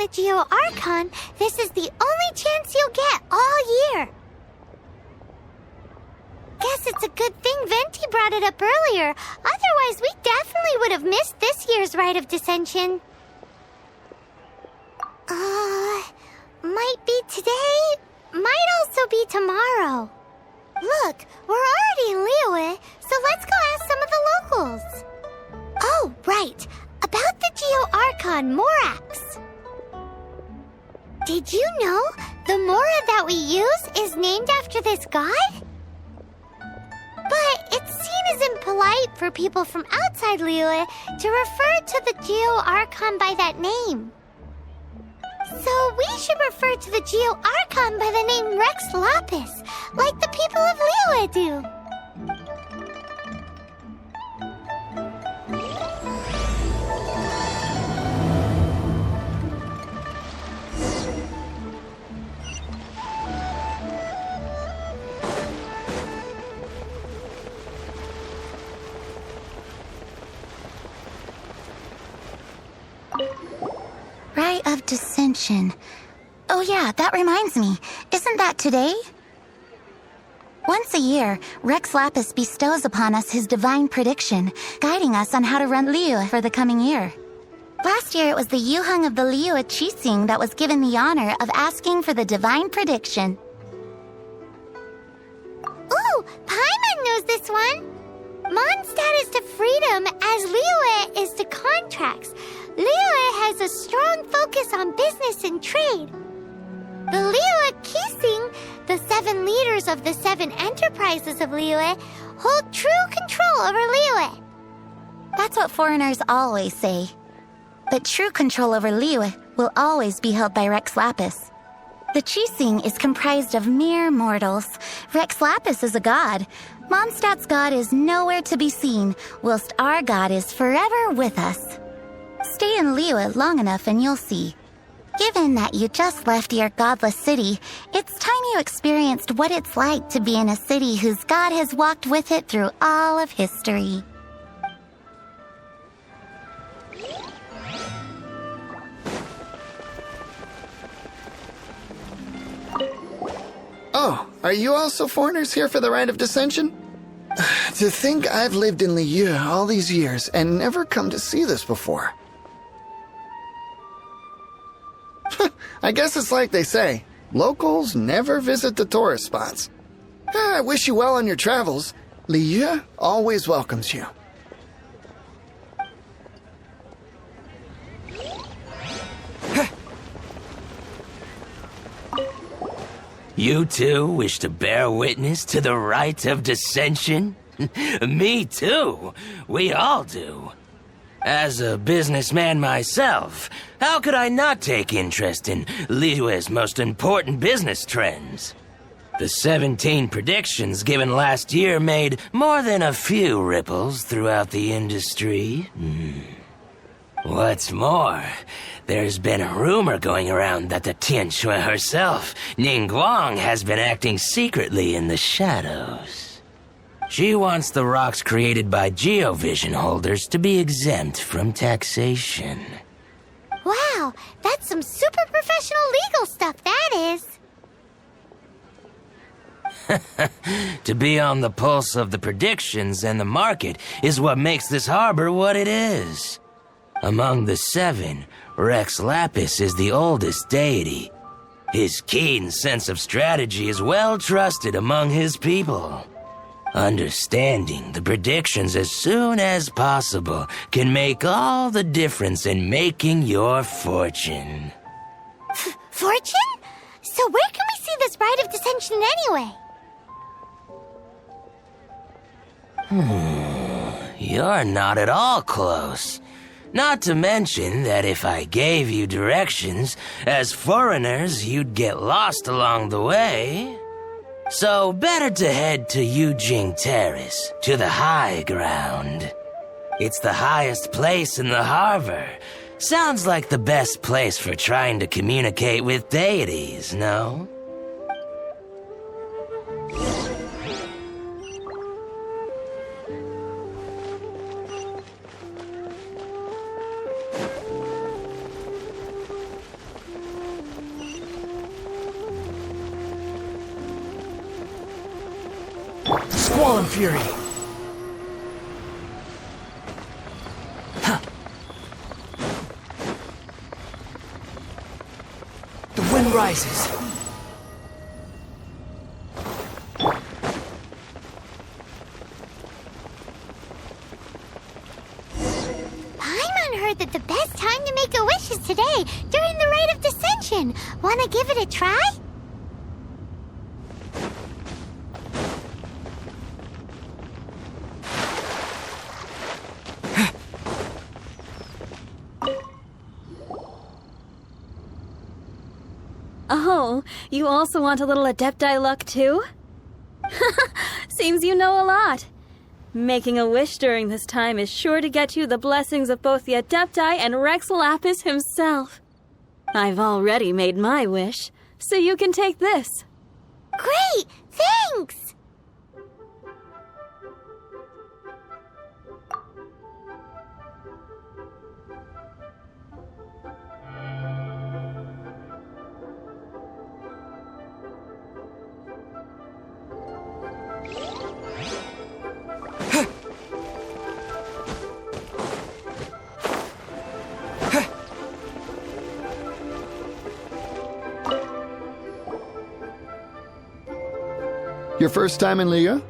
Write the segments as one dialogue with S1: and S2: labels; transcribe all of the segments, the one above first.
S1: the Liyue Archon, this is the only chance you'll get all year. Guess it's a good thing Venti brought it up earlier. Otherwise, we definitely would have missed this year's Rite of Dissension. Might be today, might also be tomorrow. Look, we're already in Liyue, so let's go ask some of the locals. Oh, right. About the Liyue Archon Morax. Did you know the Mora that we use is named after this god? But it's seen as impolite for people from outside Liyue to refer to the Liyue Archon by that name. So we should refer to the Liyue Archon by the name Rex Lapis, like the people of Liyue do.
S2: Rite of Dissension. Oh yeah, that reminds me. Isn't that today? Once a year, Rex Lapis bestows upon us his divine prediction, guiding us on how to run Liyue for the coming year. Last year it was the Yuheng of the Liyue Qixing that was given the honor of asking for the divine prediction.
S1: Ooh, Paimon knows this one! Mondstadt is to freedom as Liyue is to contracts. Liyue has a strong focus on business and trade. The Liyue Qixing, the 7 leaders of the 7 enterprises of Liyue, hold true control over Liyue.
S2: That's what foreigners always say. But true control over Liyue will always be held by Rex Lapis. The Qixing is comprised of mere mortals. Rex Lapis is a god. Mondstadt's god is nowhere to be seen, whilst our god is forever with us. Stay in Liyue long enough and you'll see. Given that you just left your godless city, it's time you experienced what it's like to be in a city whose god has walked with it through all of history.
S3: Oh, are you also foreigners here for the Rite of Dissension? To think I've lived in Liyue all these years and never come to see this before. I guess it's like they say, locals never visit the tourist spots. I wish you well on your travels. Liyue always welcomes you.
S4: You too wish to bear witness to the Rite of Dissension? Me too. We all do. As a businessman myself, how could I not take interest in Liyue's most important business trends? The 17 predictions given last year made more than a few ripples throughout the industry. What's more, there's been a rumor going around that the Tianshui herself, Ningguang, has been acting secretly in the shadows. She wants the rocks created by Geovision holders to be exempt from taxation.
S1: Wow, that's some super professional legal stuff, that is.
S4: To be on the pulse of the predictions and the market is what makes this harbor what it is. Among the 7, Rex Lapis is the oldest deity. His keen sense of strategy is well trusted among his people. Understanding the predictions as soon as possible can make all the difference in making your fortune.
S1: Fortune? So where can we see this Rite of Dissension anyway?
S4: You're not at all close. Not to mention that if I gave you directions, as foreigners, you'd get lost along the way. So better to head to Yujing Terrace, to the high ground. It's the highest place in the harbor. Sounds like the best place for trying to communicate with deities, no?
S5: Storm Fury. Huh. The wind rises.
S1: Paimon heard that the best time to make a wish is today, during the Rite of Descension. Wanna give it a try?
S6: Oh, you also want a little Adepti luck too? Seems you know a lot. Making a wish during this time is sure to get you the blessings of both the Adepti and Rex Lapis himself. I've already made my wish, so you can take this.
S1: Great! Thanks!
S3: Your first time in Liyue?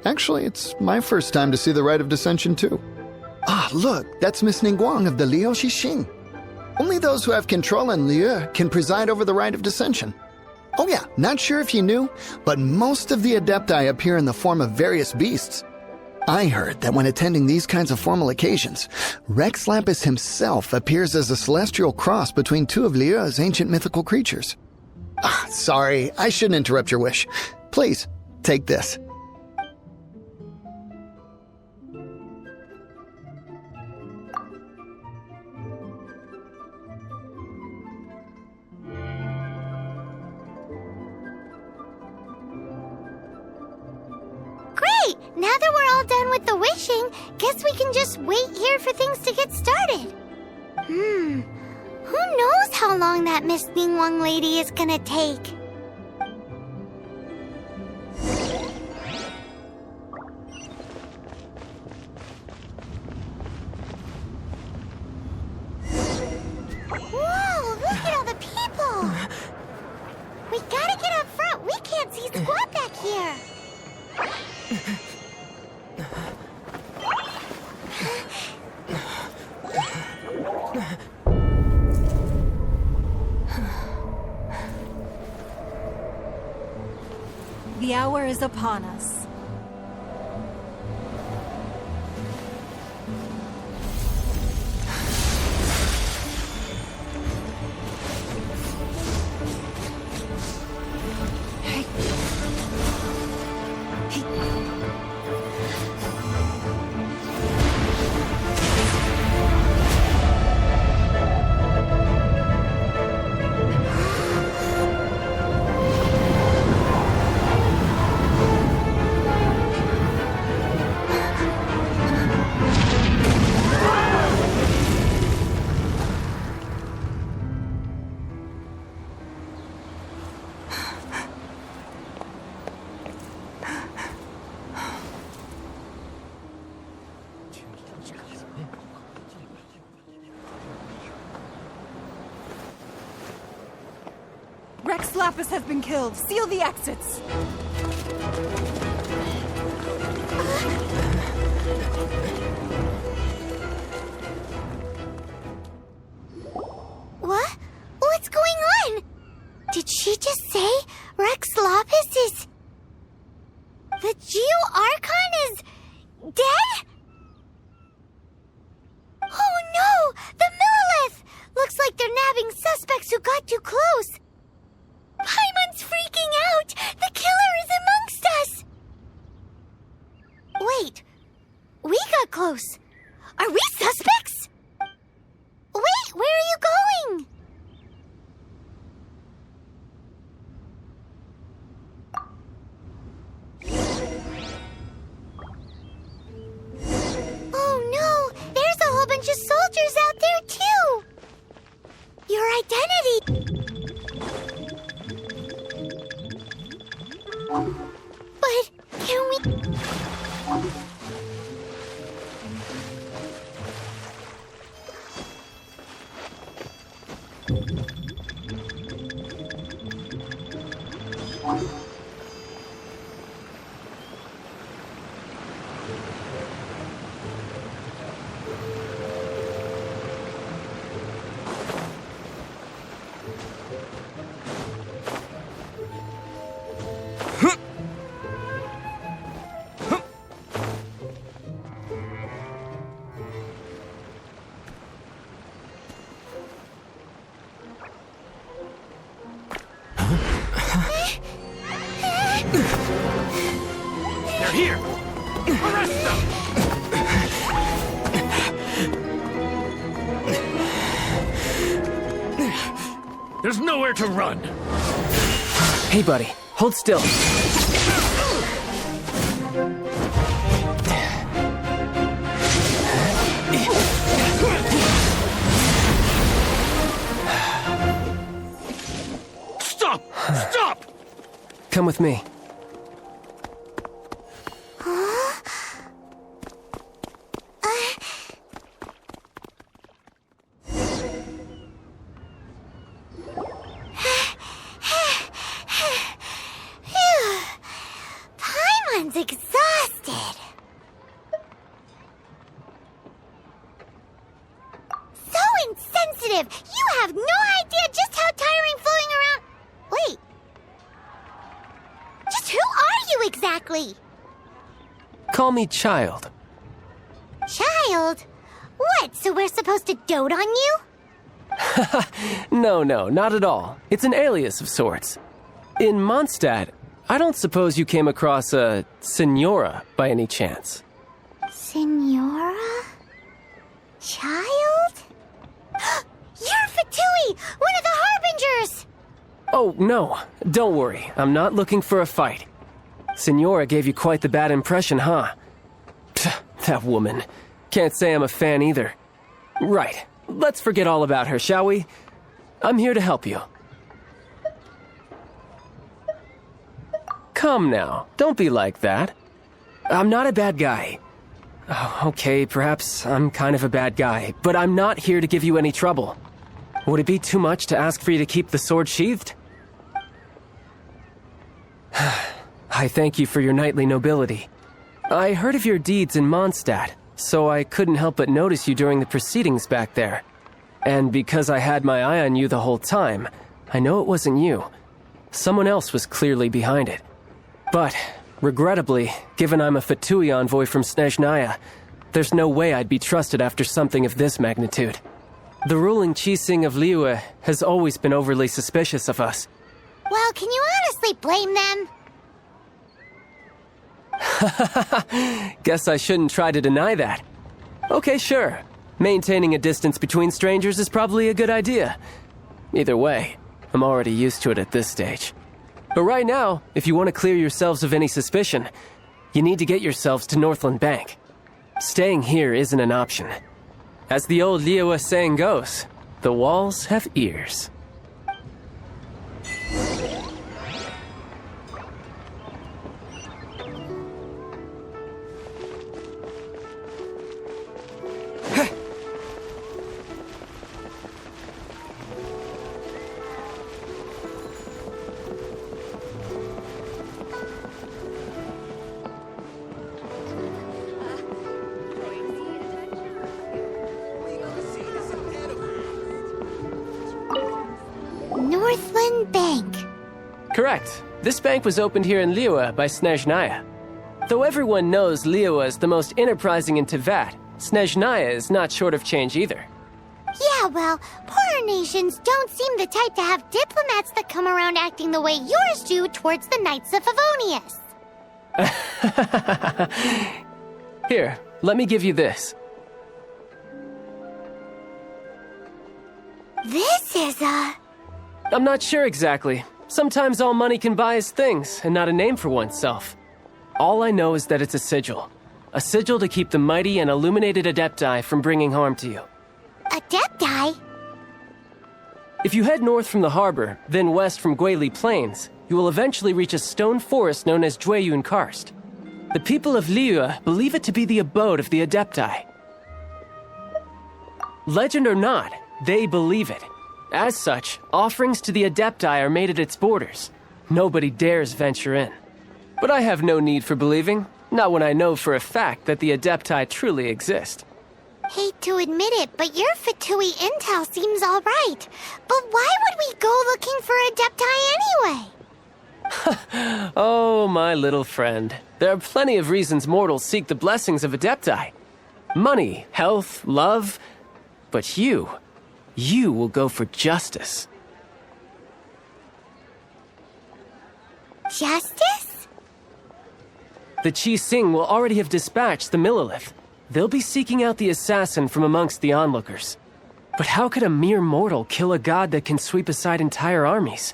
S3: Actually, it's my first time to see the Rite of Descension, too. Ah, look, that's Miss Ningguang of the Liu Xixing. Only those who have control in Liyue can preside over the Rite of Descension. Oh yeah, not sure if you knew, but most of the Adepti appear in the form of various beasts. I heard that when attending these kinds of formal occasions, Rex Lapis himself appears as a celestial cross between two of Liyue's ancient mythical creatures. Ah, sorry, I shouldn't interrupt your wish. Please, take this.
S1: Great! Now that we're all done with the wishing, guess we can just wait here for things to get started. Who knows how long that Miss Ningguang lady is gonna take? Whoa, look at all the people! We gotta get up front. We can't see squat back here.
S7: The hour is upon us. Rex Lapis has been killed. Seal the exits.
S1: What? What's going on? Did she just say Rex Lapis is... The Liyue Archon is... dead? Oh no! The Millilith! Looks like they're nabbing suspects who got too close. Paimon's freaking out! The killer is amongst us! Wait. We got close. Are we suspects? Wait, where are you going? Oh no! There's a whole bunch of soldiers out there too! Your identity... But can we...
S5: They're here! Arrest them! There's nowhere to run!
S8: Hey, buddy. Hold still.
S5: Stop! Stop!
S8: Come with me.
S1: Paimon's exhausted. So insensitive! You have no idea just how tiring fooling around... Wait. Just who are you exactly?
S8: Call me Child.
S1: Child? What, so we're supposed to dote on you?
S8: No, not at all. It's an alias of sorts. In Mondstadt, I don't suppose you came across a Senora by any chance.
S1: Senora? Child? You're Fatui, one of the Harbingers!
S8: Oh, no. Don't worry. I'm not looking for a fight. Senora gave you quite the bad impression, huh? Pfft, that woman. Can't say I'm a fan either. Right. Let's forget all about her, shall we? I'm here to help you. Come now. Don't be like that. I'm not a bad guy. Oh, okay, perhaps I'm kind of a bad guy, but I'm not here to give you any trouble. Would it be too much to ask for you to keep the sword sheathed? I thank you for your knightly nobility. I heard of your deeds in Mondstadt, so I couldn't help but notice you during the proceedings back there. And because I had my eye on you the whole time, I know it wasn't you. Someone else was clearly behind it. But, regrettably, given I'm a Fatui envoy from Snezhnaya, there's no way I'd be trusted after something of this magnitude. The ruling Qixing of Liyue has always been overly suspicious of us.
S1: Well, can you honestly blame them?
S8: Guess I shouldn't try to deny that. Okay, sure. Maintaining a distance between strangers is probably a good idea. Either way, I'm already used to it at this stage. But right now, if you want to clear yourselves of any suspicion, you need to get yourselves to Northland Bank. Staying here isn't an option. As the old Liyue saying goes, the walls have ears.
S1: Northland Bank.
S8: Correct. This bank was opened here in Liyue by Snezhnaya. Though everyone knows Liyue is the most enterprising in Teyvat, Snezhnaya is not short of change either.
S1: Yeah, well, poorer nations don't seem the type to have diplomats that come around acting the way yours do towards the Knights of Favonius.
S8: Here, let me give you this.
S1: This is
S8: I'm not sure exactly. Sometimes all money can buy is things, and not a name for oneself. All I know is that it's a sigil. A sigil to keep the mighty and illuminated Adepti from bringing harm to you.
S1: Adepti?
S8: If you head north from the harbor, then west from Guili Plains, you will eventually reach a stone forest known as Jueyun Karst. The people of Liyue believe it to be the abode of the Adepti. Legend or not, they believe it. As such, offerings to the Adepti are made at its borders. Nobody dares venture in. But I have no need for believing, not when I know for a fact that the Adepti truly exist.
S1: Hate to admit it, but your Fatui intel seems alright. But why would we go looking for Adepti anyway?
S8: Oh, my little friend. There are plenty of reasons mortals seek the blessings of Adepti. Money, health, love. But you will go for justice.
S1: Justice?
S8: the Qi Sing will already have dispatched the Millilith. They'll be seeking out the assassin from amongst the onlookers. But how could a mere mortal kill a god that can sweep aside entire armies?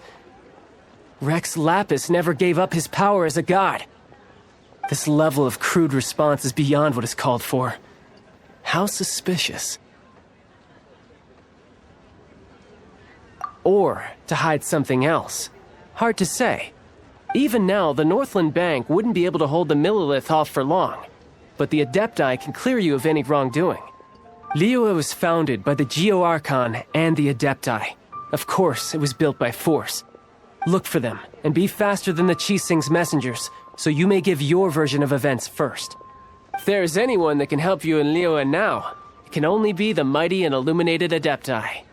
S8: Rex Lapis never gave up his power as a god. This level of crude response is beyond what is called for. How suspicious. Or to hide something else. Hard to say. Even now, the Northland Bank wouldn't be able to hold the Millilith off for long. But the Adepti can clear you of any wrongdoing. Liyue was founded by the Liyue Archon and the Adepti. Of course, it was built by force. Look for them, and be faster than the Qi Sing's messengers, so you may give your version of events first. If there is anyone that can help you in Liyue now, it can only be the mighty and illuminated Adepti.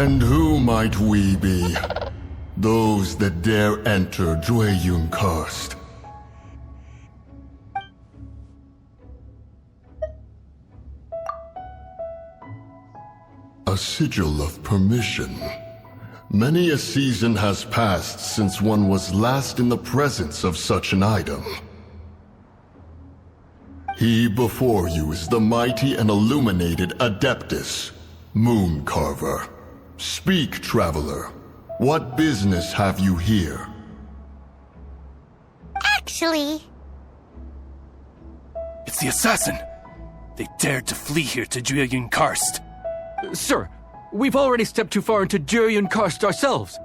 S9: And who might we be? Those that dare enter Jueyun Karst. A sigil of permission. Many a season has passed since one was last in the presence of such an item. He before you is the mighty and illuminated Adeptus, Moon Carver. Speak, traveler. What business have you here?
S1: Actually,
S5: It's the assassin! They dared to flee here to Jueyun Karst.
S10: Sir, we've already stepped too far into Jueyun Karst ourselves.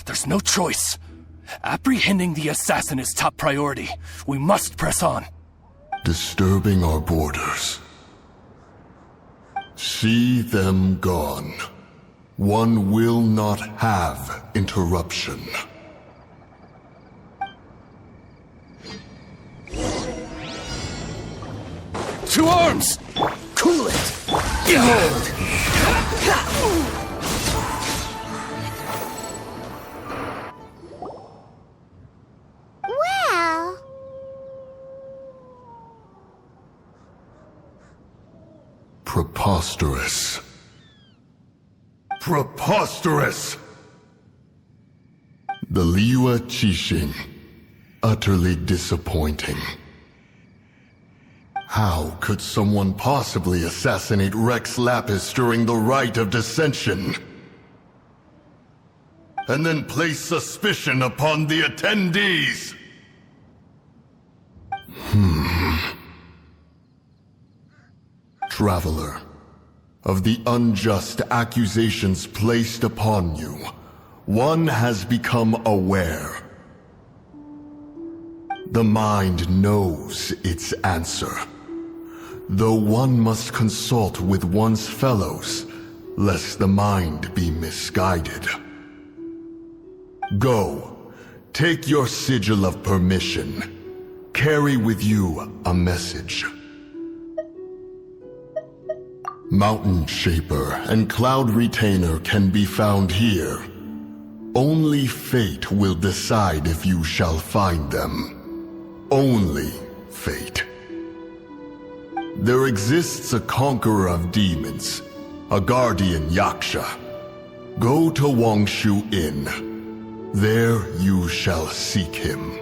S5: There's no choice. Apprehending the assassin is top priority. We must press on.
S9: Disturbing our borders. See them gone. One will not have interruption.
S5: To arms! Cool it!
S1: well,
S9: Preposterous. Preposterous! The Liyue Qixing. Utterly disappointing. How could someone possibly assassinate Rex Lapis during the rite of dissension? And then place suspicion upon the attendees? Traveler, of the unjust accusations placed upon you, one has become aware. The mind knows its answer, though one must consult with one's fellows, lest the mind be misguided. Go, take your sigil of permission. Carry with you a message. Mountain Shaper and Cloud Retainer can be found here. Only fate will decide if you shall find them. Only fate. There exists a conqueror of demons, a guardian Yaksha. Go to Wangshu Inn. There you shall seek him.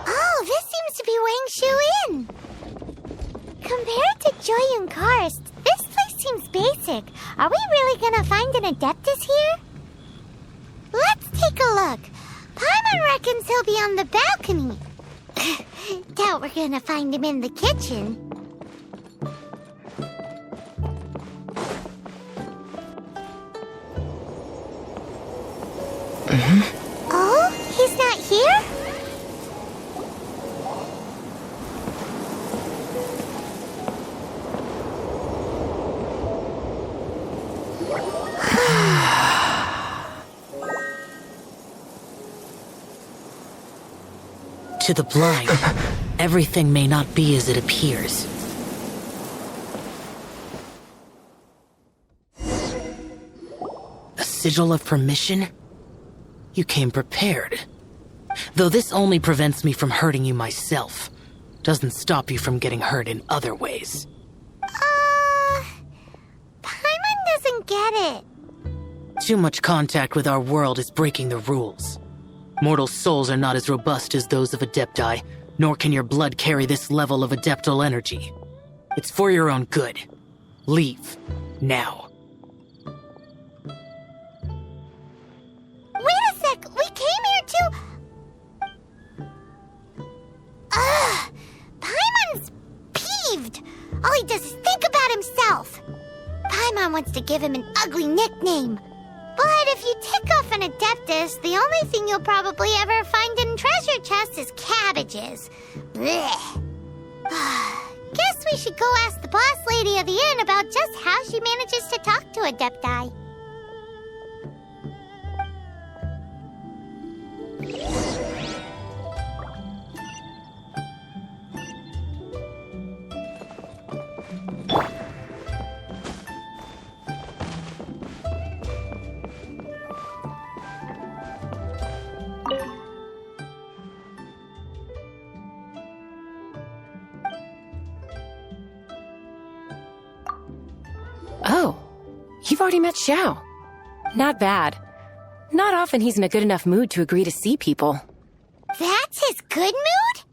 S1: oh, this seems to be Wangshu Inn. Compared to Jueyun Karst, this place seems basic. Are we really gonna find an Adeptus here? Let's take a look. Paimon reckons he'll be on the balcony. thought we're gonna find him in the kitchen. Oh, he's not here?
S11: To the blind, everything may not be as it appears. A sigil of permission? You came prepared. Though this only prevents me from hurting you myself, doesn't stop you from getting hurt in other ways.
S1: Paimon doesn't get it.
S11: Too much contact with our world is breaking the rules. Mortal souls are not as robust as those of Adepti, nor can your blood carry this level of adeptal energy. It's for your own good. Leave. Now.
S1: Wait a sec, we came here to... Paimon's peeved. All he does is think about himself. Paimon wants to give him an ugly nickname. But if you tick off an Adeptus, the only thing you'll probably ever find in treasure chests is cabbages. Blech. Guess we should go ask the boss lady of the inn about just how she manages to talk to Adepti.
S12: Oh, you've already met Xiao. Not bad. Not often he's in a good enough mood to agree to see people.
S1: That's his good mood?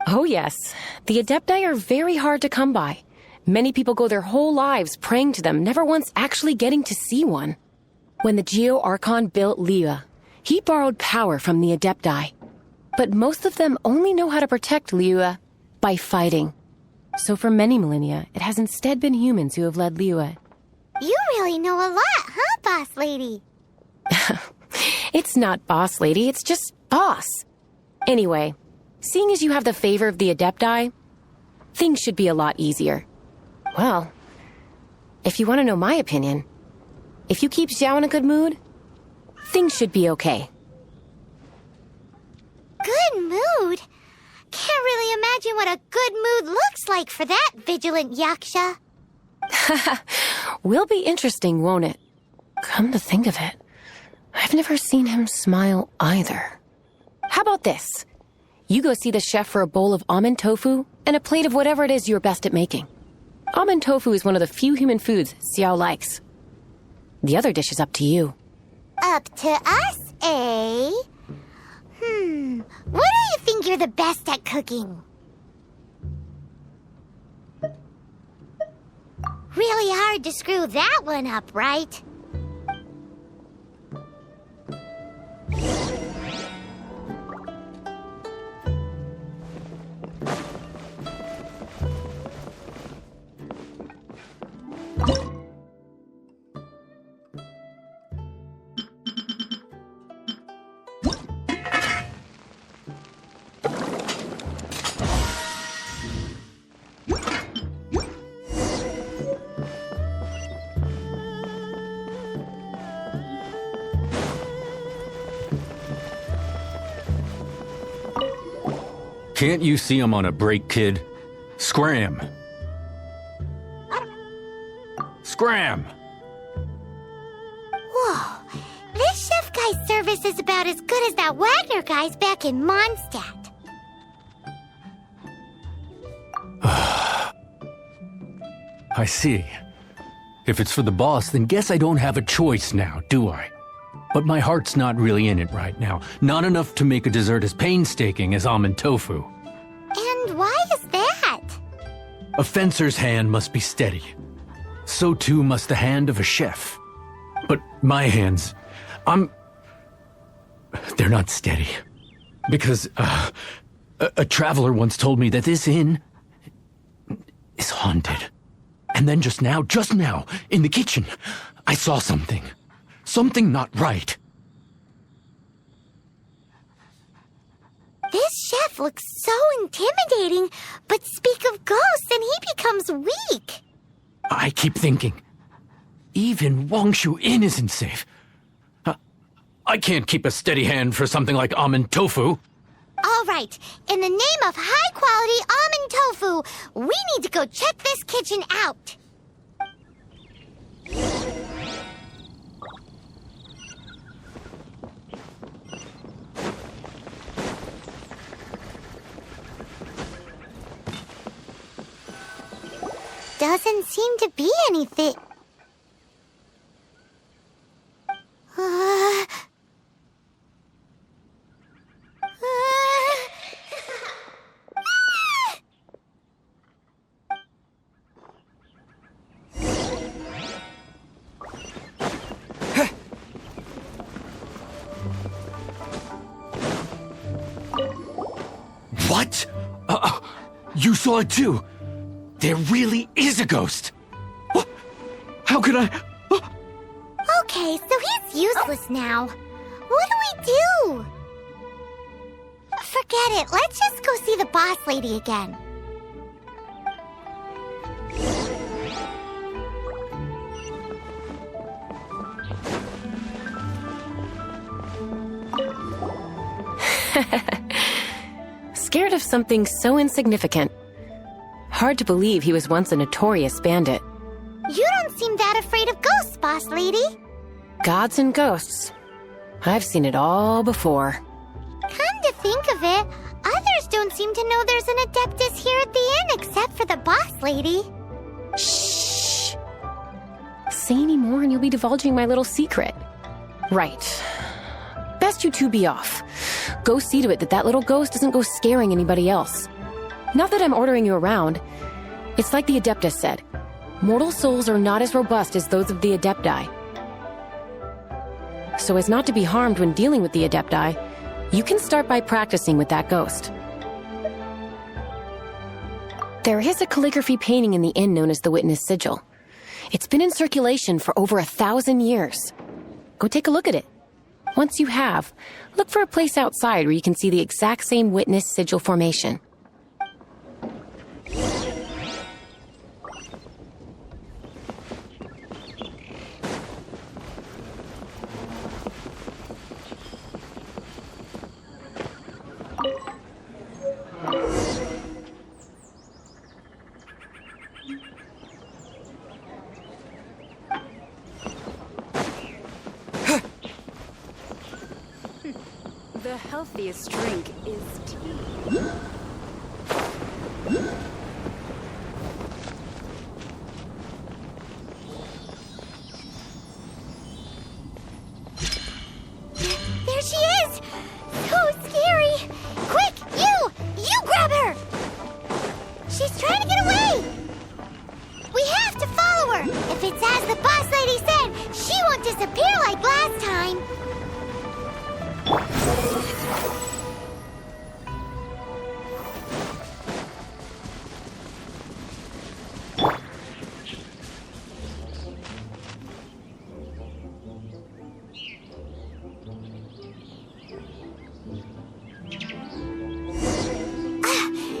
S12: Oh yes, the Adepti are very hard to come by. Many people go their whole lives praying to them, never once actually getting to see one. When the Liyue Archon built Liyue, he borrowed power from the Adepti. But most of them only know how to protect Liyue by fighting. So for many millennia, it has instead been humans who have led Liyue.
S1: You really know a lot, huh, boss lady?
S12: It's not boss lady, it's just boss. Anyway, seeing as you have the favor of the Adepti, things should be a lot easier. Well, if you want to know my opinion, if you keep Xiao in a good mood, things should be okay.
S1: Good mood? Can't really imagine what a good mood looks like for that vigilant yaksha.
S12: Will be interesting, won't it? Come to think of it, I've never seen him smile either. How about this? You go see the chef for a bowl of almond tofu and a plate of whatever it is you're best at making. Almond tofu is one of the few human foods Xiao likes. The other dish is up to you.
S1: Up to us, eh? What do you think you're the best at cooking? Really hard to screw that one up, right?
S10: Can't you see I'm on a break, kid? Scram! Scram!
S1: Whoa, this chef guy's service is about as good as that Wagner guy's back in Mondstadt.
S10: I see. If it's for the boss, then guess I don't have a choice now, do I? But my heart's not really in it right now. Not enough to make a dessert as painstaking as almond tofu.
S1: And why is that?
S10: A fencer's hand must be steady. So too must the hand of a chef. But my hands, they're not steady. Because, A traveler once told me that this inn is haunted. And then just now, in the kitchen, I saw something. Something not right.
S1: This chef looks so intimidating, but speak of ghosts and he becomes weak.
S10: I keep thinking, even Wangshu Inn isn't safe. I can't keep a steady hand for something like almond tofu.
S1: All right, in the name of high-quality almond tofu, we need to go check this kitchen out. Doesn't seem to be anything.
S10: What? You saw it too? There really is a ghost. What? How could I?
S1: Okay, so he's useless now. What do we do? Forget it. Let's just go see the boss lady again.
S12: Scared of something so insignificant. Hard to believe he was once a notorious bandit.
S1: You don't seem that afraid of ghosts, boss lady.
S12: Gods and ghosts. I've seen it all before.
S1: Come to think of it, others don't seem to know there's an Adeptus here at the inn except for the boss lady.
S12: Shh. Say any more and you'll be divulging my little secret. Right. Best you two be off. Go see to it that little ghost doesn't go scaring anybody else. Not that I'm ordering you around. It's like the Adeptus said. Mortal souls are not as robust as those of the Adepti. So as not to be harmed when dealing with the Adepti, you can start by practicing with that ghost. There is a calligraphy painting in the inn known as the Witness Sigil. It's been in circulation for over 1,000 years. Go take a look at it. Once you have, look for a place outside where you can see the exact same Witness Sigil formation.
S7: The healthiest drink is tea.
S1: There she is! So scary! Quick, you grab her! She's trying to get away! We have to follow her! If it's as the boss lady said, she won't disappear like last time!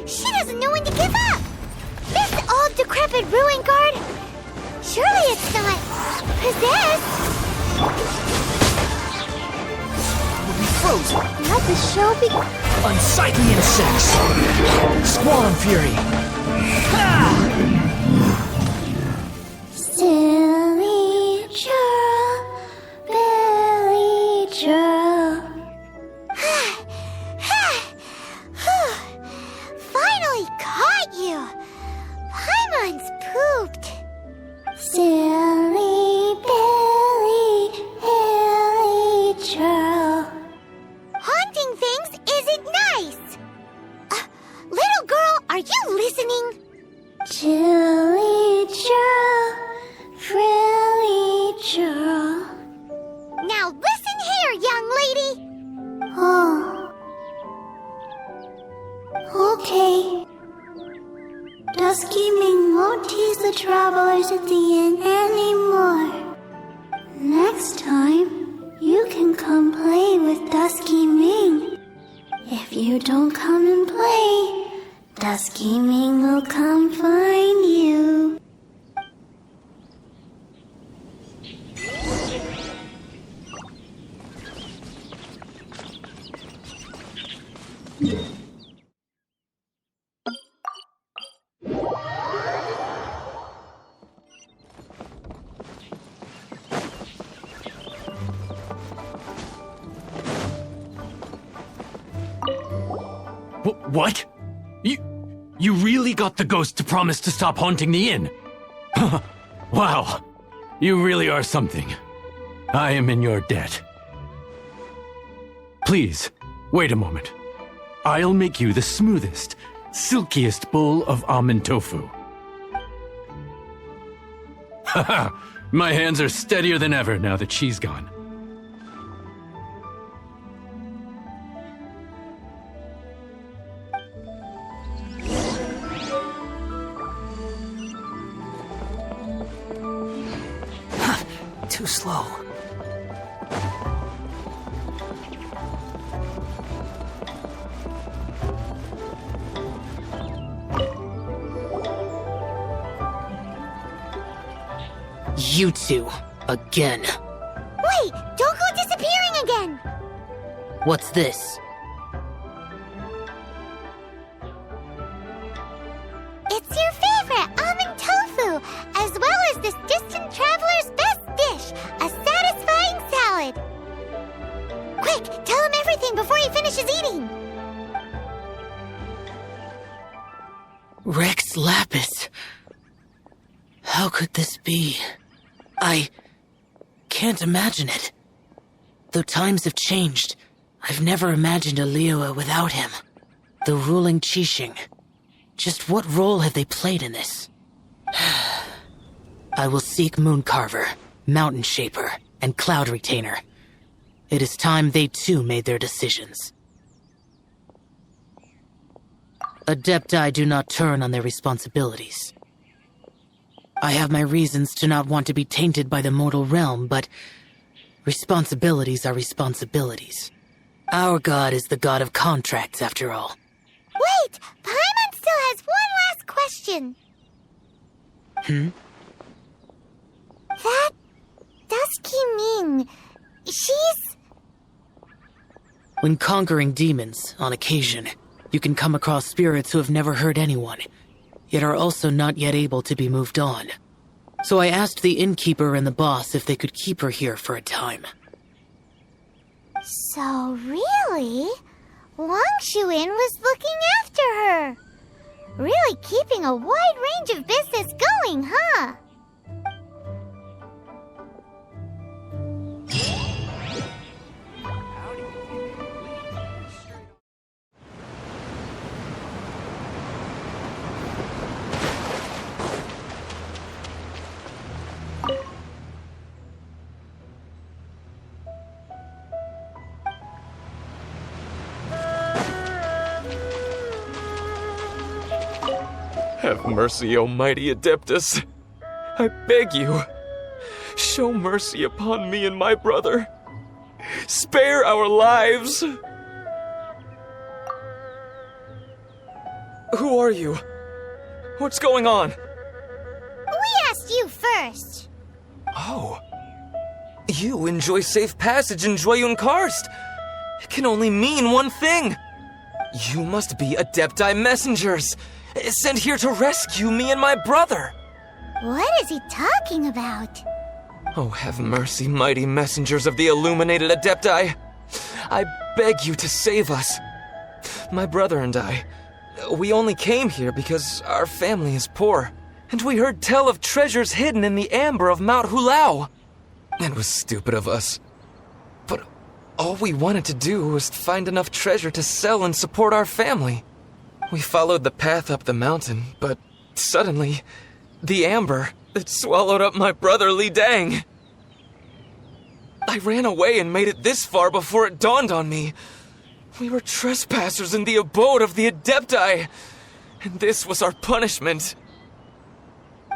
S1: She doesn't know when to give up! This old decrepit ruin guard! Surely it's not possessed!
S13: We'll be frozen!
S1: Let the show begin!
S13: Unsightly insects! Squall and fury! Ha!
S1: Silly churl, Billy churl. Finally caught you! Paimon's pooped. Silly Billy, Hilly churl. Haunting things isn't nice. Little girl, are you listening? Chilly churl, frilly churl. Now listen here, young lady. Oh. Dusky Ming won't tease the travelers at the inn anymore. Next time, you can come play with Dusky Ming. If you don't come and play, Dusky Ming will come find you.
S10: What? You really got the ghost to promise to stop haunting the inn? Wow, you really are something. I am in your debt. Please, wait a moment. I'll make you the smoothest, silkiest bowl of almond tofu. Haha, my hands are steadier than ever now that she's gone.
S13: Too slow.
S11: You two, again.
S1: Wait! Don't go disappearing again!
S11: What's this?
S1: It's your favorite almond tofu, as well as this distant traveler's best dish, a satisfying salad. Quick, tell him everything before he finishes eating.
S11: Rex Lapis. How could this be? I can't imagine it. Though times have changed, I've never imagined a Liyue without him. The ruling Qixing. Just what role have they played in this? I will seek Mooncarver, Mountain Shaper, and Cloud Retainer. It is time they too made their decisions. Adepti do not turn on their responsibilities. I have my reasons to not want to be tainted by the mortal realm, but responsibilities are responsibilities. Our god is the god of contracts, after all.
S1: Wait! Paimon still has one last question. That Dusky Ming, she's...
S11: When conquering demons, on occasion, you can come across spirits who have never hurt anyone, yet are also not yet able to be moved on. So I asked the innkeeper and the boss if they could keep her here for a time.
S1: So really, Wangshu Inn was looking after her. Really keeping a wide range of business going, huh?
S14: Have mercy, O mighty Adeptus. I beg you, show mercy upon me and my brother. Spare our lives. Who are you? What's going on?
S1: We asked you first.
S14: Oh. You enjoy safe passage in Jueyun Karst. It can only mean one thing. You must be Adepti messengers, sent here to rescue me and my brother.
S1: What is he talking about?
S14: Oh, have mercy, mighty messengers of the illuminated Adepti. I beg you to save us. My brother and I, we only came here because our family is poor, and we heard tell of treasures hidden in the amber of Mount Hulao. It was stupid of us. But all we wanted to do was find enough treasure to sell and support our family. We followed the path up the mountain, but suddenly, the amber, it swallowed up my brother Li Dang. I ran away and made it this far before it dawned on me. We were trespassers in the abode of the Adepti. And this was our punishment.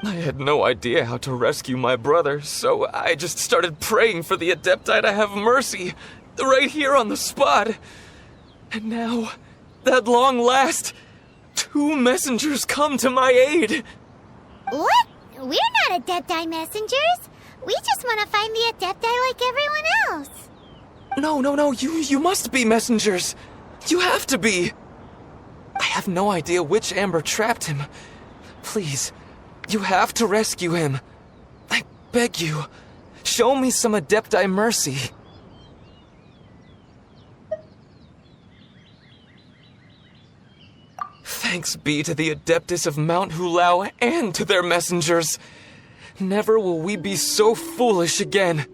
S14: I had no idea how to rescue my brother, so I just started praying for the Adepti to have mercy, right here on the spot. And now, at long last, 2 messengers come to my aid.
S1: What? We're not Adepti messengers. We just want to find the Adepti like everyone else.
S14: No, you must be messengers. You have to be. I have no idea which Amber trapped him. Please, you have to rescue him. I beg you, show me some Adepti mercy. Thanks be to the Adeptus of Mount Hulao and to their messengers. Never will we be so foolish again.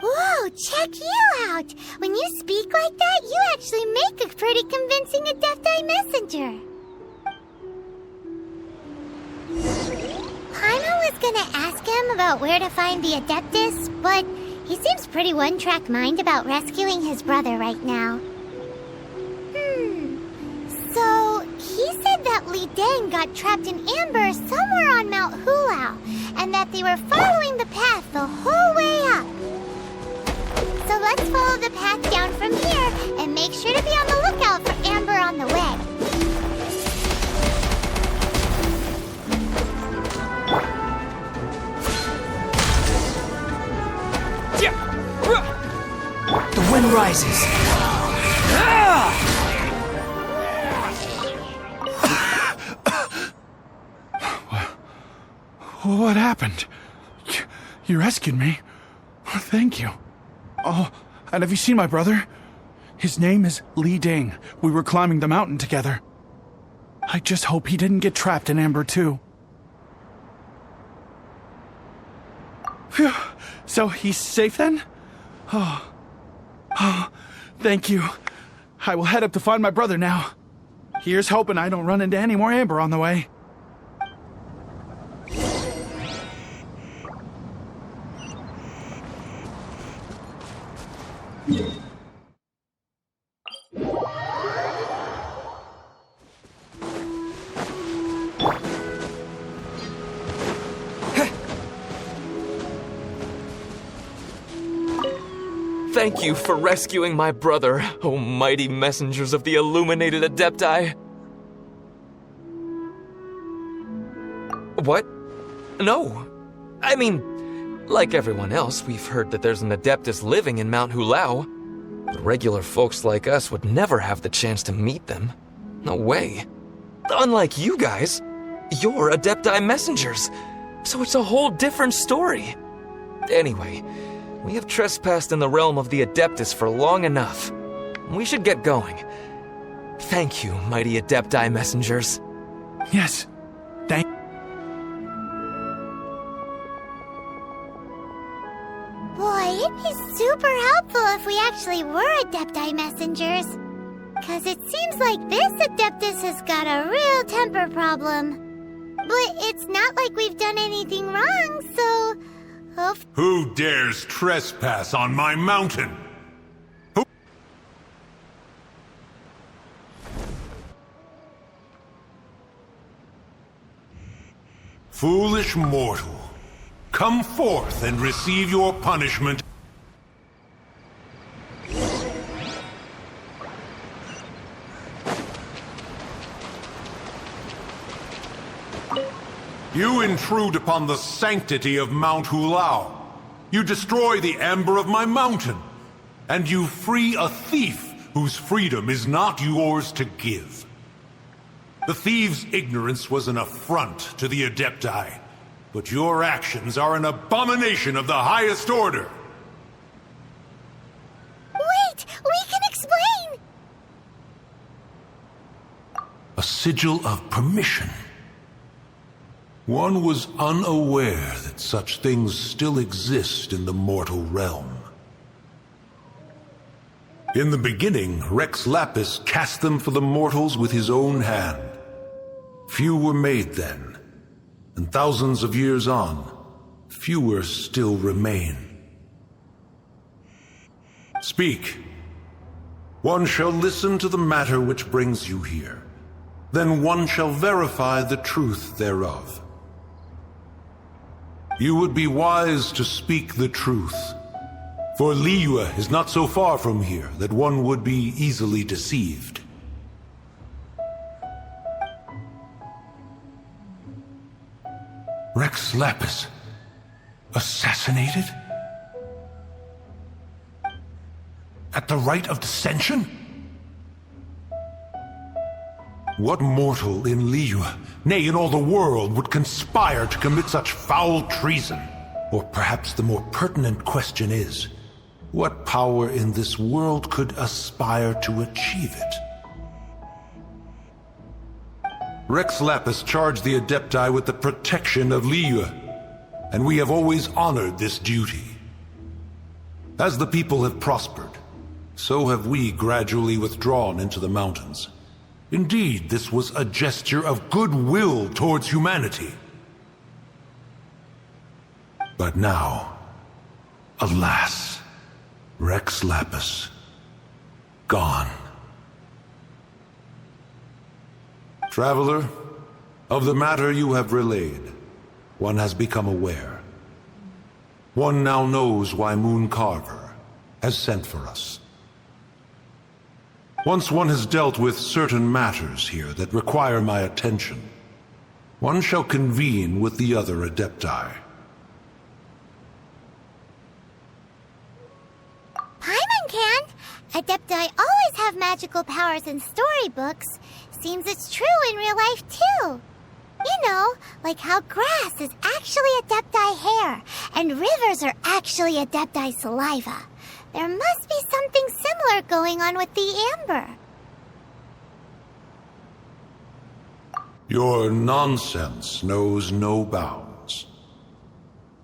S1: Whoa, check you out! When you speak like that, you actually make a pretty convincing Adepti messenger. Paimon was gonna ask him about where to find the Adeptus, but he seems pretty one-track mind about rescuing his brother right now. So, he said that Li Deng got trapped in amber somewhere on Mount Hulao, and that they were following the path the whole way up. So let's follow the path down from here, and make sure to be on the lookout for amber on the way.
S13: The wind rises.
S15: What happened? You rescued me. Thank you. Oh, and have you seen my brother? His name is Li Deng. We were climbing the mountain together. I just hope he didn't get trapped in Amber too. Phew. So he's safe then? Oh, thank you. I will head up to find my brother now. Here's hoping I don't run into any more Amber on the way.
S14: Thank you for rescuing my brother, O mighty messengers of the illuminated Adepti. What? No. I mean, like everyone else, we've heard that there's an Adeptus living in Mount Hulao. But regular folks like us would never have the chance to meet them. No way. Unlike you guys, you're Adepti messengers, so it's a whole different story. Anyway, we have trespassed in the realm of the Adeptus for long enough. We should get going. Thank you, mighty Adepti messengers.
S15: Yes, thank you.
S1: Boy, it'd be super helpful if we actually were Adepti messengers. 'Cause it seems like this Adeptus has got a real temper problem. But it's not like we've done anything wrong, so...
S16: Who dares trespass on my mountain? Who? Foolish mortal, come forth and receive your punishment. You intrude upon the sanctity of Mount Hulao. You destroy the amber of my mountain. And you free a thief whose freedom is not yours to give. The thief's ignorance was an affront to the Adepti, but your actions are an abomination of the highest order.
S1: Wait! We can explain!
S16: A sigil of permission. One was unaware that such things still exist in the mortal realm. In the beginning, Rex Lapis cast them for the mortals with his own hand. Few were made then, and thousands of years on, fewer still remain. Speak. One shall listen to the matter which brings you here. then one shall verify the truth thereof. You would be wise to speak the truth, for Liyue is not so far from here that one would be easily deceived. Rex Lapis, assassinated? At the rite of dissension? What mortal in Liyue, nay, in all the world, would conspire to commit such foul treason? Or perhaps the more pertinent question is, what power in this world could aspire to achieve it? Rex Lapis charged the Adepti with the protection of Liyue, and we have always honored this duty. As the people have prospered, so have we gradually withdrawn into the mountains. Indeed, this was a gesture of goodwill towards humanity. But now, alas, Rex Lapis, gone. Traveler, of the matter you have relayed, one has become aware. One now knows why Moon Carver has sent for us. Once one has dealt with certain matters here that require my attention, one shall convene with the other Adepti.
S1: Paimon can! Adepti always have magical powers in storybooks. Seems it's true in real life, too. You know, like how grass is actually Adepti hair, and rivers are actually Adepti saliva. There must be something similar going on with the amber.
S16: Your nonsense knows no bounds.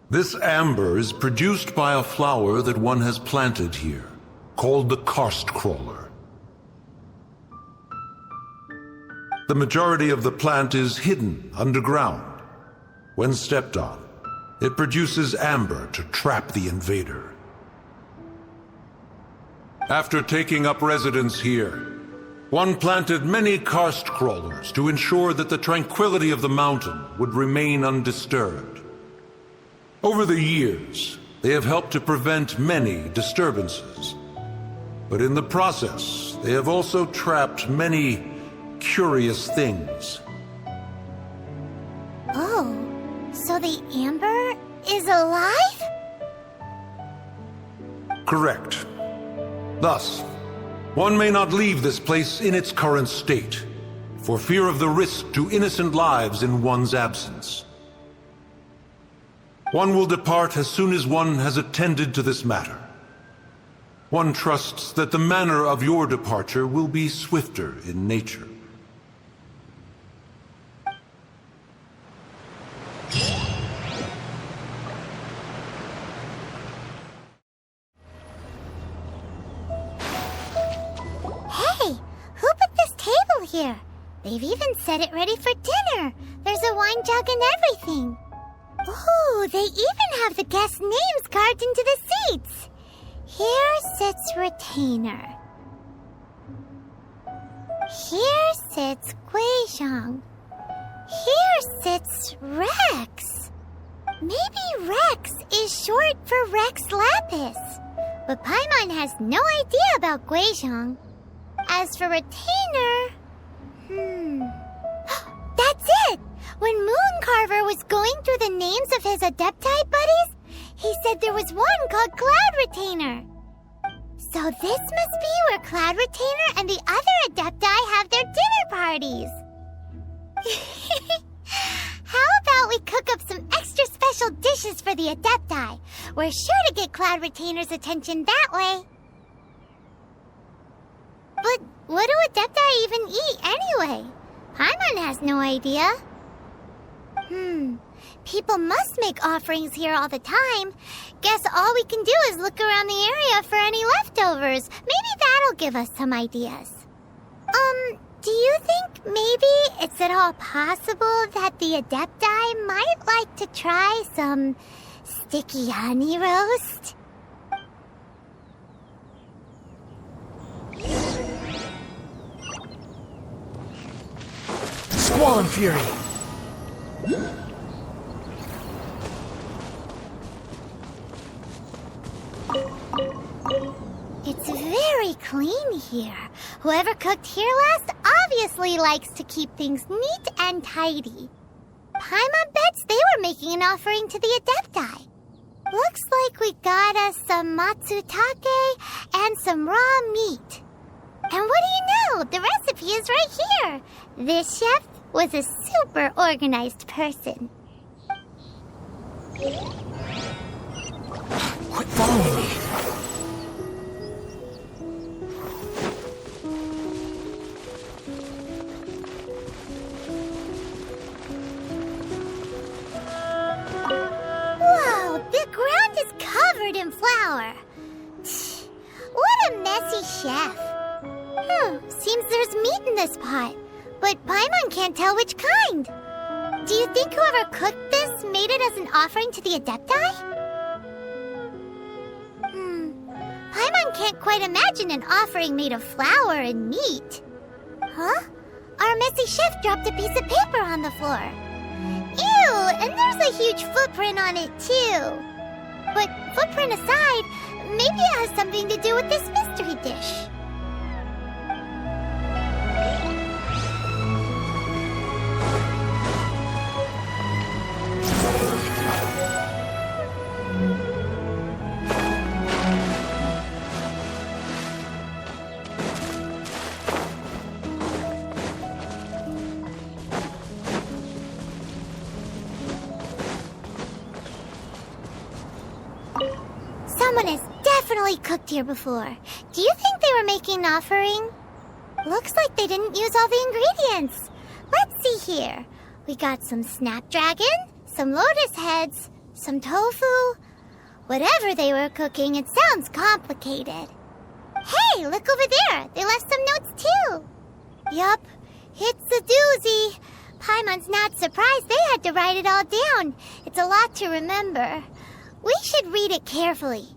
S16: This amber is produced by a flower that one has planted here, called the karst crawler. The majority of the plant is hidden underground. When stepped on, it produces amber to trap the invader. After taking up residence here, one planted many karst crawlers to ensure that the tranquility of the mountain would remain undisturbed. Over the years, they have helped to prevent many disturbances. But in the process, they have also trapped many curious things.
S1: Oh, so the amber is alive?
S16: Correct. Thus, one may not leave this place in its current state, for fear of the risk to innocent lives in one's absence. One will depart as soon as one has attended to this matter. One trusts that the manner of your departure will be swifter in nature.
S1: Here. They've even set it ready for dinner. There's a wine jug and everything. Ooh, they even have the guests' names carved into the seats. Here sits Retainer. Here sits Guizhong. Here sits Rex. Maybe Rex is short for Rex Lapis. But Paimon has no idea about Guizhong. As for Retainer... That's it! When Mooncarver was going through the names of his Adepti buddies, he said there was one called Cloud Retainer. So this must be where Cloud Retainer and the other Adepti have their dinner parties. How about we cook up some extra special dishes for the Adepti? We're sure to get Cloud Retainer's attention that way. But what do Adepti even eat anyway? Paimon has no idea. People must make offerings here all the time. Guess all we can do is look around the area for any leftovers. Maybe that'll give us some ideas. Do you think maybe it's at all possible that the Adepti might like to try some sticky honey roast?
S13: Squall and Fury!
S1: It's very clean here. Whoever cooked here last obviously likes to keep things neat and tidy. Paimon bets they were making an offering to the Adepti. Looks like we got us some matsutake and some raw meat. And what do you know? The recipe is right here. This chef was a super organized person.
S13: Quit following me!
S1: Whoa, the ground is covered in flour. What a messy chef. Seems there's meat in this pot, but Paimon can't tell which kind. Do you think whoever cooked this made it as an offering to the Adepti? Paimon can't quite imagine an offering made of flour and meat. Huh? Our messy chef dropped a piece of paper on the floor. Ew, and there's a huge footprint on it too. But footprint aside, maybe it has something to do with this mystery dish. Someone has definitely cooked here before. Do you think they were making an offering? Looks like they didn't use all the ingredients. Let's see here. We got some snapdragon, some lotus heads, some tofu. Whatever they were cooking, it sounds complicated. Hey, look over there. They left some notes too. Yup, it's a doozy. Paimon's not surprised they had to write it all down. It's a lot to remember. We should read it carefully.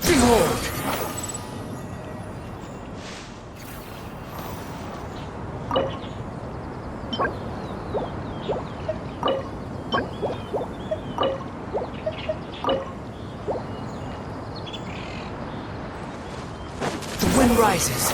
S13: Behold! The wind rises.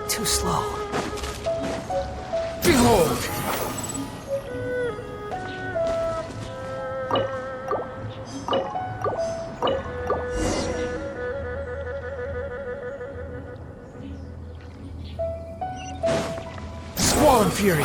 S13: Too slow. Behold! Squall and Fury!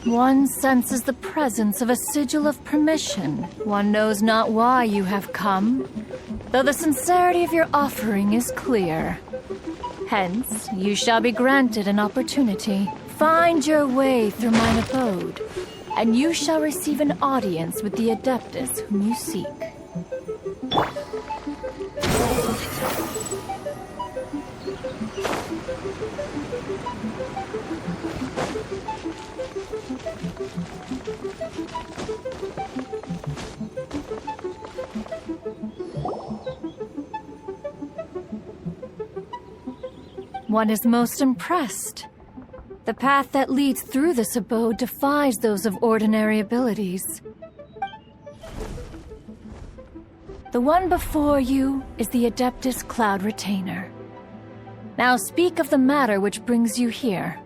S17: One senses the presence of a sigil of permission. One knows not why you have come, though the sincerity of your offering is clear. Hence, you shall be granted an opportunity. Find your way through mine abode, and you shall receive an audience with the Adeptus whom you seek. One is most impressed. The path that leads through this abode defies those of ordinary abilities. The one before you is the Adeptus Cloud Retainer. Now speak of the matter which brings you here.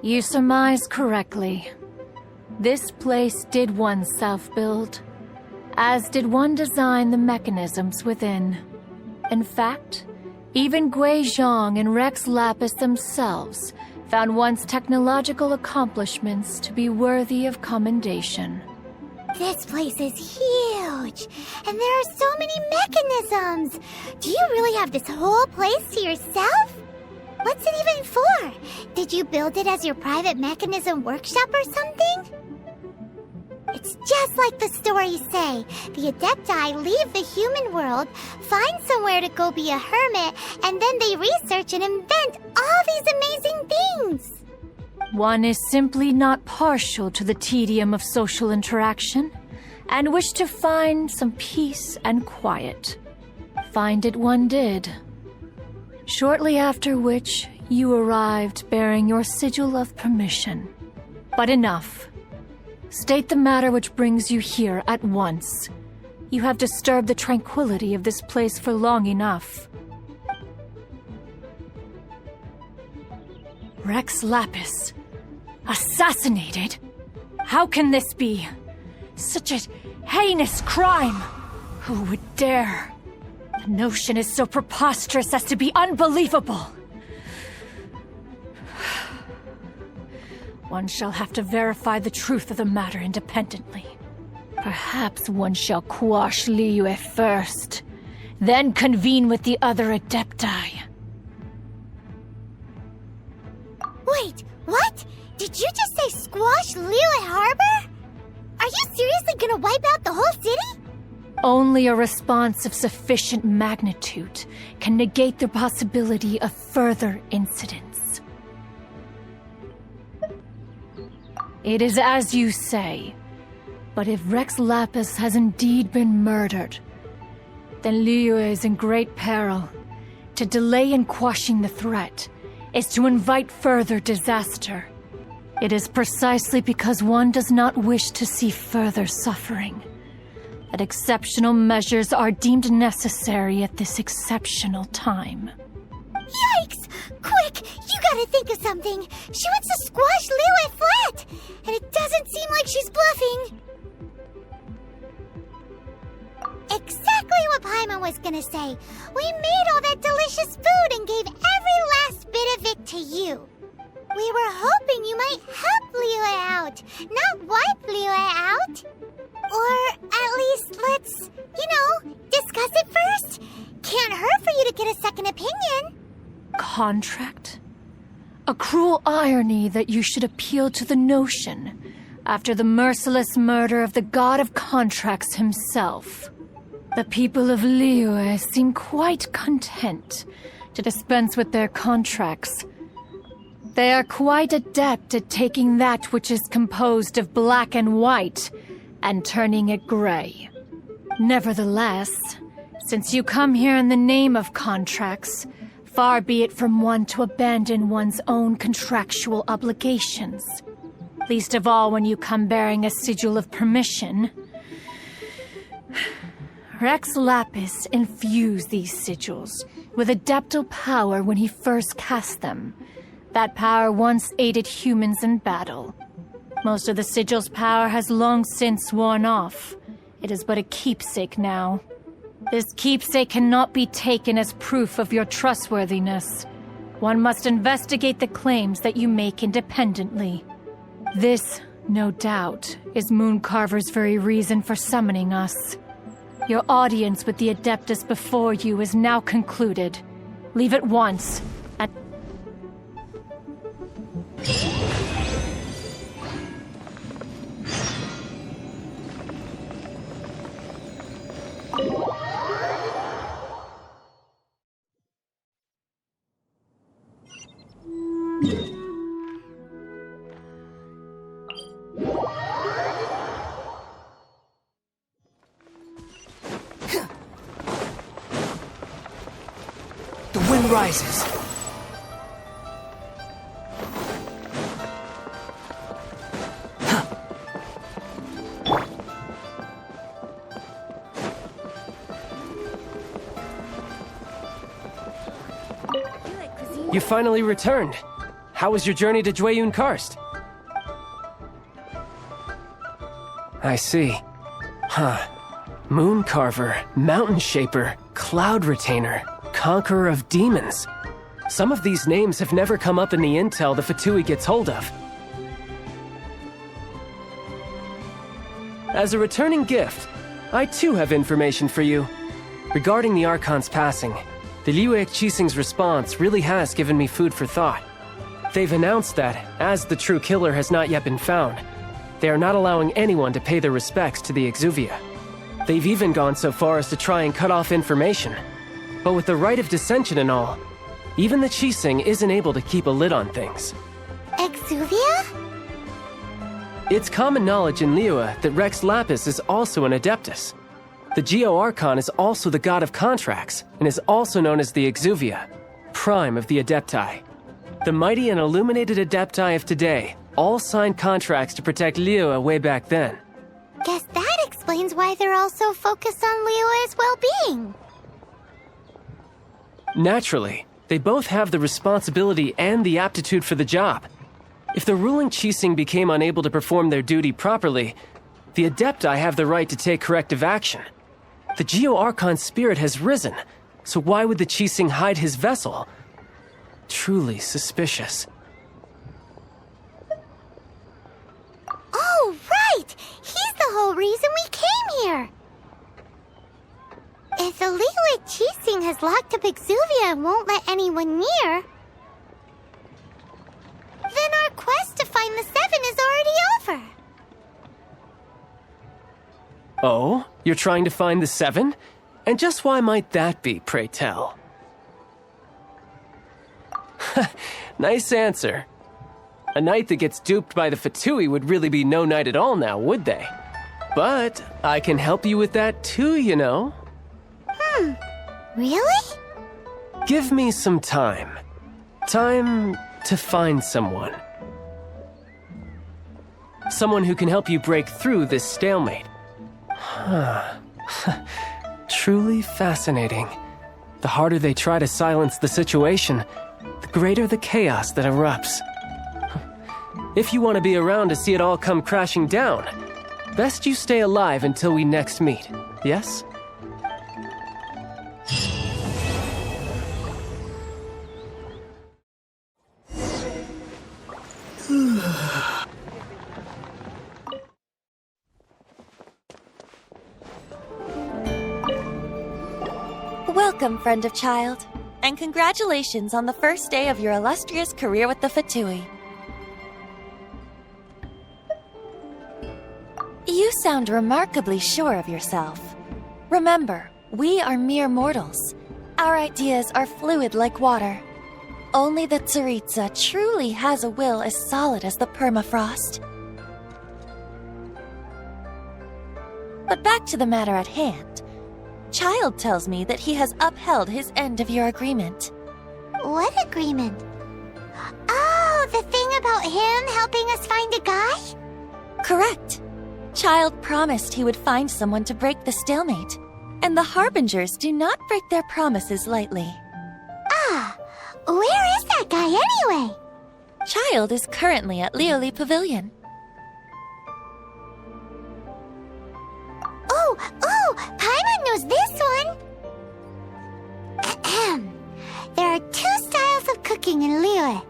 S17: You surmise correctly. This place did once self-build, as did one design the mechanisms within. In fact, even Gui Zhang and Rex Lapis themselves found once technological accomplishments to be worthy of commendation.
S1: This place is huge, and there are so many mechanisms. Do you really have this whole place to yourself? What's it even for? Did you build it as your private mechanism workshop or something? It's just like the stories say. The Adepti leave the human world, find somewhere to go be a hermit, and then they research and invent all these amazing things.
S17: One is simply not partial to the tedium of social interaction, and wished to find some peace and quiet. Find it one did. Shortly after which, you arrived bearing your sigil of permission. But enough. State the matter which brings you here at once. You have disturbed the tranquility of this place for long enough. Rex Lapis. Assassinated? How can this be? Such a heinous crime! Who would dare? The notion is so preposterous as to be unbelievable. One shall have to verify the truth of the matter independently. Perhaps one shall quash Liyue first, then convene with the other Adepti.
S1: Wait, what? Did you just say squash Liyue Harbor? Are you seriously gonna wipe out the whole city?
S17: Only a response of sufficient magnitude can negate the possibility of further incidents. It is as you say, but if Rex Lapis has indeed been murdered, then Liyue is in great peril. To delay in quashing the threat is to invite further disaster. It is precisely because one does not wish to see further suffering that exceptional measures are deemed necessary at this exceptional time.
S1: Yikes! Quick, you gotta think of something. She wants to squash Liyue flat, and it doesn't seem like she's bluffing. Exactly what Paimon was gonna say. We made all that delicious food and gave every last bit of it to you. We were hoping you might help Liyue out, not wipe Liyue out. Or at least let's, discuss it first. Can't hurt for you to get a second opinion.
S17: Contract? A cruel irony that you should appeal to the notion after the merciless murder of the god of contracts himself. The people of Liyue seem quite content to dispense with their contracts. They are quite adept at taking that which is composed of black and white and turning it gray. Nevertheless, since you come here in the name of contracts, far be it from one to abandon one's own contractual obligations. Least of all when you come bearing a sigil of permission. Rex Lapis infused these sigils with adeptal power when he first cast them. That power once aided humans in battle. Most of the sigil's power has long since worn off. It is but a keepsake now. This keepsake cannot be taken as proof of your trustworthiness. One must investigate the claims that you make independently. This, no doubt, is Mooncarver's very reason for summoning us. Your audience with the Adeptus before you is now concluded. Leave at once.
S13: The wind rises.
S8: You finally returned. How was your journey to Jueyun Karst? I see. Huh. Moon Carver, Mountain Shaper, Cloud Retainer, Conqueror of Demons. Some of these names have never come up in the intel the Fatui gets hold of. As a returning gift, I too have information for you. Regarding the Archon's passing, the Liyue Qixing's response really has given me food for thought. They've announced that, as the true killer has not yet been found, they are not allowing anyone to pay their respects to the Exuvia. They've even gone so far as to try and cut off information. But with the right of dissension and all, even the Qixing isn't able to keep a lid on things.
S1: Exuvia?
S8: It's common knowledge in Liyue that Rex Lapis is also an Adeptus. The Liyue Archon is also the god of contracts, and is also known as the Exuvia, prime of the Adepti. The mighty and illuminated Adepti of today all signed contracts to protect Liyue way back then.
S1: Guess that explains why they're all so focused on Liyue's well-being.
S8: Naturally, they both have the responsibility and the aptitude for the job. If the ruling Qixing became unable to perform their duty properly, the Adepti have the right to take corrective action. The Liyue Archon's spirit has risen, so why would the Qixing hide his vessel? Truly suspicious.
S1: Oh, right! He's the whole reason we came here! If the Liyue Qixing has locked up Exuvia and won't let anyone near, then our quest to find the Seven is already over.
S8: Oh? You're trying to find the Seven? And just why might that be, pray tell? Nice answer. A knight that gets duped by the Fatui would really be no knight at all now, would they? But I can help you with that too, you know.
S1: Really?
S8: Give me some time. Time to find someone. Someone who can help you break through this stalemate. Truly fascinating. The harder they try to silence the situation, the greater the chaos that erupts. If you want to be around to see it all come crashing down, best you stay alive until we next meet, yes?
S18: Welcome, friend of child, and congratulations on the first day of your illustrious career with the Fatui. You sound remarkably sure of yourself. Remember, we are mere mortals. Our ideas are fluid like water. Only the Tsaritsa truly has a will as solid as the permafrost. But back to the matter at hand. Child tells me that he has upheld his end of your agreement.
S1: What agreement? Oh, the thing about him helping us find a guy?
S18: Correct. Child promised he would find someone to break the stalemate, and the Harbingers do not break their promises lightly.
S1: Ah, where is that guy anyway?
S18: Child is currently at Liyue Pavilion.
S1: Oh, Paimon knows this one! Ahem. There are two styles of cooking in Liyue,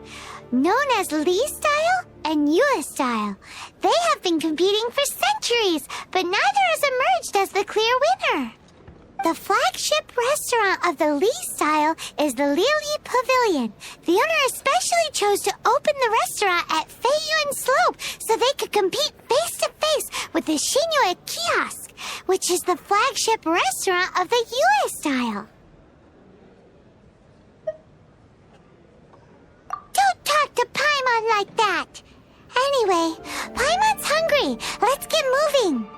S1: known as Li style and Yue style. They have been competing for centuries, but neither has emerged as the clear winner. The flagship restaurant of the Li style is the Liyue Pavilion. The owner especially chose to open the restaurant at Feiyuan Slope so they could compete face-to-face with the Xinyue Kiosk, which is the flagship restaurant of the Yue style. Don't talk to Paimon like that! Anyway, Paimon's hungry. Let's get moving.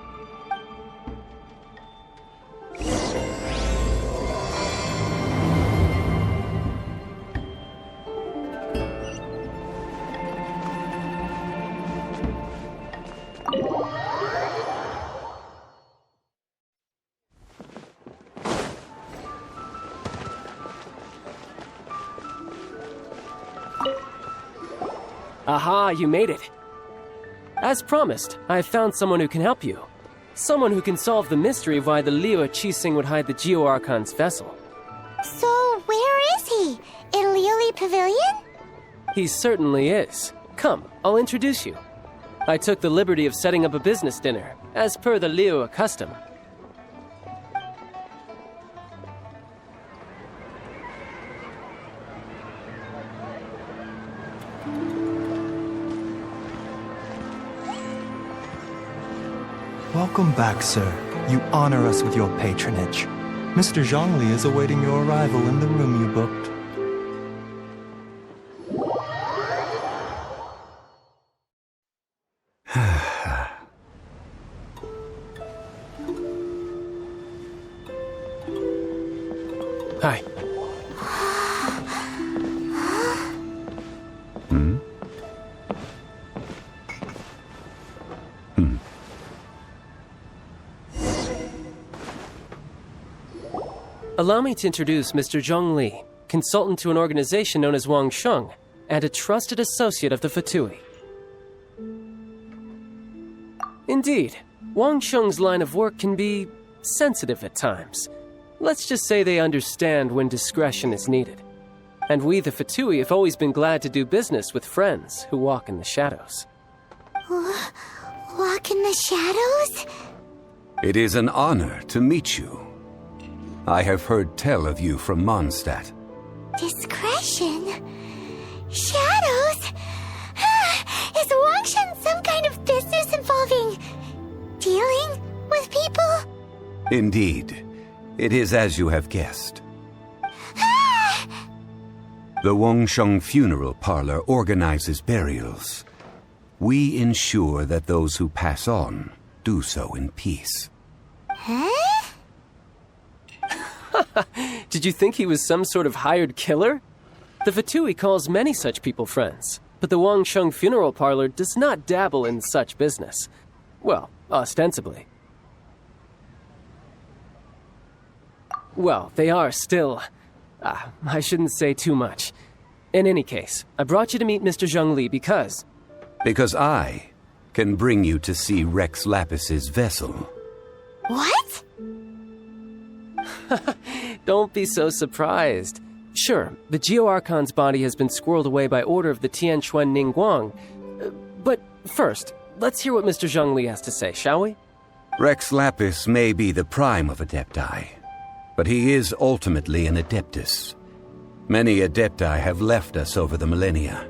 S8: Aha, you made it. As promised, I have found someone who can help you. Someone who can solve the mystery of why the Liyue Qixing would hide the Geo Archon's vessel.
S1: So, where is he? In Liyue Pavilion?
S8: He certainly is. Come, I'll introduce you. I took the liberty of setting up a business dinner, as per the Liyue custom.
S19: Welcome back, sir. You honor us with your patronage. Mr. Zhongli is awaiting your arrival in the room you booked.
S8: Hi. Allow me to introduce Mr. Zhongli, consultant to an organization known as Wang Sheng, and a trusted associate of the Fatui. Indeed, Wang Sheng's line of work can be sensitive at times. Let's just say they understand when discretion is needed. And we, the Fatui, have always been glad to do business with friends who walk in the shadows.
S1: Walk in the shadows?
S20: It is an honor to meet you. I have heard tell of you from Mondstadt.
S1: Discretion? Shadows? Is Wang Shen some kind of business involving dealing with people?
S20: Indeed. It is as you have guessed. The Wangsheng Funeral Parlor organizes burials. We ensure that those who pass on do so in peace.
S1: Huh?
S8: Did you think he was some sort of hired killer? The Fatui calls many such people friends, but the Wangsheng Funeral Parlor does not dabble in such business. Well, ostensibly. Well, they are still... I shouldn't say too much. In any case, I brought you to meet Mr. Zhongli because...
S20: Because I can bring you to see Rex Lapis's vessel.
S1: What?
S8: Don't be so surprised. Sure, the Geo Archon's body has been squirreled away by order of the Tianquan Ningguang. But first, let's hear what Mr. Zhongli has to say, shall we?
S20: Rex Lapis may be the prime of Adepti, but he is ultimately an Adeptus. Many Adepti have left us over the millennia.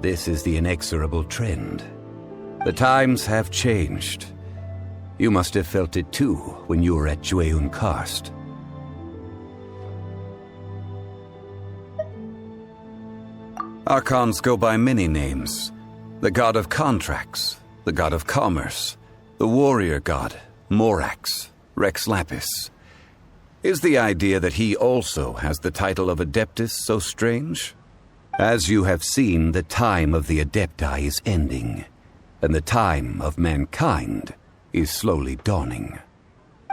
S20: This is the inexorable trend. The times have changed. You must have felt it too when you were at Jueyun Karst. Archons go by many names. The god of contracts, the god of commerce, the warrior god, Morax, Rex Lapis. Is the idea that he also has the title of Adeptus so strange? As you have seen, the time of the Adepti is ending, and the time of mankind is slowly dawning.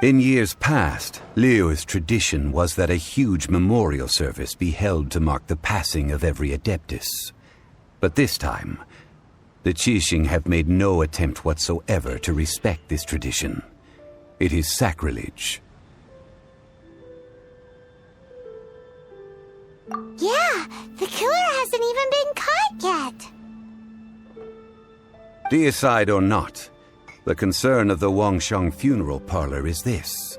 S20: In years past, Liyue's tradition was that a huge memorial service be held to mark the passing of every Adeptus. But this time, the Qixing have made no attempt whatsoever to respect this tradition. It is sacrilege.
S1: Yeah, the killer hasn't even been caught yet.
S20: Deicide or not, the concern of the Wangsheng Funeral Parlor is this.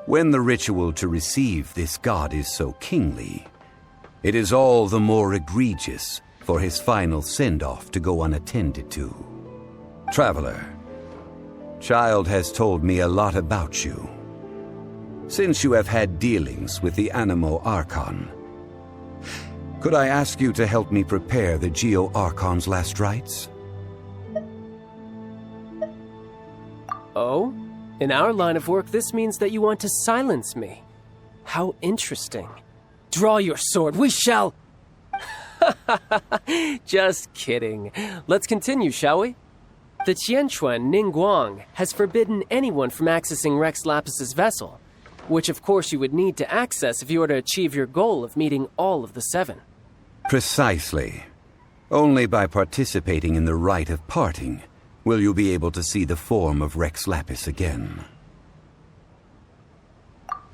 S20: When the ritual to receive this god is so kingly, it is all the more egregious for his final send-off to go unattended to. Traveler, Child has told me a lot about you. Since you have had dealings with the Inazuma Archon, could I ask you to help me prepare the Geo Archon's last rites?
S8: Oh? In our line of work, this means that you want to silence me. How interesting. Draw your sword, we shall... Just kidding. Let's continue, shall we? The Tianquan Ningguang has forbidden anyone from accessing Rex Lapis's vessel, which of course you would need to access if you were to achieve your goal of meeting all of the seven.
S20: Precisely. Only by participating in the rite of parting will you be able to see the form of Rex Lapis again.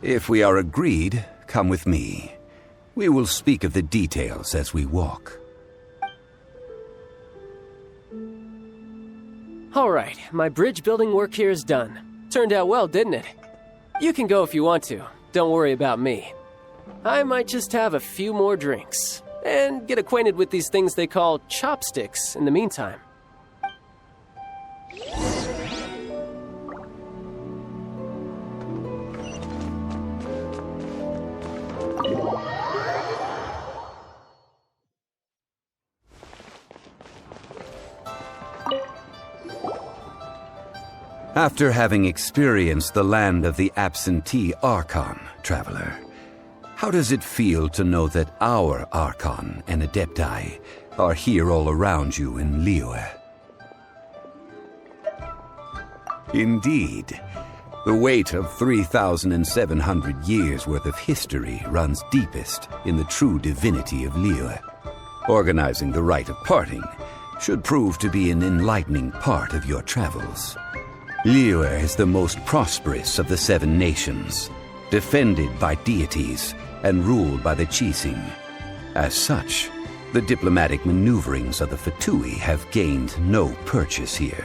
S20: If we are agreed, come with me. We will speak of the details as we walk.
S8: All right, my bridge building work here is done. Turned out well, didn't it? You can go if you want to. Don't worry about me. I might just have a few more drinks and get acquainted with these things they call chopsticks in the meantime.
S20: After having experienced the land of the absentee Archon, traveler, how does it feel to know that our Archon and Adepti are here all around you in Liyue? Indeed, the weight of 3,700 years' worth of history runs deepest in the true divinity of Liyue. Organizing the rite of parting should prove to be an enlightening part of your travels. Liyue is the most prosperous of the 7 nations, defended by deities and ruled by the Qixing. As such, the diplomatic maneuverings of the Fatui have gained no purchase here.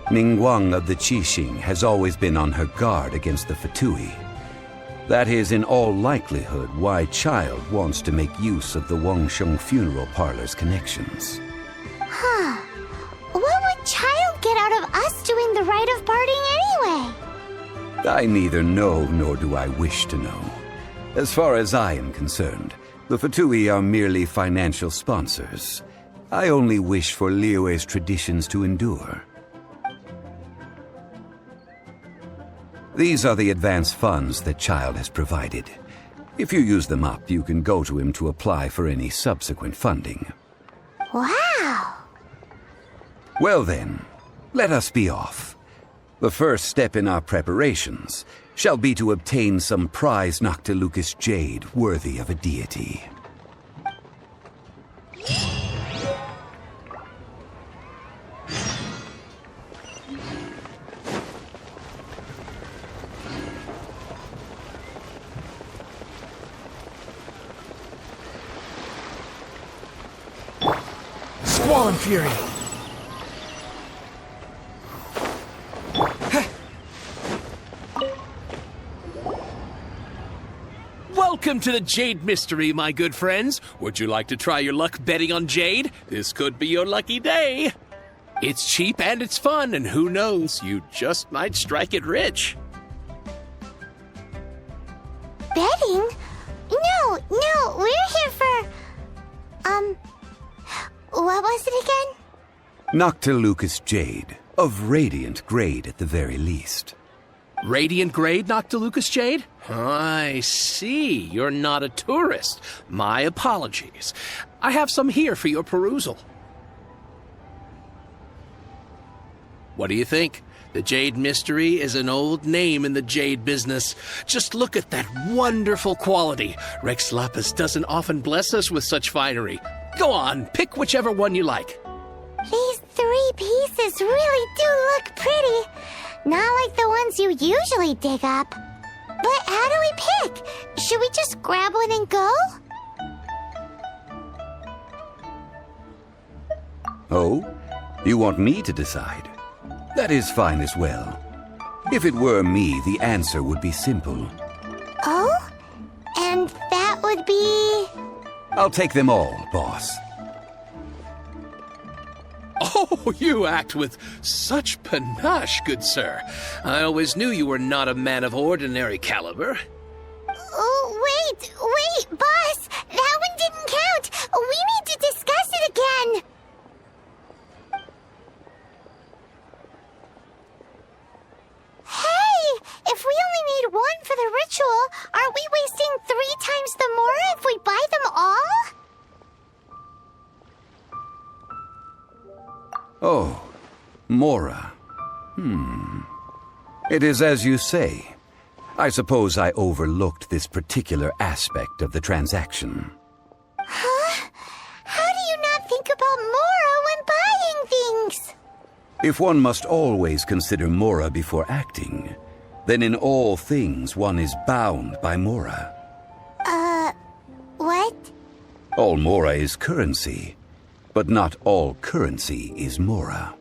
S20: Ningguang of the Qixing has always been on her guard against the Fatui. That is in all likelihood why Child wants to make use of the Wangsheng funeral parlor's connections.
S1: Huh. What would Child get out of us doing the rite of parting anyway?
S20: I neither know nor do I wish to know. As far as I am concerned, the Fatui are merely financial sponsors. I only wish for Liyue's traditions to endure. These are the advance funds that Child has provided. If you use them up, you can go to him to apply for any subsequent funding.
S1: Wow!
S20: Well then, let us be off. The first step in our preparations shall be to obtain some prized Noctilucous jade worthy of a deity.
S13: Squall and Fury!
S21: Welcome to the Jade Mystery, my good friends. Would you like to try your luck betting on Jade? This could be your lucky day. It's cheap and it's fun, and who knows, you just might strike it rich.
S1: Betting? No, we're here for... what was it again?
S20: Noctilucous jade, of radiant grade at the very least.
S21: Radiant grade Noctilucous jade? I see. You're not a tourist. My apologies. I have some here for your perusal. What do you think? The Jade Mystery is an old name in the jade business. Just look at that wonderful quality. Rex Lapis doesn't often bless us with such finery. Go on, pick whichever one you like.
S1: These 3 pieces really do look pretty. Not like the ones you usually dig up. But how do we pick? Should we just grab one and go?
S20: Oh? You want me to decide? That is fine as well. If it were me, the answer would be simple.
S1: Oh? And that would be...
S20: I'll take them all, boss.
S21: Oh, you act with such panache, good sir. I always knew you were not a man of ordinary caliber.
S1: Oh, wait, boss! That one didn't count! We need to discuss it again! Hey! If we only need one for the ritual, aren't we wasting 3 times the more if we buy them all?
S20: Oh, Mora. It is as you say. I suppose I overlooked this particular aspect of the transaction.
S1: Huh? How do you not think about
S20: If one must always consider Mora before acting, then in all things one is bound by Mora.
S1: What?
S20: All Mora is currency, but not all currency is Mora.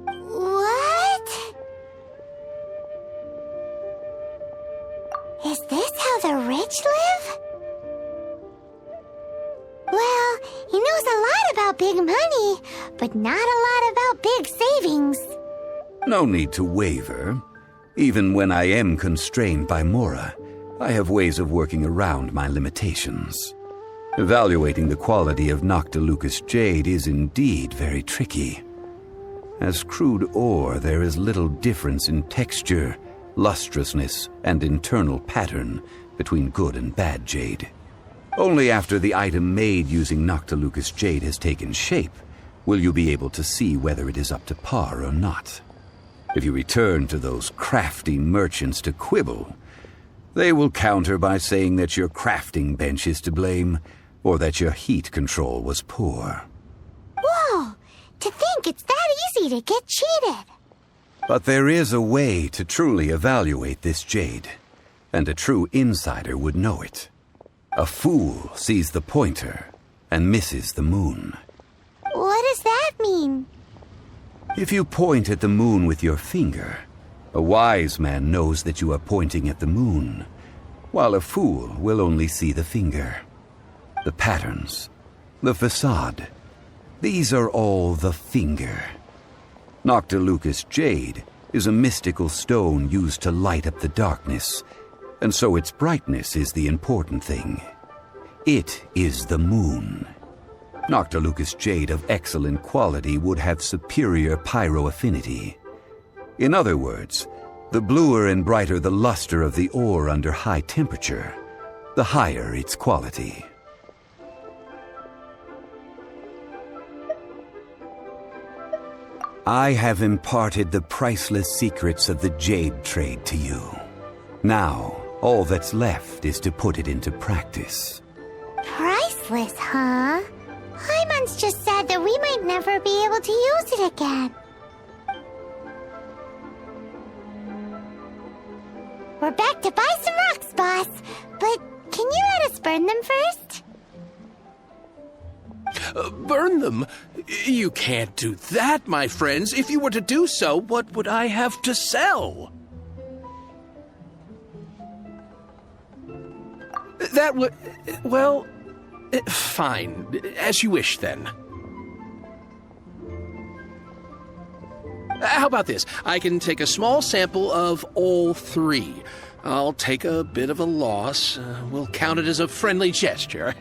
S1: What? Is this how the rich live? Well, he knows a lot about big money, but not a lot about big savings.
S20: No need to waver. Even when I am constrained by Mora, I have ways of working around my limitations. Evaluating the quality of Noctilucous jade is indeed very tricky. As crude ore, there is little difference in texture, lustrousness, and internal pattern between good and bad jade. Only after the item made using Noctilucous jade has taken shape will you be able to see whether it is up to par or not. If you return to those crafty merchants to quibble, they will counter by saying that your crafting bench is to blame, or that your heat control was poor.
S1: Whoa! To think it's that easy to get cheated!
S20: But there is a way to truly evaluate this jade, and a true insider would know it. A fool sees the pointer and misses the moon.
S1: What does that mean?
S20: If you point at the moon with your finger, a wise man knows that you are pointing at the moon, while a fool will only see the finger. The patterns, the facade, these are all the finger. Noctilucous jade is a mystical stone used to light up the darkness, and so its brightness is the important thing. It is the moon. Noctilucous jade of excellent quality would have superior pyro affinity. In other words, the bluer and brighter the luster of the ore under high temperature, the higher its quality. I have imparted the priceless secrets of the jade trade to you. Now, all that's left is to put it into practice.
S1: Priceless, huh? Hyman's just said that we might never be able to use it again. We're back to buy some rocks, boss. But can you let us burn them first?
S21: Burn them? You can't do that, my friends. If you were to do so, what would I have to sell? That would... well... fine. As you wish, then. How about this? I can take a small sample of all three. I'll take a bit of a loss. We'll count it as a friendly gesture.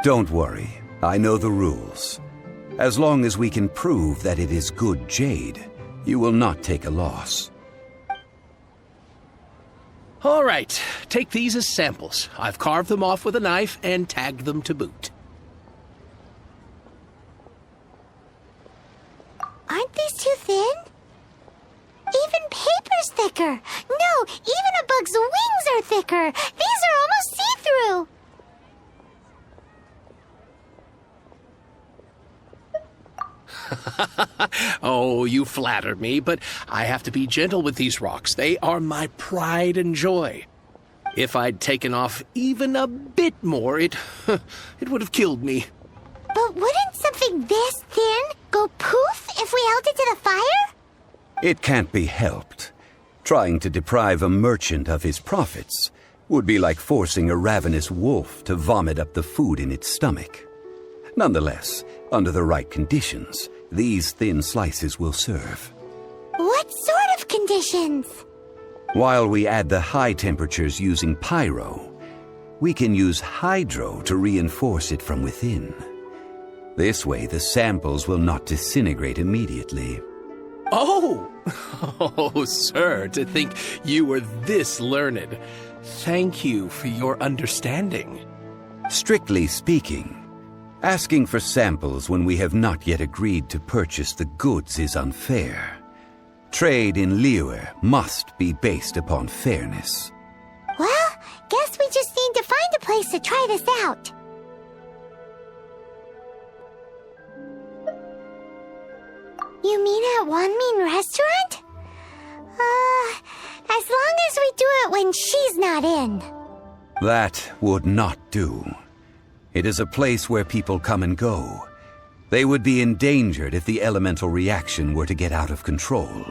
S20: Don't worry. I know the rules. As long as we can prove that it is good jade, you will not take a loss.
S21: All right. Take these as samples. I've carved them off with a knife and tagged them to boot.
S1: Aren't these too thin? Even paper's thicker. No, even a bug's wings are thicker. These are almost see-through.
S21: Oh, you flatter me, but I have to be gentle with these rocks. They are my pride and joy. If I'd taken off even a bit more, it would have killed me.
S1: But wouldn't something this thin go poof if we held it to the fire?
S20: It can't be helped. Trying to deprive a merchant of his profits would be like forcing a ravenous wolf to vomit up the food in its stomach. Nonetheless, under the right conditions, these thin slices will serve.
S1: What sort of conditions?
S20: While we add the high temperatures using pyro, we can use hydro to reinforce it from within. This way, the samples will not disintegrate immediately.
S21: Oh, sir, to think you were this learned. Thank you for your understanding.
S20: Strictly speaking, asking for samples when we have not yet agreed to purchase the goods is unfair. Trade in Liyue must be based upon fairness.
S1: Well, guess we just need to find a place to try this out. You mean at Wanmin Restaurant? As long as we do it when she's not in.
S20: That would not do. It is a place where people come and go. They would be endangered if the elemental reaction were to get out of control.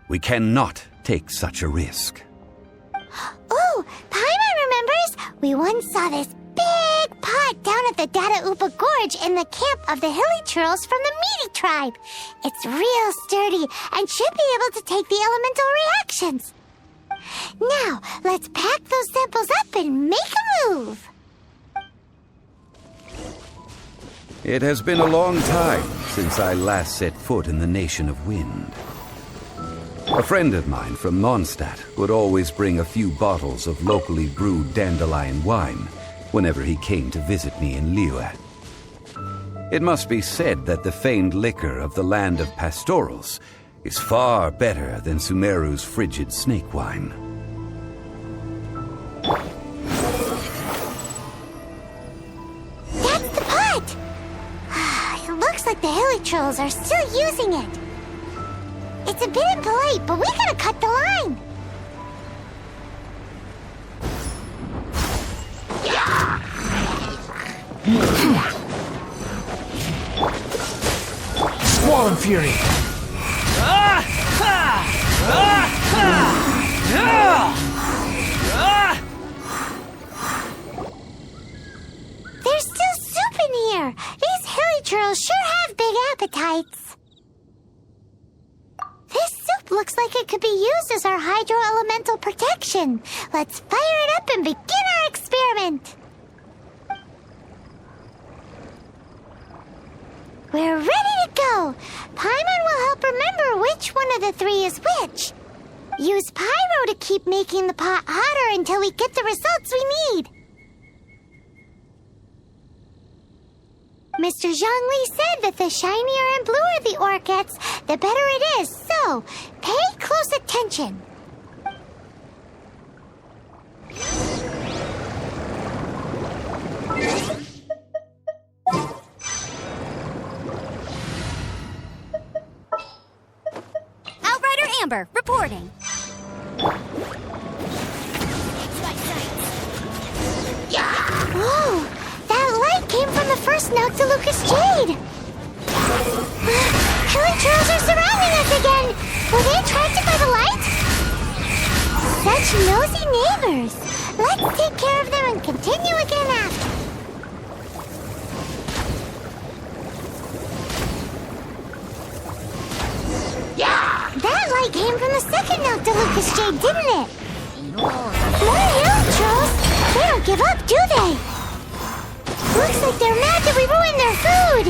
S20: We cannot take such a risk.
S1: Oh, Paimon remembers we once saw this big pot down at the Dada Upa Gorge in the camp of the hilly churls from the Meaty tribe. It's real sturdy and should be able to take the elemental reactions. Now, let's pack those samples up and make a move.
S20: It has been a long time since I last set foot in the Nation of Wind. A friend of mine from Mondstadt would always bring a few bottles of locally brewed dandelion wine whenever he came to visit me in Liyue. It must be said that the famed liquor of the land of pastorals is far better than Sumeru's frigid snake wine.
S1: That's the pot! It looks like the hilly trolls are still using it. It's a bit impolite, but we gotta cut the line.
S13: Squall Fury!
S1: There's still soup in here. These hilly trolls sure have big appetites. This soup looks like it could be used as our hydro-elemental protection. Let's fire it up and begin our experiment. We're ready to go. Paimon will help remember which one of the three is which. Use pyro to keep making the pot hotter until we get the results we need. Mr. Zhongli said that the shinier and bluer the ore gets, the better it is, so pay close attention.
S2: Outrider Amber, reporting.
S1: Whoa! That light came from the first Noctilucous Jade! Hilly trolls are surrounding us again! Were they attracted by the light? Such nosy neighbors! Let's take care of them and continue again after. That light came from the second Noctilucous Jade, didn't it? More hilly trolls! They don't give up, do they? Looks like they're mad that we ruined their food!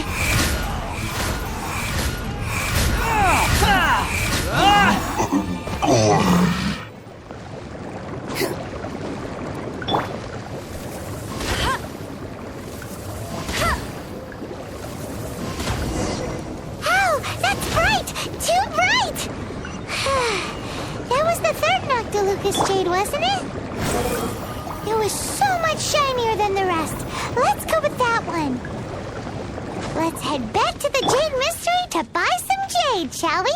S1: Oh, that's bright! Too bright! That was the third Noctilucous Jade, wasn't it? It was so much shinier than the rest. Let's go with that one. Let's head back to the Jade Mystery to buy some jade, shall we?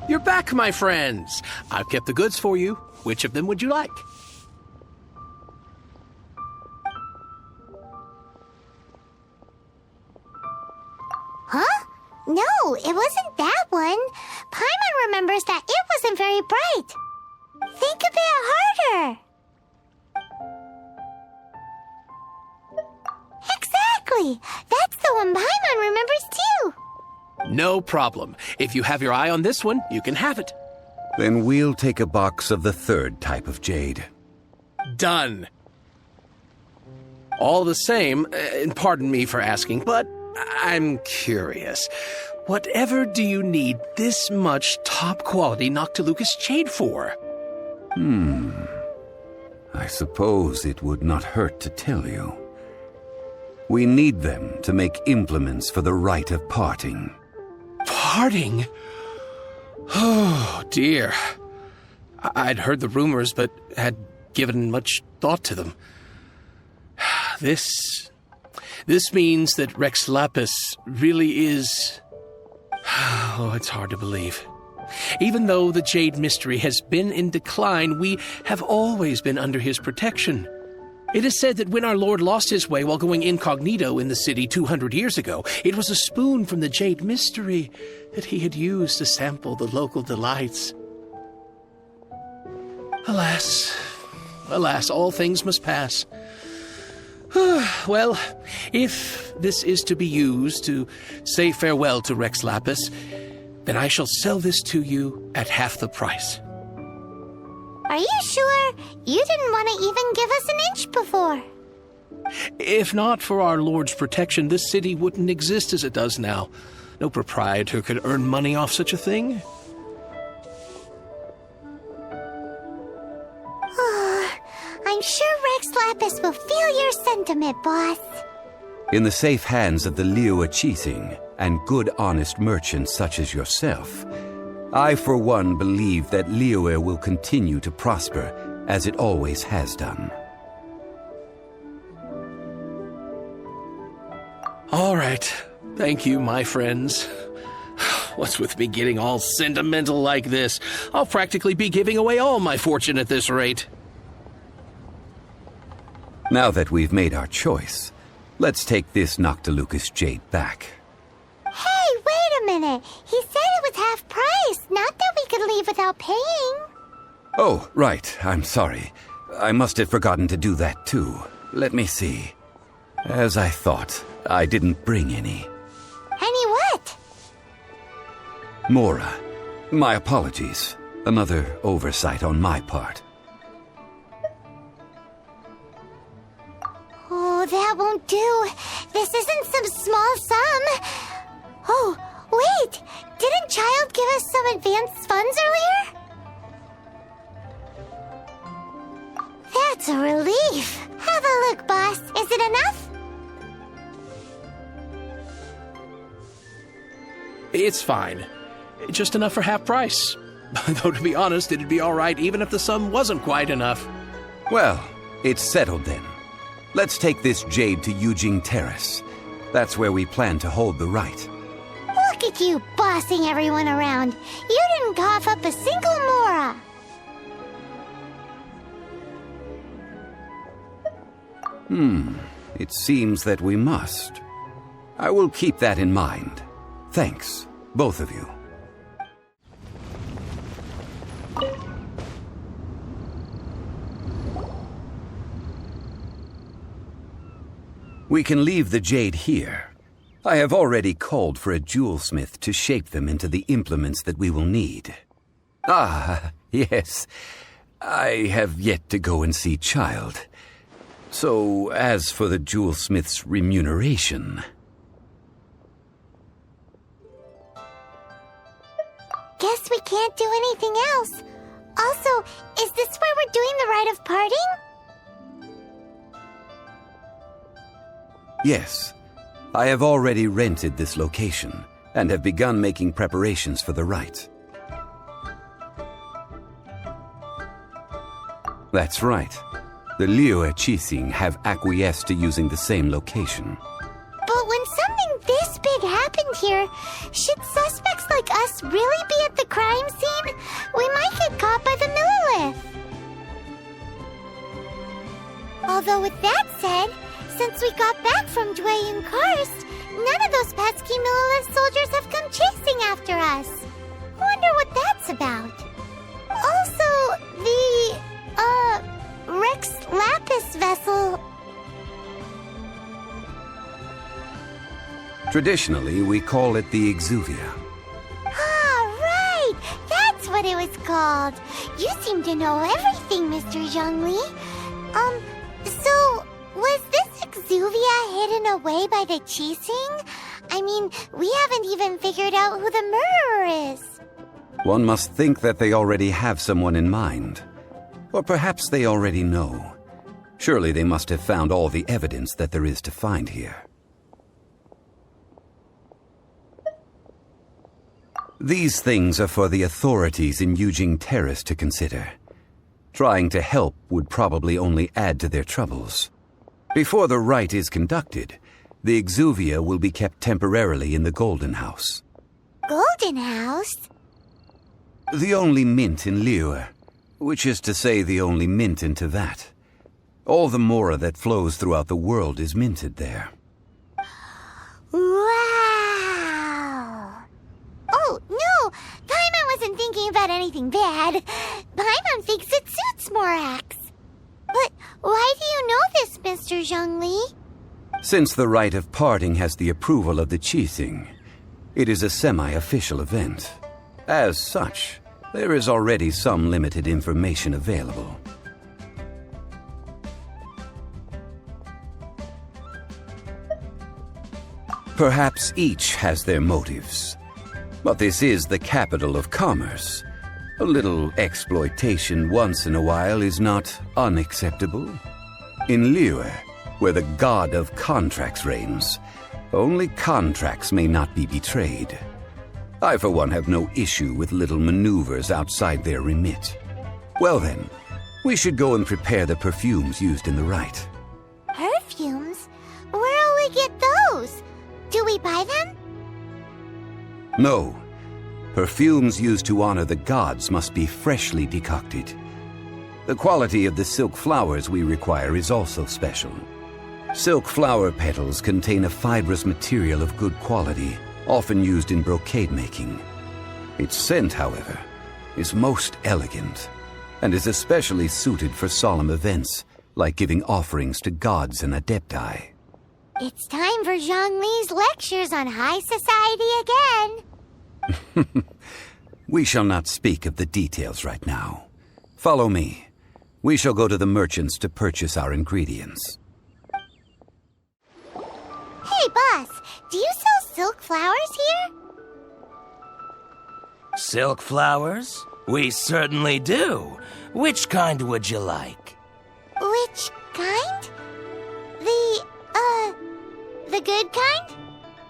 S21: You're back, my friends. I've kept the goods for you. Which of them would you like?
S1: Huh? No, it wasn't that one. Paimon remembers that it wasn't very bright. Think a bit harder. Exactly. That's the one Paimon remembers too.
S21: No problem. If you have your eye on this one, you can have it.
S20: Then we'll take a box of the third type of jade.
S21: Done. All the same, and pardon me for asking, but I'm curious. Whatever do you need this much top-quality Noctilucous jade for?
S20: I suppose it would not hurt to tell you. We need them to make implements for the rite of parting.
S21: departing. Oh, dear. I'd heard the rumors, but had given much thought to them. This means that Rex Lapis really is... Oh, it's hard to believe. Even though the Jade Mystery has been in decline, we have always been under his protection. It is said that when our Lord lost his way while going incognito in the city 200 years ago, it was a spoon from the Jade Mystery that he had used to sample the local delights. Alas, all things must pass. Well, if this is to be used to say farewell to Rex Lapis, then I shall sell this to you at half the price.
S1: Are you sure? You didn't want to even give us an inch before.
S21: If not for our Lord's protection, this city wouldn't exist as it does now. No proprietor could earn money off such a thing.
S1: I'm sure Rex Lapis will feel your sentiment, boss.
S20: In the safe hands of the Liyue Archon and good honest merchants such as yourself, I for one believe that Liyue will continue to prosper as it always has done.
S21: All right. Thank you, my friends. What's with me getting all sentimental like this? I'll practically be giving away all my fortune at this rate.
S20: Now that we've made our choice, let's take this Noctilucous jade back.
S1: Hey, wait a minute. He said it was half price, not that we could leave without paying.
S20: Oh, right. I'm sorry. I must have forgotten to do that too. Let me see. As I thought, I didn't bring any.
S1: Any what?
S20: Mora, my apologies. Another oversight on my part.
S1: Oh, that won't do. This isn't some small sum. Oh, wait! Didn't Child give us some advanced funds earlier? That's a relief. Have a look, boss. Is it enough?
S21: It's fine. Just enough for half price. Though, to be honest, it'd be all right even if the sum wasn't quite enough.
S20: Well, it's settled then. Let's take this jade to Yujing Terrace. That's where we plan to hold the rite.
S1: Look at you bossing everyone around. You didn't cough up a single Mora.
S20: It seems that we must. I will keep that in mind. Thanks, both of you. We can leave the jade here. I have already called for a jewelsmith to shape them into the implements that we will need. Ah, yes. I have yet to go and see Child. So, as for the jewelsmith's remuneration...
S1: Guess we can't do anything else. Also, is this where we're doing the rite of parting?
S20: Yes, I have already rented this location and have begun making preparations for the rite. That's right. The Liyue Archon have acquiesced to using the same location.
S1: But when something this big happened here, should suspects like us really be at the crime scene? We might get caught by the Millilith. Although with that said, since we got back from Dwayne Karst, none of those pesky Millilith soldiers have come chasing after us. Wonder what that's about. Also, the, Rex Lapis vessel...
S20: Traditionally, we call it the Exuvia.
S1: Ah, right! That's what it was called. You seem to know everything, Mr. Zhongli. So, was this Exuvia hidden away by the Qixing? I mean, we haven't even figured out who the murderer is.
S20: One must think that they already have someone in mind. Or perhaps they already know. Surely they must have found all the evidence that there is to find here. These things are for the authorities in Yujing Terrace to consider. Trying to help would probably only add to their troubles. Before the rite is conducted, the Exuvia will be kept temporarily in the Golden House.
S1: Golden House?
S20: The only mint in Liyue, which is to say the only mint in Teyvat. All the mora that flows throughout the world is minted there.
S1: Wow! Oh, no! Paimon wasn't thinking about anything bad. Paimon thinks it suits Morax. But why do you know this, Mr. Zhongli?
S20: Since the rite of parting has the approval of the Qixing, it is a semi-official event. As such, there is already some limited information available. Perhaps each has their motives. But this is the capital of commerce. A little exploitation once in a while is not unacceptable. In Liyue, where the god of contracts reigns, only contracts may not be betrayed. I, for one, have no issue with little maneuvers outside their remit. Well then, we should go and prepare the perfumes used in the rite.
S1: Perfumes? Where'll we get those? Do we buy them?
S20: No. Perfumes used to honor the gods must be freshly decocted. The quality of the silk flowers we require is also special. Silk flower petals contain a fibrous material of good quality, often used in brocade making. Its scent, however, is most elegant, and is especially suited for solemn events, like giving offerings to gods and adepti.
S1: It's time for Zhongli's lectures on high society again.
S20: We shall not speak of the details right now. Follow me. We shall go to the merchants to purchase our ingredients.
S1: Hey, boss, do you sell silk flowers here?
S4: Silk flowers? We certainly do. Which kind would you like?
S1: Which kind? The good kind?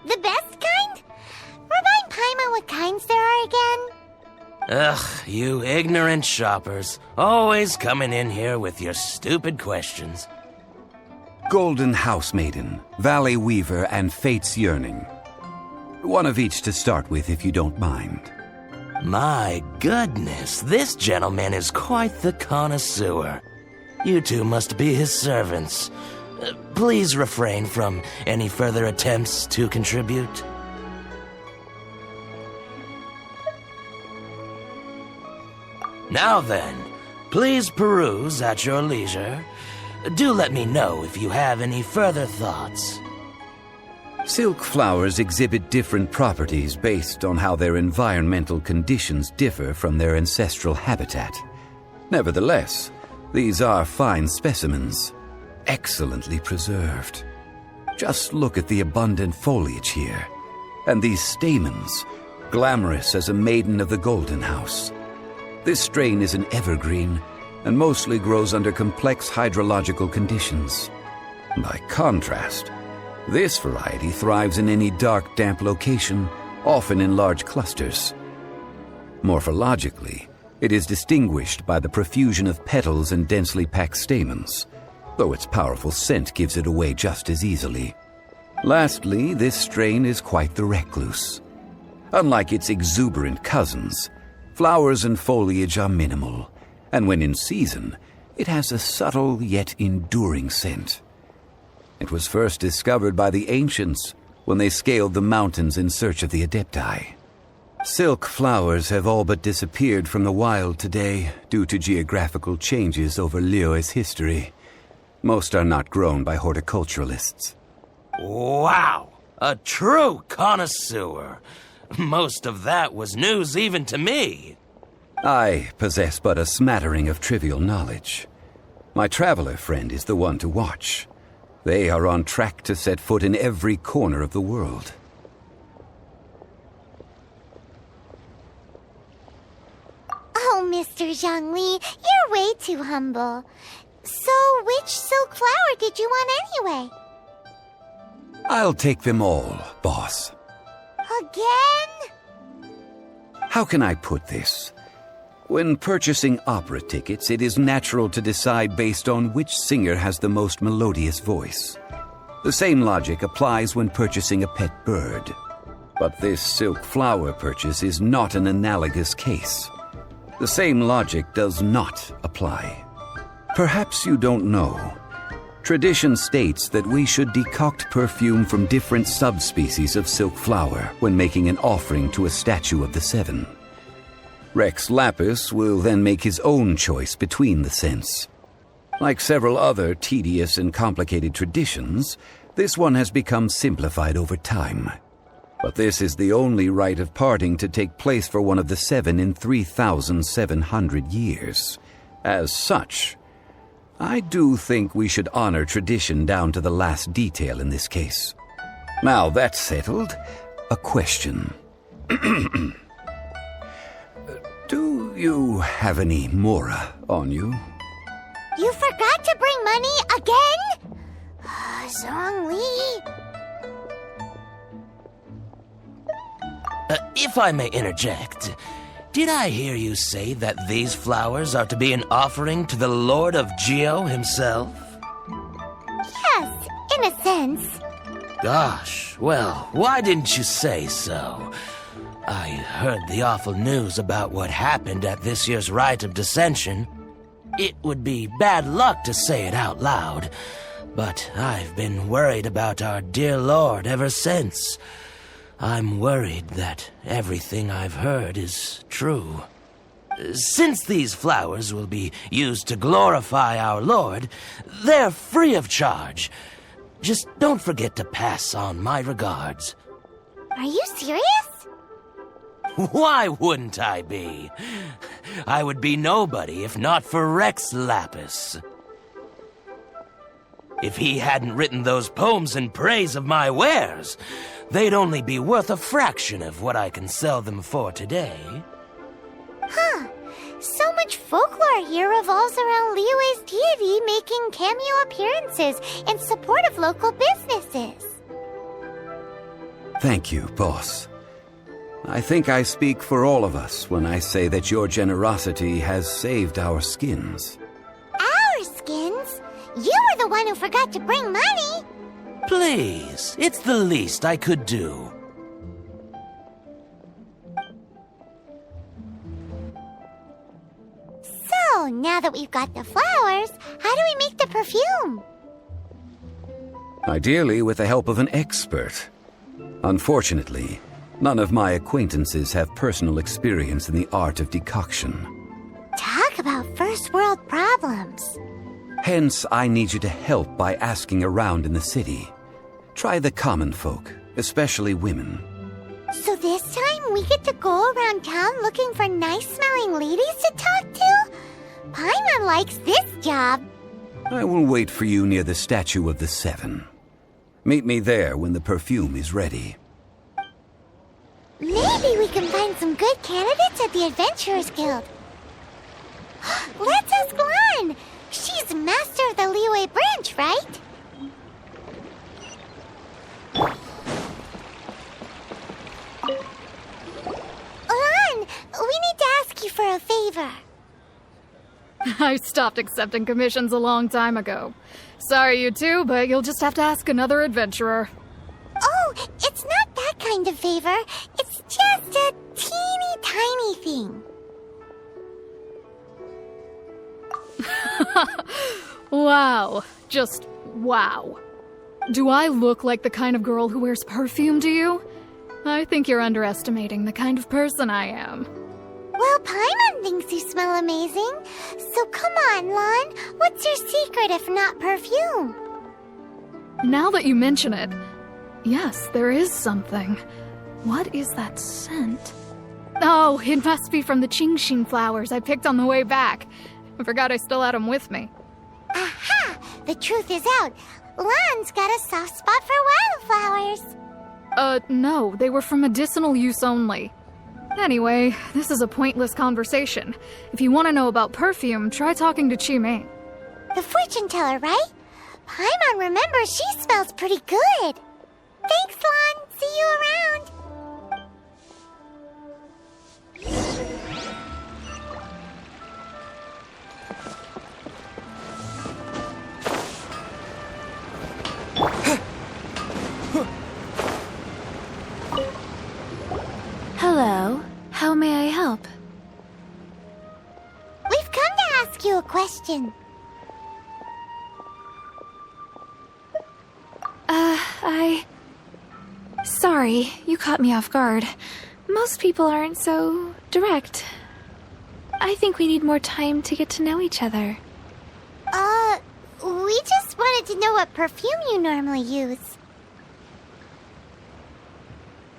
S1: The best kind? Remind Paimon what kinds there are again.
S4: Ugh, you ignorant shoppers. Always coming in here with your stupid questions.
S20: Golden House Maiden, Valley Weaver, and Fate's Yearning. One of each to start with, if you don't mind.
S4: My goodness, this gentleman is quite the connoisseur. You two must be his servants. Please refrain from any further attempts to contribute. Now then, please peruse at your leisure. Do let me know if you have any further thoughts.
S20: Silk flowers exhibit different properties based on how their environmental conditions differ from their ancestral habitat. Nevertheless, these are fine specimens, excellently preserved. Just look at the abundant foliage here, and these stamens, glamorous as a maiden of the Golden House. This strain is an evergreen, and mostly grows under complex hydrological conditions. By contrast, this variety thrives in any dark, damp location, often in large clusters. Morphologically, it is distinguished by the profusion of petals and densely packed stamens, though its powerful scent gives it away just as easily. Lastly, this strain is quite the recluse. Unlike its exuberant cousins, flowers and foliage are minimal, and when in season, it has a subtle yet enduring scent. It was first discovered by the ancients when they scaled the mountains in search of the adepti. Silk flowers have all but disappeared from the wild today due to geographical changes over Liyue's history. Most are not grown by horticulturalists.
S4: Wow! A true connoisseur. Most of that was news even to me.
S20: I possess but a smattering of trivial knowledge. My traveler friend is the one to watch. They are on track to set foot in every corner of the world.
S1: Oh, Mr. Zhongli, you're way too humble. So, which silk flower did you want anyway?
S20: I'll take them all, boss.
S1: Again?
S20: How can I put this? When purchasing opera tickets, it is natural to decide based on which singer has the most melodious voice. The same logic applies when purchasing a pet bird. But this silk flower purchase is not an analogous case. The same logic does not apply. Perhaps you don't know. Tradition states that we should decoct perfume from different subspecies of silk flower when making an offering to a statue of the seven. Rex Lapis will then make his own choice between the scents. Like several other tedious and complicated traditions, this one has become simplified over time. But this is the only rite of parting to take place for one of the seven in 3,700 years. As such, I do think we should honor tradition down to the last detail in this case. Now that's settled, a question. Do you have any Mora on you?
S1: You forgot to bring money again? Zhongli.
S4: If I may interject, did I hear you say that these flowers are to be an offering to the Lord of Geo himself?
S1: Yes, in a sense.
S4: Gosh, well, why didn't you say so? I heard the awful news about what happened at this year's Rite of Dissension. It would be bad luck to say it out loud, but I've been worried about our dear Lord ever since. I'm worried that everything I've heard is true. Since these flowers will be used to glorify our Lord, they're free of charge. Just don't forget to pass on my regards.
S1: Are you serious?
S4: Why wouldn't I be? I would be nobody if not for Rex Lapis. If he hadn't written those poems in praise of my wares, they'd only be worth a fraction of what I can sell them for today.
S1: Huh. So much folklore here revolves around Liyue's deity making cameo appearances in support of local businesses.
S20: Thank you, boss. I think I speak for all of us when I say that your generosity has saved our skins.
S1: Our skins? You were the one who forgot to bring money.
S4: Please, it's the least I could do.
S1: So, now that we've got the flowers, how do we make the perfume?
S20: Ideally with the help of an expert. Unfortunately, none of my acquaintances have personal experience in the art of decoction.
S1: Talk about first world problems.
S20: Hence, I need you to help by asking around in the city. Try the common folk, especially women.
S1: So this time we get to go around town looking for nice-smelling ladies to talk to? Paimon likes this job.
S20: I will wait for you near the statue of the Seven. Meet me there when the perfume is ready.
S1: Maybe we can find some good candidates at the Adventurers Guild. Let's ask Lan. She's master of the Liyue branch, right? Lan, we need to ask you for a favor.
S7: I stopped accepting commissions a long time ago. Sorry, you two, but you'll just have to ask another adventurer.
S1: Oh, it's not that kind of favor. It's just a teeny tiny thing.
S7: Wow. Just wow. Do I look like the kind of girl who wears perfume to you? I think you're underestimating the kind of person I am.
S1: Well, Paimon thinks you smell amazing. So come on, Lan. What's your secret if not perfume?
S7: Now that you mention it, yes, there is something. What is that scent? Oh, it must be from the Qingxin flowers I picked on the way back. I forgot I still had them with me.
S1: Aha! The truth is out. Lan's got a soft spot for wildflowers.
S7: No, they were for medicinal use only. Anyway, this is a pointless conversation. If you want to know about perfume, try talking to Qimei.
S1: The fortune teller, right? Paimon remembers she smells pretty good. Thanks, Lan. See you around. question.
S7: Sorry, you caught me off guard. Most people aren't so direct. I think we need more time to get to know each other.
S1: We just wanted to know what perfume you normally use.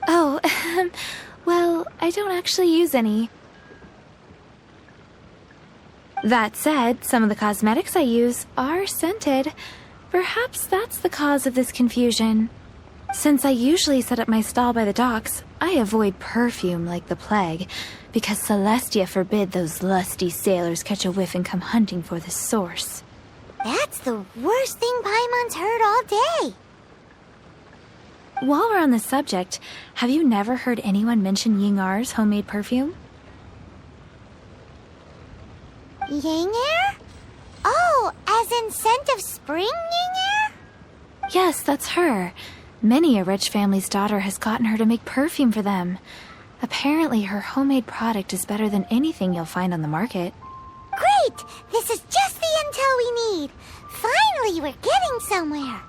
S7: Oh, well, I don't actually use any. That said, some of the cosmetics I use are scented. Perhaps that's the cause of this confusion. Since I usually set up my stall by the docks, I avoid perfume like the plague, because Celestia forbid those lusty sailors catch a whiff and come hunting for the source.
S1: That's the worst thing Paimon's heard all day.
S7: While we're on the subject, have you never heard anyone mention Yingar's homemade perfume?
S1: Yingar? Oh, as in scent of spring, Yingar?
S7: Yes, that's her. Many a rich family's daughter has gotten her to make perfume for them. Apparently, her homemade product is better than anything you'll find on the market.
S1: Great! This is just the intel we need. Finally, we're getting somewhere.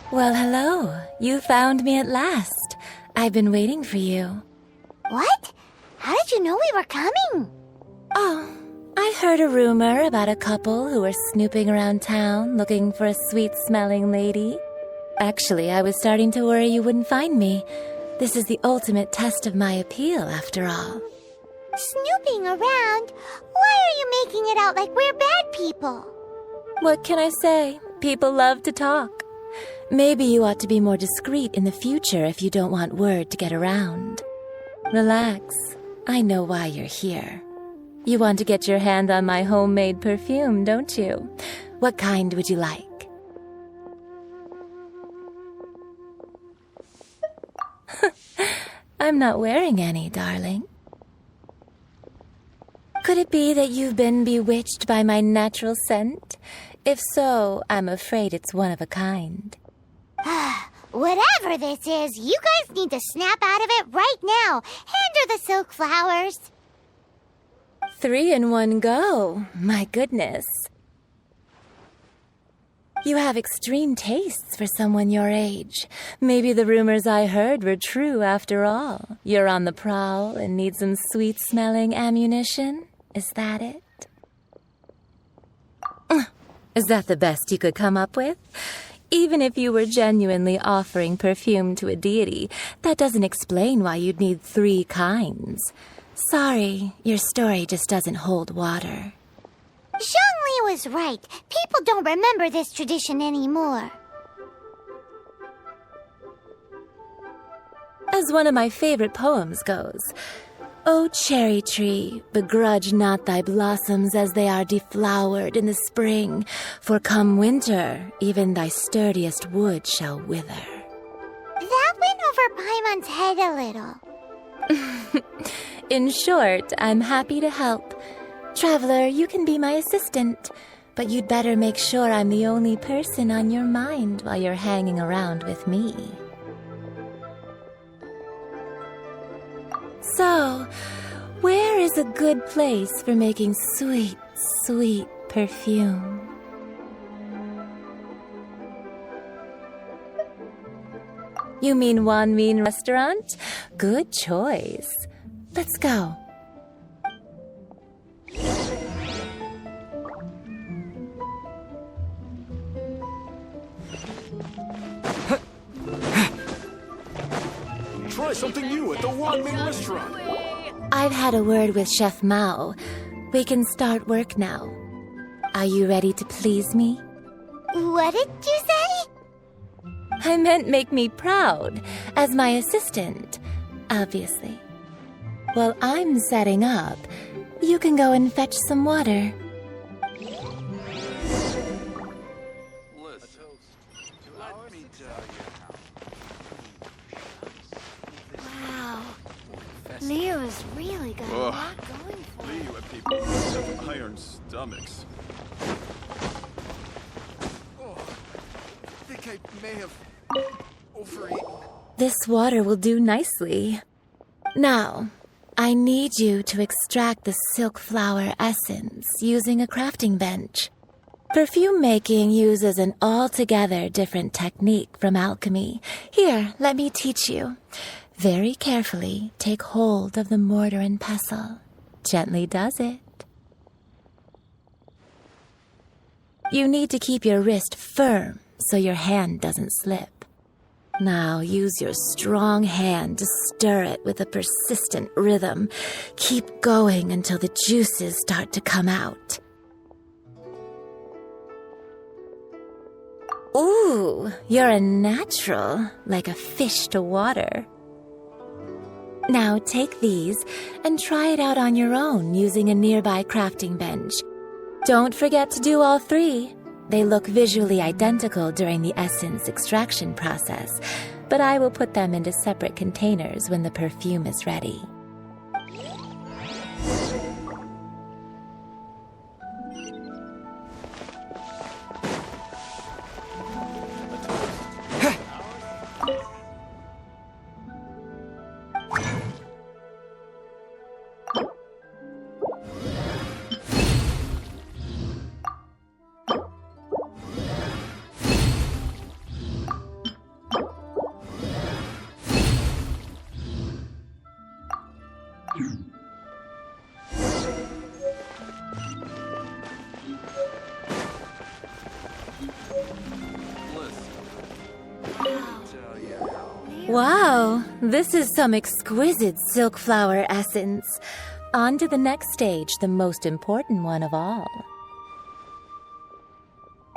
S18: Well, hello. You found me at last. I've been waiting for you.
S1: What? How did you know we were coming?
S18: Oh, I heard a rumor about a couple who were snooping around town looking for a sweet-smelling lady. Actually, I was starting to worry you wouldn't find me. This is the ultimate test of my appeal, after all.
S1: Snooping around? Why are you making it out like we're bad people?
S18: What can I say? People love to talk. Maybe you ought to be more discreet in the future if you don't want word to get around. Relax. I know why you're here. You want to get your hand on my homemade perfume, don't you? What kind would you like? I'm not wearing any, darling. Could it be that you've been bewitched by my natural scent? If so, I'm afraid it's one of a kind.
S1: Whatever this is, you guys need to snap out of it right now. Hand her the silk flowers.
S18: 3 in 1 go. My goodness. You have extreme tastes for someone your age. Maybe the rumors I heard were true after all. You're on the prowl and need some sweet-smelling ammunition? Is that it? Is that the best you could come up with? Even if you were genuinely offering perfume to a deity, that doesn't explain why you'd need 3 kinds. Sorry, your story just doesn't hold water.
S1: Zhongli was right. People don't remember this tradition anymore.
S18: As one of my favorite poems goes, O cherry tree, begrudge not thy blossoms as they are deflowered in the spring, for come winter, even thy sturdiest wood shall wither.
S1: That went over Paimon's head a little.
S18: In short, I'm happy to help. Traveler, you can be my assistant, but you'd better make sure I'm the only person on your mind while you're hanging around with me. So, where is a good place for making sweet, sweet perfume? You mean Wanmin Restaurant? Good choice. Let's go.
S15: Try something new at the Wanmin Restaurant.
S18: I've had a word with Chef Mao. We can start work now. Are you ready to please me?
S1: What did you say?
S18: I meant make me proud, as my assistant, obviously. While I'm setting up, you can go and fetch some water.
S1: He's really got a
S6: Ugh.
S1: lot going for him.
S6: Liyue people must have iron stomachs. Oh, I think I may have overeaten.
S18: This water will do nicely. Now, I need you to extract the silk flower essence using a crafting bench. Perfume making uses an altogether different technique from alchemy. Here, let me teach you. Very carefully, take hold of the mortar and pestle. Gently does it. You need to keep your wrist firm so your hand doesn't slip. Now use your strong hand to stir it with a persistent rhythm. Keep going until the juices start to come out. Ooh, you're a natural, like a fish to water. Now take these and try it out on your own using a nearby crafting bench. Don't forget to do all three. They look visually identical during the essence extraction process, but I will put them into separate containers when the perfume is ready. Wow, this is some exquisite silk flower essence. On to the next stage, the most important one of all.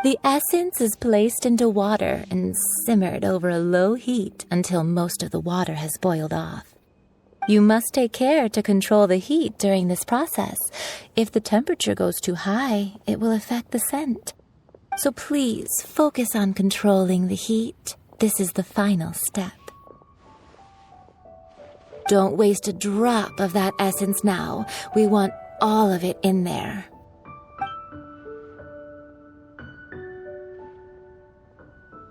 S18: The essence is placed into water and simmered over a low heat until most of the water has boiled off. You must take care to control the heat during this process. If the temperature goes too high, it will affect the scent. So please focus on controlling the heat. This is the final step. Don't waste a drop of that essence now. We want all of it in there.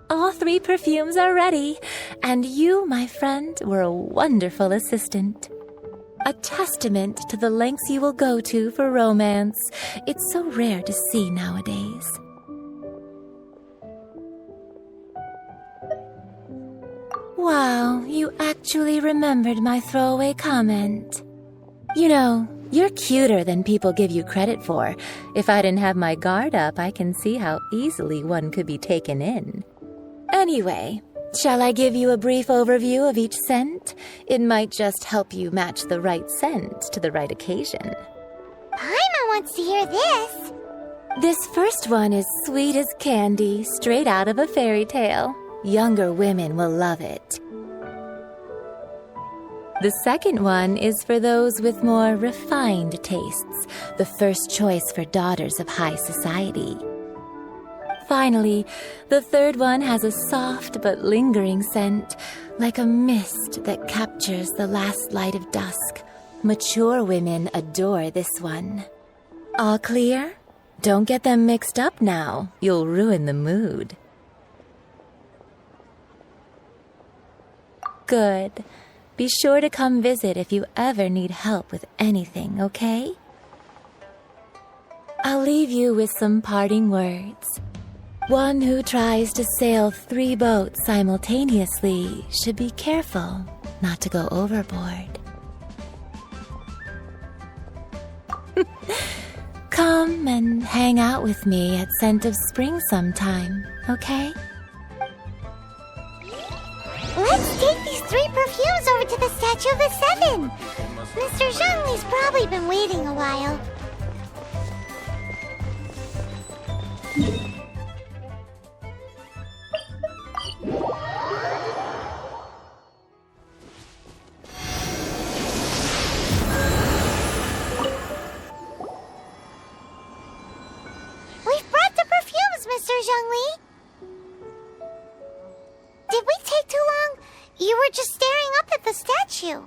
S18: All three perfumes are ready, and you, my friend, were a wonderful assistant. A testament to the lengths you will go to for romance. It's so rare to see nowadays. Wow, you actually remembered my throwaway comment. You know, you're cuter than people give you credit for. If I didn't have my guard up, I can see how easily one could be taken in. Anyway, shall I give you a brief overview of each scent? It might just help you match the right scent to the right occasion.
S1: Paimon wants to hear this.
S18: This first one is sweet as candy, straight out of a fairy tale. Younger women will love it. The second one is for those with more refined tastes, the first choice for daughters of high society. Finally, the third one has a soft but lingering scent, like a mist that captures the last light of dusk. Mature women adore this one. All clear? Don't get them mixed up now. You'll ruin the mood. Good. Be sure to come visit if you ever need help with anything, okay? I'll leave you with some parting words. One who tries to sail 3 boats simultaneously should be careful not to go overboard. Come and hang out with me at Scent of Spring sometime, okay?
S1: Let's take these 3 perfumes over to the Statue of the Seven. Mr. Zhongli's probably been waiting a while. We've brought the perfumes, Mr. Zhongli. Did we take too long? You were just staring up at the statue.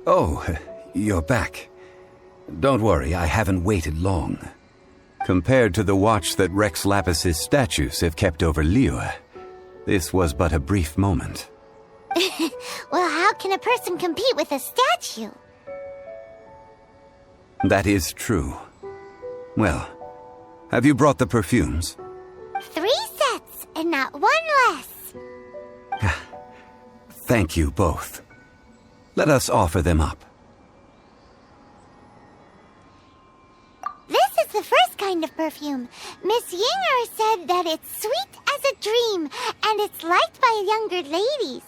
S20: Oh, you're back. Don't worry, I haven't waited long. Compared to the watch that Rex Lapis's statues have kept over Liyue, this was but a brief moment.
S1: Well, how can a person compete with a statue?
S20: That is true. Well, have you brought the perfumes?
S1: 3 sets, and not 1 less.
S20: Thank you both. Let us offer them up.
S1: This is the first kind of perfume. Miss Yinger said that it's sweet as a dream, and it's liked by younger ladies.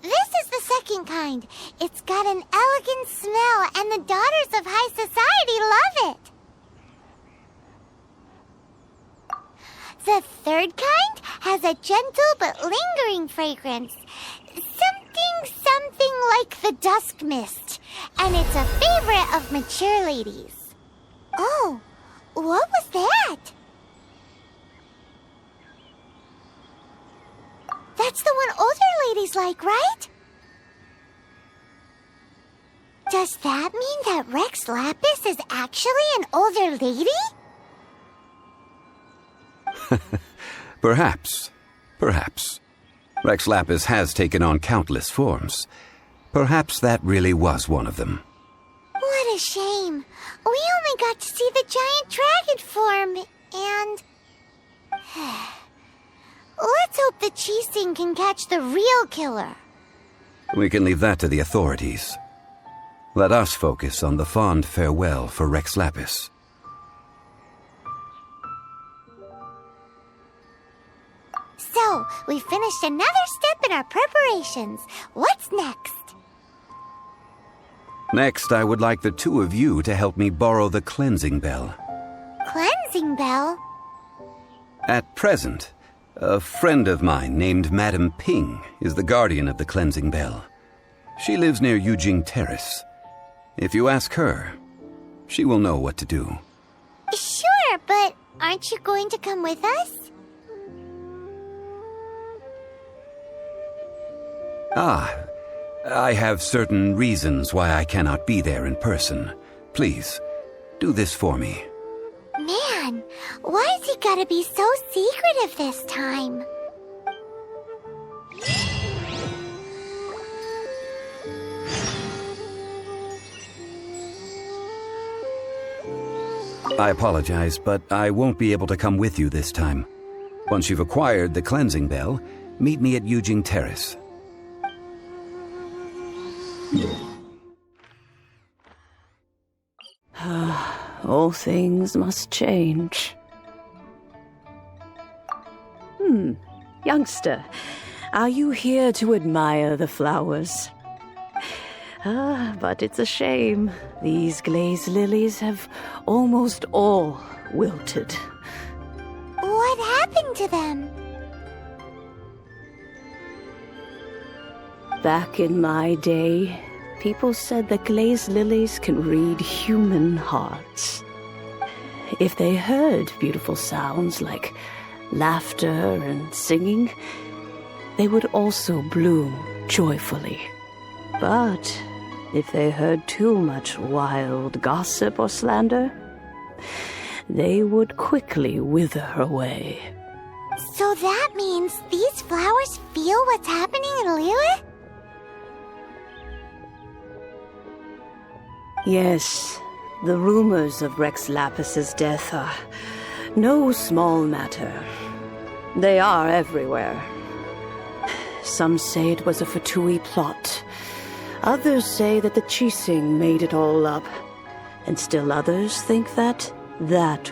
S1: This is the second kind. It's got an elegant smell, and the daughters of high society love it. The third kind has a gentle but lingering fragrance. Something like the dusk mist. And it's a favorite of mature ladies. Oh, what was that? That's the one older ladies like, right? Does that mean that Rex Lapis is actually an older lady?
S20: Perhaps. Rex Lapis has taken on countless forms. Perhaps that really was one of them.
S1: What a shame. We only got to see the giant dragon form, and... Let's hope the Qixing can catch the real killer.
S20: We can leave that to the authorities. Let us focus on the fond farewell for Rex Lapis.
S1: So, we finished another step in our preparations. What's next?
S20: Next, I would like the two of you to help me borrow the cleansing bell.
S1: Cleansing bell?
S20: At present, a friend of mine named Madame Ping is the guardian of the cleansing bell. She lives near Yujing Terrace. If you ask her, she will know what to do.
S1: Sure, but aren't you going to come with us?
S20: I have certain reasons why I cannot be there in person. Please, do this for me.
S1: Man, why's he gotta be so secretive this time?
S20: I apologize, but I won't be able to come with you this time. Once you've acquired the cleansing bell, meet me at Yujing Terrace.
S3: All things must change. Youngster, are you here to admire the flowers? But it's a shame. These glazed lilies have almost all wilted.
S1: What happened to them?
S3: Back in my day, people said that glazed lilies can read human hearts. If they heard beautiful sounds like laughter and singing, they would also bloom joyfully. But if they heard too much wild gossip or slander, they would quickly wither away.
S1: So that means these flowers feel what's happening in Liyue?
S3: Yes, the rumors of Rex Lapis's death are no small matter. They are everywhere. Some say it was a Fatui plot. Others say that the Qixing made it all up. And still others think that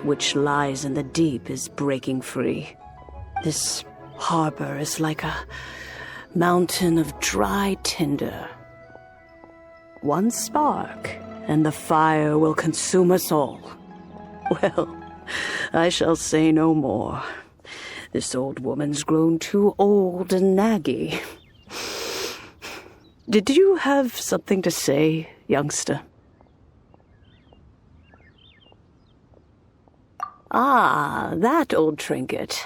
S3: which lies in the deep is breaking free. This harbor is like a mountain of dry tinder. One spark, and the fire will consume us all. Well, I shall say no more. This old woman's grown too old and naggy. Did you have something to say, youngster? Ah, that old trinket.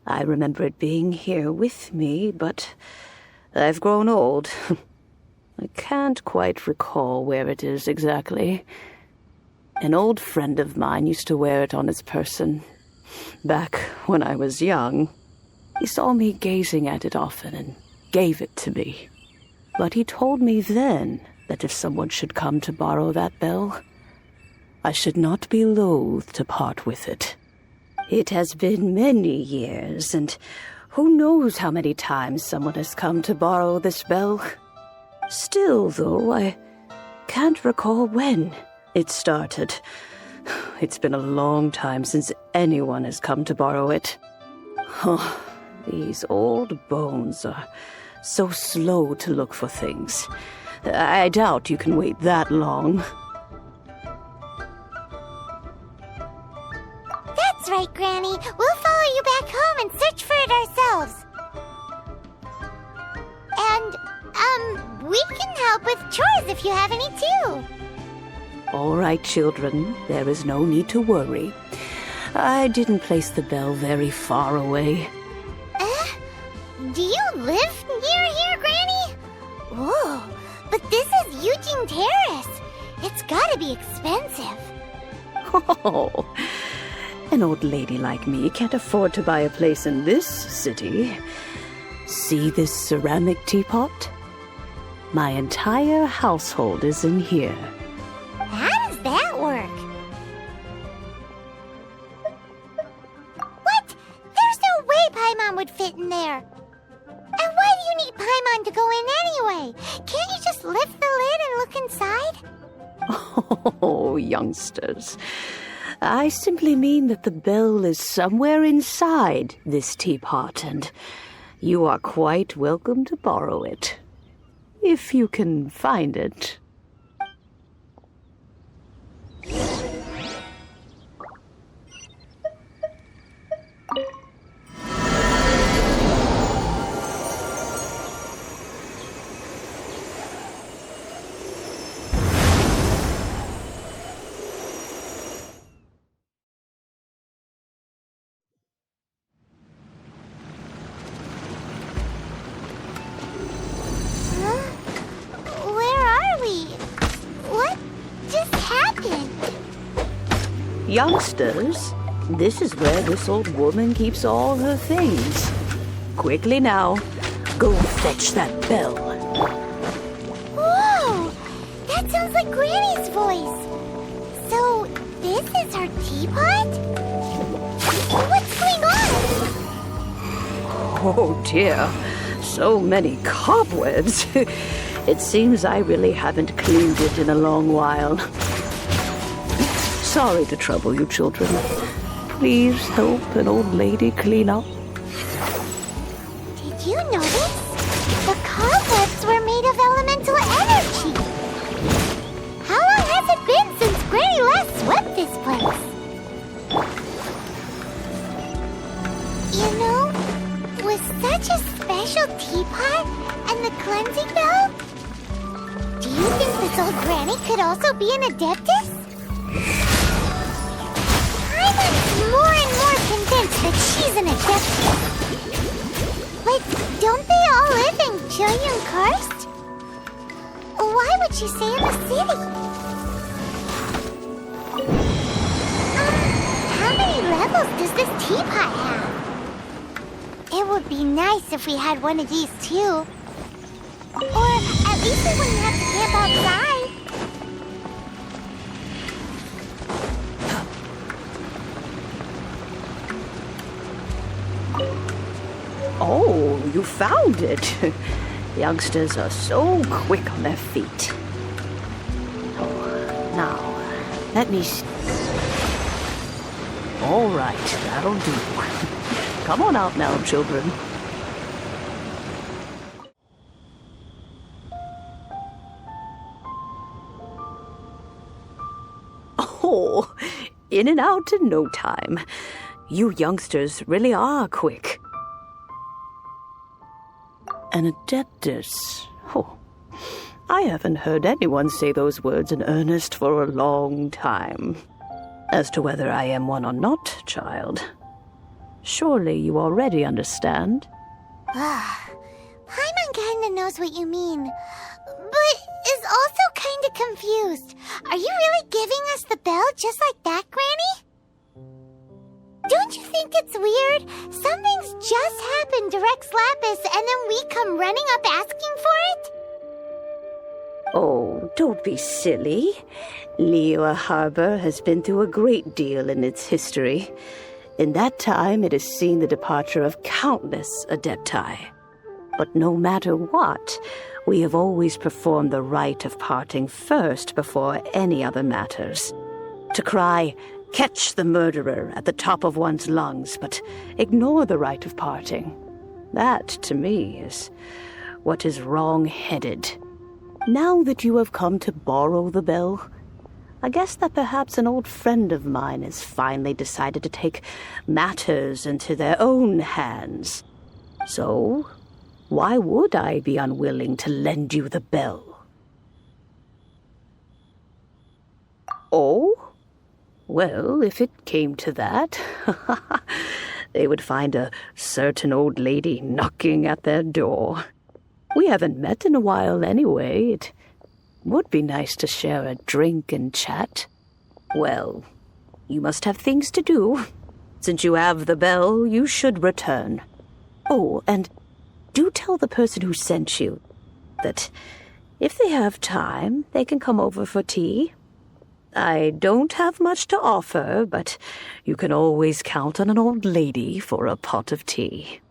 S3: I remember it being here with me, but I've grown old. I can't quite recall where it is exactly. An old friend of mine used to wear it on his person. Back when I was young, he saw me gazing at it often and gave it to me. But he told me then that if someone should come to borrow that bell, I should not be loath to part with it. It has been many years, and who knows how many times someone has come to borrow this bell. Still, though, I can't recall when it started. It's been a long time since anyone has come to borrow it. Oh, these old bones are so slow to look for things. I doubt you can wait that long.
S1: That's right, Granny. We'll follow you back home and search for it ourselves. And, we can help with chores if you have any too.
S3: All right, children. There is no need to worry. I didn't place the bell very far away.
S1: Do you live near here, Granny? Whoa, but this is Eugene Terrace. It's gotta be expensive.
S3: Oh, an old lady like me can't afford to buy a place in this city. See this ceramic teapot? My entire household is in here.
S1: How does that work? What? There's no way Paimon would fit in there. And why do you need Paimon to go in anyway? Can't you just lift the lid and look inside?
S3: Oh, youngsters. I simply mean that the bell is somewhere inside this teapot, and you are quite welcome to borrow it. If you can find it. Youngsters, this is where this old woman keeps all her things. Quickly now, go fetch that bell.
S1: Whoa! That sounds like Granny's voice. So, this is her teapot? What's going on?
S3: Oh dear, so many cobwebs. It seems I really haven't cleaned it in a long while. Sorry to trouble you, children. Please help an old lady clean up.
S1: Did you notice? The cobwebs were made of elemental energy. How long has it been since Granny last swept this place? You know, with such a special teapot and the cleansing bell, do you think this old Granny could also be an adeptus? I'm more and more convinced that she's an adeptus. But don't they all live in Junyun Karst? Why would she stay in the city? How many levels does this teapot have? It would be nice if we had one of these too. Or at least we wouldn't have to camp outside.
S3: Oh, you found it. Youngsters are so quick on their feet. Oh, now, let me see. All right, that'll do. Come on out now, children. Oh, in and out in no time. You youngsters really are quick. An adeptus. Oh, I haven't heard anyone say those words in earnest for a long time. As to whether I am one or not, child, surely you already understand.
S1: Paimon kinda knows what you mean, but is also kinda confused. Are you really giving us the bell just like that, Granny? Don't you think it's weird? Something's just happened to Rex Lapis and then we come running up asking for it?
S3: Oh, don't be silly. Liyue Harbor has been through a great deal in its history. In that time, it has seen the departure of countless Adepti. But no matter what, we have always performed the rite of parting first before any other matters. To cry, "Catch the murderer," at the top of one's lungs, but ignore the rite of parting. That, to me, is what is wrong-headed. Now that you have come to borrow the bell, I guess that perhaps an old friend of mine has finally decided to take matters into their own hands. So, why would I be unwilling to lend you the bell? Oh? Well, if it came to that, they would find a certain old lady knocking at their door. We haven't met in a while anyway. It would be nice to share a drink and chat. Well, you must have things to do. Since you have the bell, you should return. Oh, and do tell the person who sent you that if they have time, they can come over for tea. I don't have much to offer, but you can always count on an old lady for a pot of tea.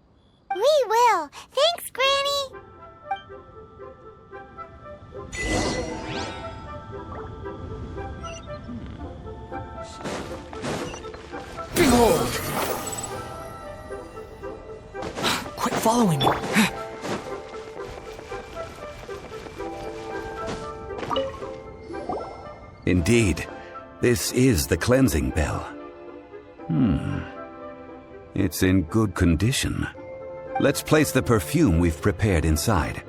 S1: We will. Thanks, Granny.
S13: Behold! Quit following me.
S20: Indeed, this is the cleansing bell. It's in good condition. Let's place the perfume we've prepared inside.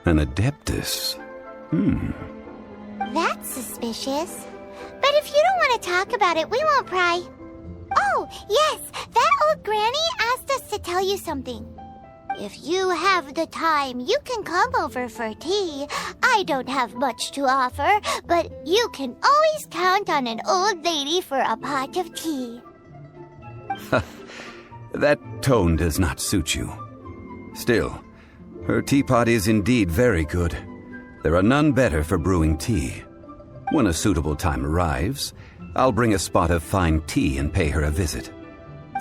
S20: An Adeptus.
S1: That's suspicious. But if you don't want to talk about it, we won't pry. Oh, yes, that old granny asked us to tell you something. If you have the time, you can come over for tea. I don't have much to offer, but you can always count on an old lady for a pot of tea.
S20: That tone does not suit you. Still, her teapot is indeed very good. There are none better for brewing tea. When a suitable time arrives, I'll bring a spot of fine tea and pay her a visit.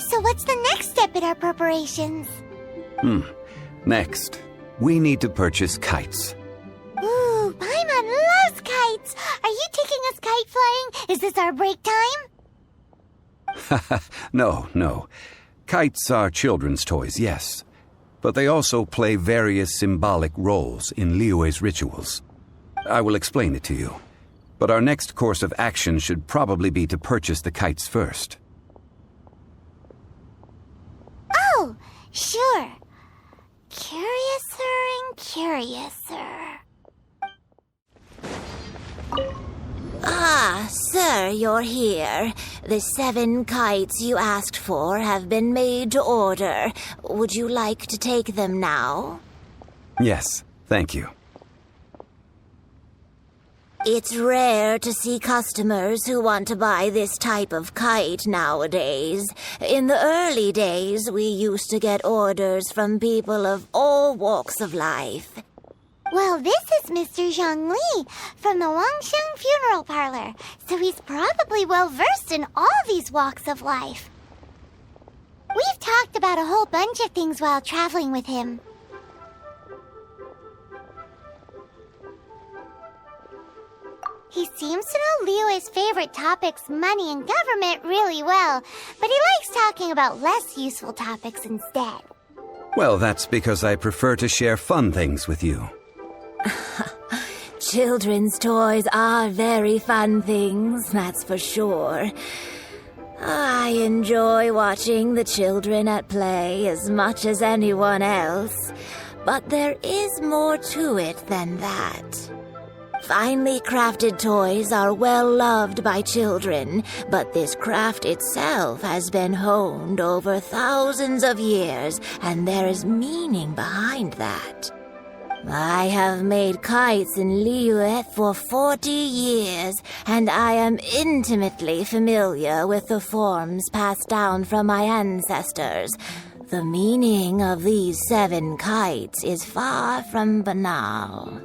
S1: So what's the next step in our preparations?
S20: Next, we need to purchase kites.
S1: Ooh, Paimon loves kites! Are you taking us kite flying? Is this our break time?
S20: No. Kites are children's toys, yes. But they also play various symbolic roles in Liyue's rituals. I will explain it to you. But our next course of action should probably be to purchase the kites first.
S1: Oh, sure. Curiouser and curiouser.
S5: Ah, sir, you're here. The 7 kites you asked for have been made to order. Would you like to take them now?
S20: Yes, thank you.
S5: It's rare to see customers who want to buy this type of kite nowadays. In the early days, we used to get orders from people of all walks of life.
S1: Well, this is Mr. Zhongli from the Wangsheng Funeral Parlor, so he's probably well-versed in all these walks of life. We've talked about a whole bunch of things while traveling with him. He seems to know Liyue's favorite topics, money and government, really well, but he likes talking about less useful topics instead.
S20: Well, that's because I prefer to share fun things with you.
S5: Children's toys are very fun things, that's for sure. I enjoy watching the children at play as much as anyone else, but there is more to it than that. Finely crafted toys are well loved by children, but this craft itself has been honed over thousands of years, and there is meaning behind that. I have made kites in Liyue for 40 years, and I am intimately familiar with the forms passed down from my ancestors. The meaning of these 7 kites is far from banal.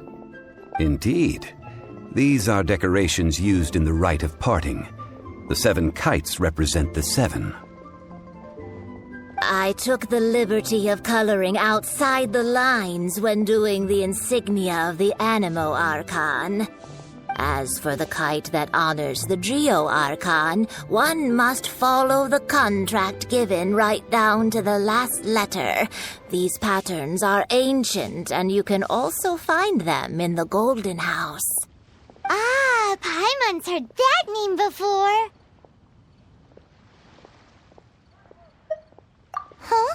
S20: Indeed. These are decorations used in the rite of parting. The 7 kites represent the 7.
S5: I took the liberty of coloring outside the lines when doing the insignia of the Animo Archon. As for the kite that honors the Geo Archon, one must follow the contract given right down to the last letter. These patterns are ancient, and you can also find them in the Golden House.
S1: Ah, Paimon's heard that name before. Huh?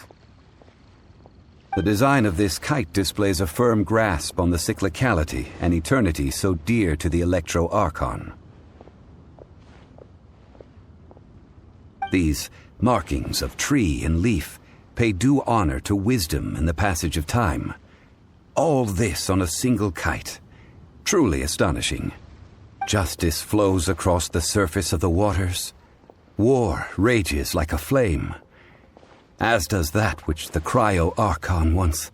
S20: The design of this kite displays a firm grasp on the cyclicality and eternity so dear to the Electro Archon. These markings of tree and leaf pay due honor to wisdom and the passage of time. All this on a single kite. Truly astonishing. Justice flows across the surface of the waters. War rages like a flame. As does that which the Cryo Archon once...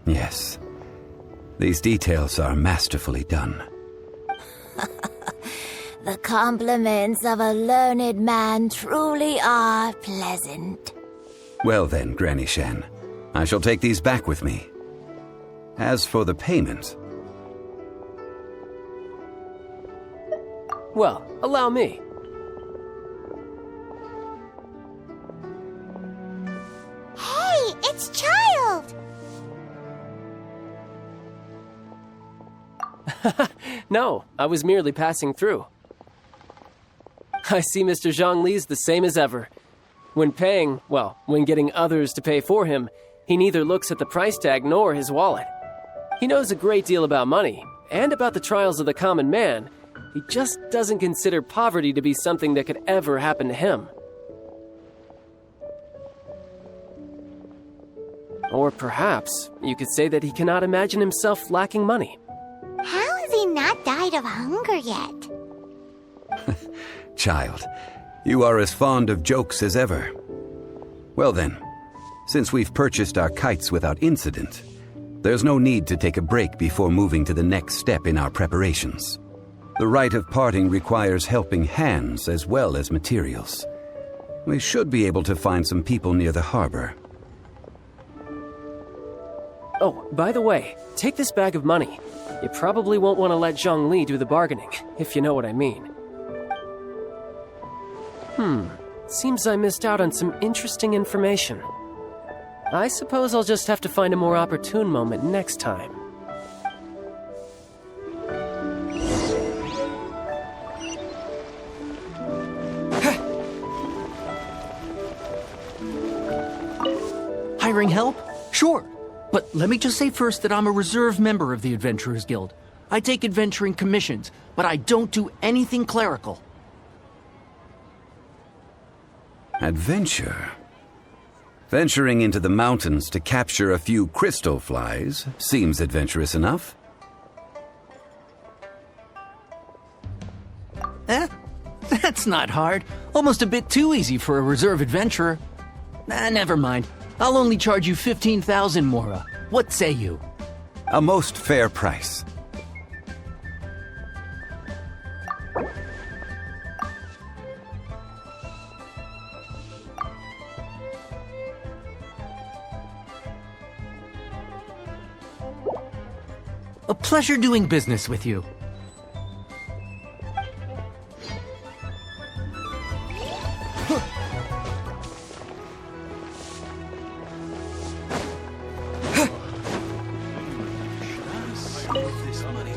S20: Yes. These details are masterfully done.
S5: The compliments of a learned man truly are pleasant.
S20: Well then, Granny Shan, I shall take these back with me. As for the payment...
S8: Well, allow me.
S1: Hey, it's Child!
S8: No, I was merely passing through. I see Mr. Zhongli's the same as ever. When paying, well, when getting others to pay for him, he neither looks at the price tag nor his wallet. He knows a great deal about money, and about the trials of the common man. He just doesn't consider poverty to be something that could ever happen to him. Or perhaps you could say that he cannot imagine himself lacking money.
S1: How has he not died of hunger yet?
S20: Child, you are as fond of jokes as ever. Well then, since we've purchased our kites without incident, there's no need to take a break before moving to the next step in our preparations. The rite of parting requires helping hands as well as materials. We should be able to find some people near the harbor.
S8: Oh, by the way, take this bag of money. You probably won't want to let Zhongli do the bargaining, if you know what I mean. Seems I missed out on some interesting information. I suppose I'll just have to find a more opportune moment next time.
S13: Hiring help? Sure. But let me just say first that I'm a reserve member of the Adventurers Guild. I take adventuring commissions, but I don't do anything clerical.
S20: Adventure? Venturing into the mountains to capture a few crystal flies seems adventurous enough.
S13: That's not hard. Almost a bit too easy for a reserve adventurer. Never mind. I'll only charge you 15,000 Mora. What say you?
S20: A most fair price.
S13: A pleasure doing business with you.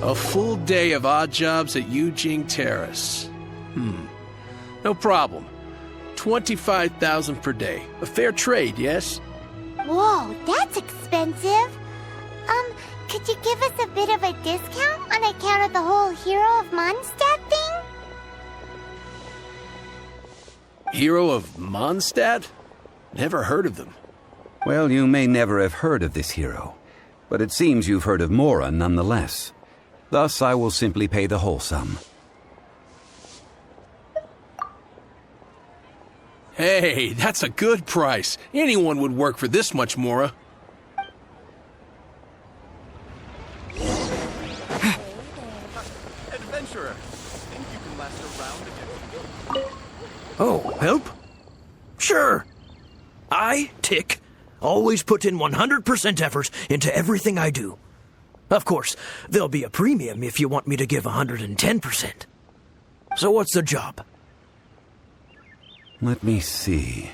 S21: A full day of odd jobs at Yujing Terrace. No problem. 25,000 per day. A fair trade, yes?
S1: Whoa, that's expensive. Could you give us a bit of a discount on account of the whole Hero of Mondstadt thing?
S21: Hero of Mondstadt? Never heard of them.
S20: Well, you may never have heard of this hero, but it seems you've heard of Mora nonetheless. Thus, I will simply pay the whole sum.
S21: Hey, that's a good price. Anyone would work for this much, Mora.
S6: Adventurer, think you can last a round again?
S9: Oh, help? Sure. I, Tick, always put in 100% effort into everything I do. Of course, there'll be a premium if you want me to give 110%. So what's the job?
S20: Let me see.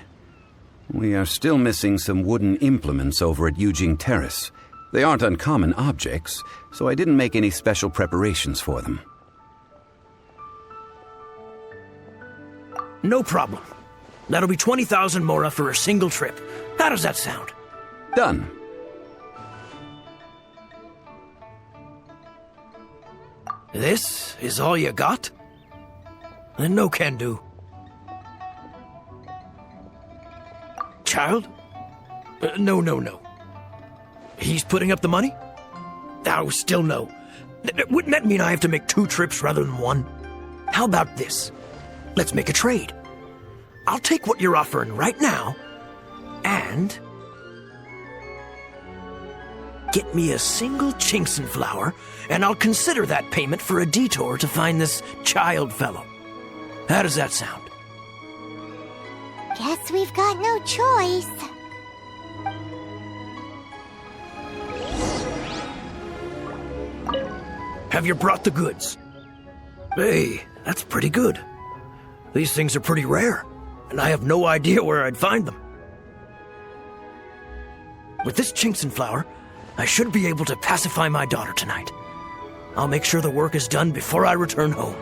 S20: We are still missing some wooden implements over at Eugene Terrace. They aren't uncommon objects, so I didn't make any special preparations for them.
S9: No problem. That'll be 20,000 Mora for a single trip. How does that sound?
S20: Done.
S9: This is all you got? Then no can do. Child? No. He's putting up the money? Oh, still no. Wouldn't that mean I have to make 2 trips rather than 1? How about this? Let's make a trade. I'll take what you're offering right now, and get me a single Chinxin flower, and I'll consider that payment for a detour to find this child fellow. How does that sound?
S1: Guess we've got no choice.
S9: Have you brought the goods? Hey, that's pretty good. These things are pretty rare, and I have no idea where I'd find them. With this Chinxin flower, I should be able to pacify my daughter tonight. I'll make sure the work is done before I return home.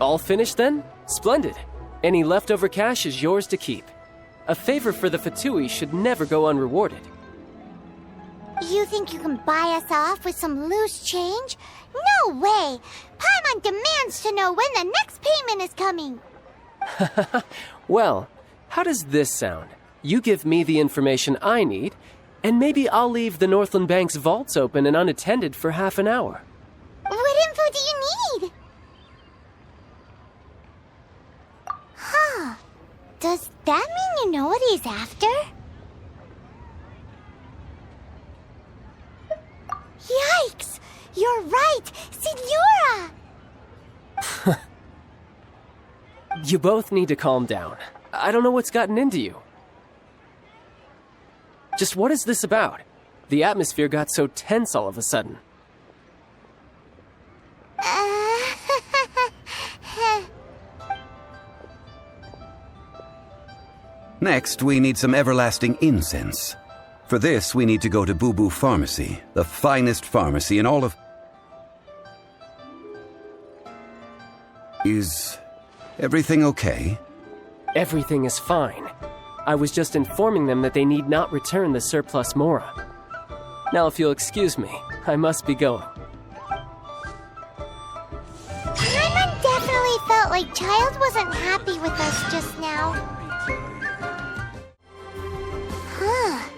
S8: All finished then? Splendid. Any leftover cash is yours to keep. A favor for the Fatui should never go unrewarded.
S1: You think you can buy us off with some loose change? No way! Paimon demands to know when the next payment is coming!
S8: Well, how does this sound? You give me the information I need, and maybe I'll leave the Northland Bank's vaults open and unattended for half an hour.
S1: What info do you need? Huh. Does that mean you know what he's after? Yikes! You're right! Signora!
S8: You both need to calm down. I don't know what's gotten into you. Just what is this about? The atmosphere got so tense all of a sudden.
S20: Next, we need some everlasting incense. For this, we need to go to Boo Boo Pharmacy, the finest pharmacy in all of... Is everything okay?
S8: Everything is fine. I was just informing them that they need not return the surplus Mora. Now, if you'll excuse me, I must be going.
S1: Paimon definitely felt like Child wasn't happy with us just now. Huh.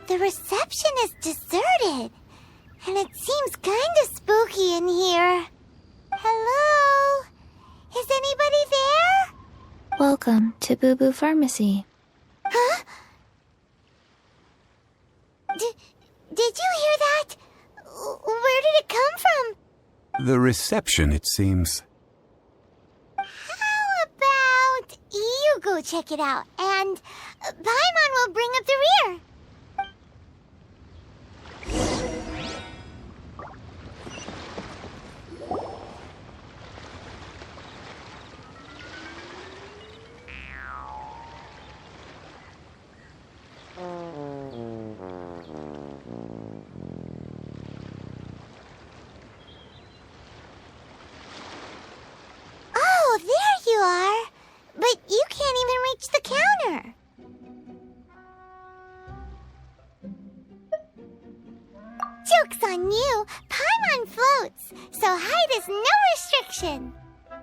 S1: The reception is deserted. And it seems kinda spooky in here. Hello? Is anybody there?
S22: Welcome to Boo Boo Pharmacy.
S1: Huh? Did you hear that? Where did it come from?
S20: The reception, it seems.
S1: How about you go check it out, and Paimon will bring up the rear. I'm on floats, so height is no restriction.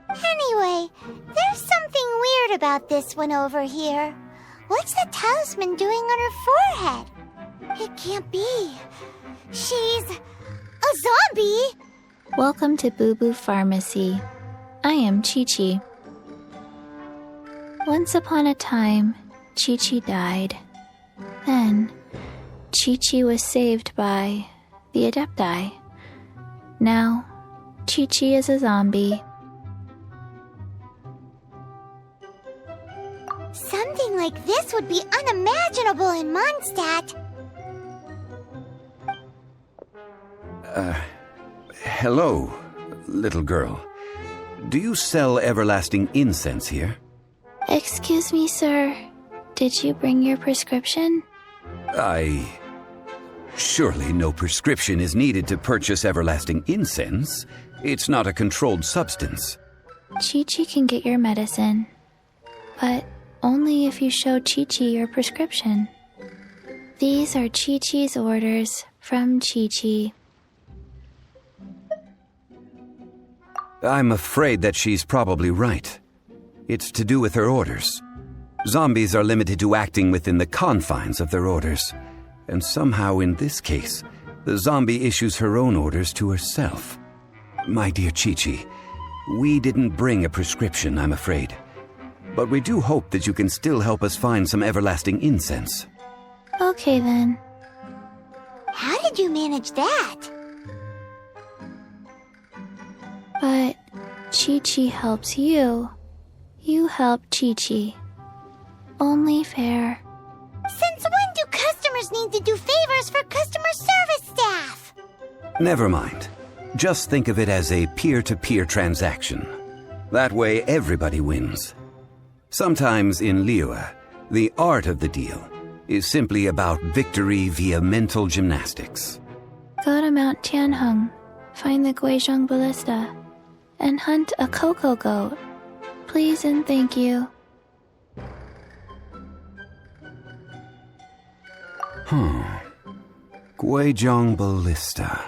S1: Anyway, there's something weird about this one over here. What's the talisman doing on her forehead? It can't be. She's a zombie!
S22: Welcome to Boo Boo Pharmacy. I am Chi-Chi. Once upon a time, Chi-Chi died. Then, Chi-Chi was saved by the Adepti. Now, Chi-Chi is a zombie.
S1: Something like this would be unimaginable in Mondstadt.
S20: Hello, little girl. Do you sell everlasting incense here?
S22: Excuse me, sir. Did you bring your prescription?
S20: Surely no prescription is needed to purchase everlasting incense. It's not a controlled substance.
S22: Chi-Chi can get your medicine, but only if you show Chi-Chi your prescription. These are Chi-Chi's orders from Chi-Chi.
S20: I'm afraid that she's probably right. It's to do with her orders. Zombies are limited to acting within the confines of their orders. And somehow in this case, the zombie issues her own orders to herself. My dear Chi-Chi, we didn't bring a prescription, I'm afraid. But we do hope that you can still help us find some everlasting incense.
S22: Okay then.
S1: How did you manage that?
S22: But Chi-Chi helps you. You help Chi-Chi. Only fair.
S1: Since when do customers need to do favors for customer service staff?
S20: Never mind. Just think of it as a peer-to-peer transaction. That way everybody wins. Sometimes in Liyue, the art of the deal is simply about victory via mental gymnastics.
S22: Go to Mount Tianheng, find the Guizhong Ballista, and hunt a cocoa goat. Please and thank you.
S20: Guizhong Ballista.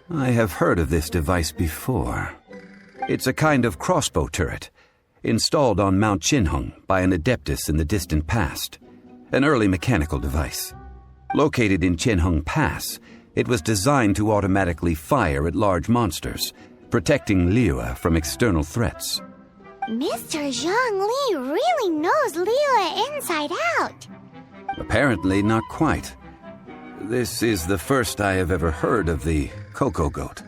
S20: I have heard of this device before. It's a kind of crossbow turret, installed on Mount Tianheng by an adeptus in the distant past. An early mechanical device. Located in Tianheng Pass, it was designed to automatically fire at large monsters, protecting Liyue from external threats.
S1: Mr. Zhang Li really knows Liyue inside out.
S20: Apparently not quite. This is the first I have ever heard of the cocoa goat.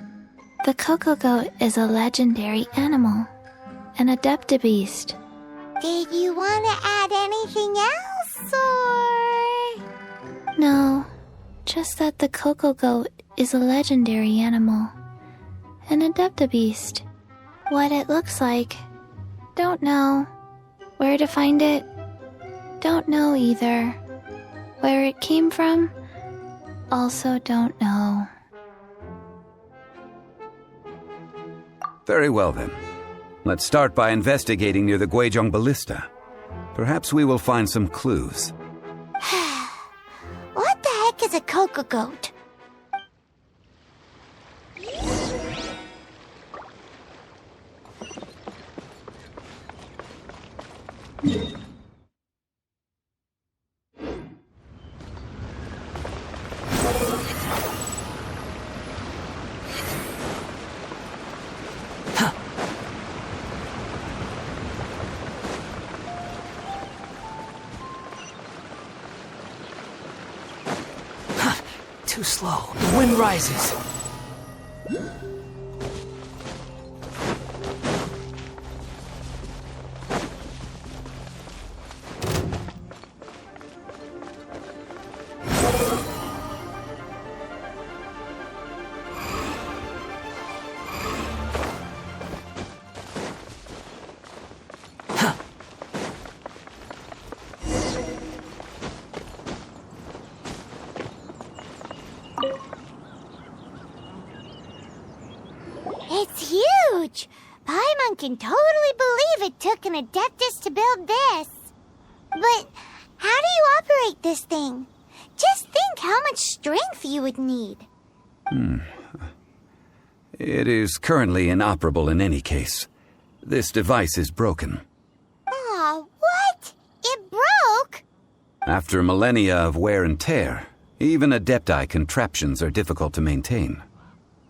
S22: The cocoa goat is a legendary animal, an adeptabeast.
S1: Did you want to add anything else, or...?
S22: No, just that the cocoa goat is a legendary animal, an adeptabeast. What it looks like, don't know. Where to find it, don't know either. Where it came from, also don't know.
S20: Very well then. Let's start by investigating near the Guizhong Ballista. Perhaps we will find some clues.
S1: What the heck is a cocoa goat?
S4: Too slow. The wind rises.
S1: It's huge! Paimon can totally believe it took an Adeptus to build this. But how do you operate this thing? Just think how much strength you would need.
S20: It is currently inoperable in any case. This device is broken.
S1: Aw, what? It broke?
S20: After millennia of wear and tear, even Adepti contraptions are difficult to maintain.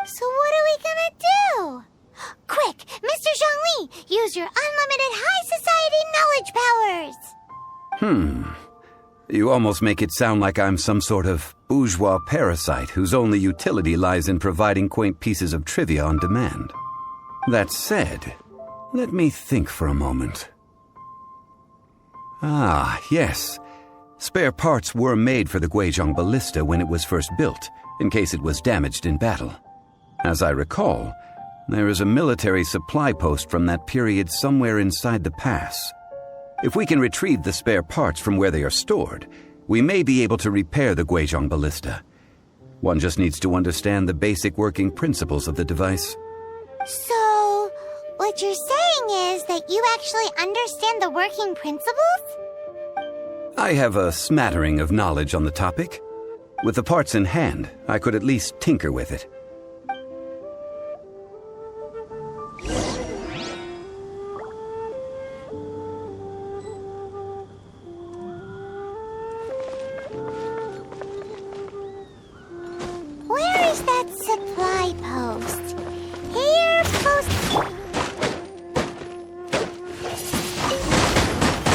S1: So what are we gonna do? Quick, Mr. Zhongli, use your unlimited high society knowledge powers!
S20: You almost make it sound like I'm some sort of bourgeois parasite whose only utility lies in providing quaint pieces of trivia on demand. That said, let me think for a moment. Ah, yes. Spare parts were made for the Guizhong Ballista when it was first built, in case it was damaged in battle. As I recall, there is a military supply post from that period somewhere inside the pass. If we can retrieve the spare parts from where they are stored, we may be able to repair the Guizhong Ballista. One just needs to understand the basic working principles of the device.
S1: So, what you're saying is that you actually understand the working principles?
S20: I have a smattering of knowledge on the topic. With the parts in hand, I could at least tinker with it.
S1: Where is that supply post? Here, post...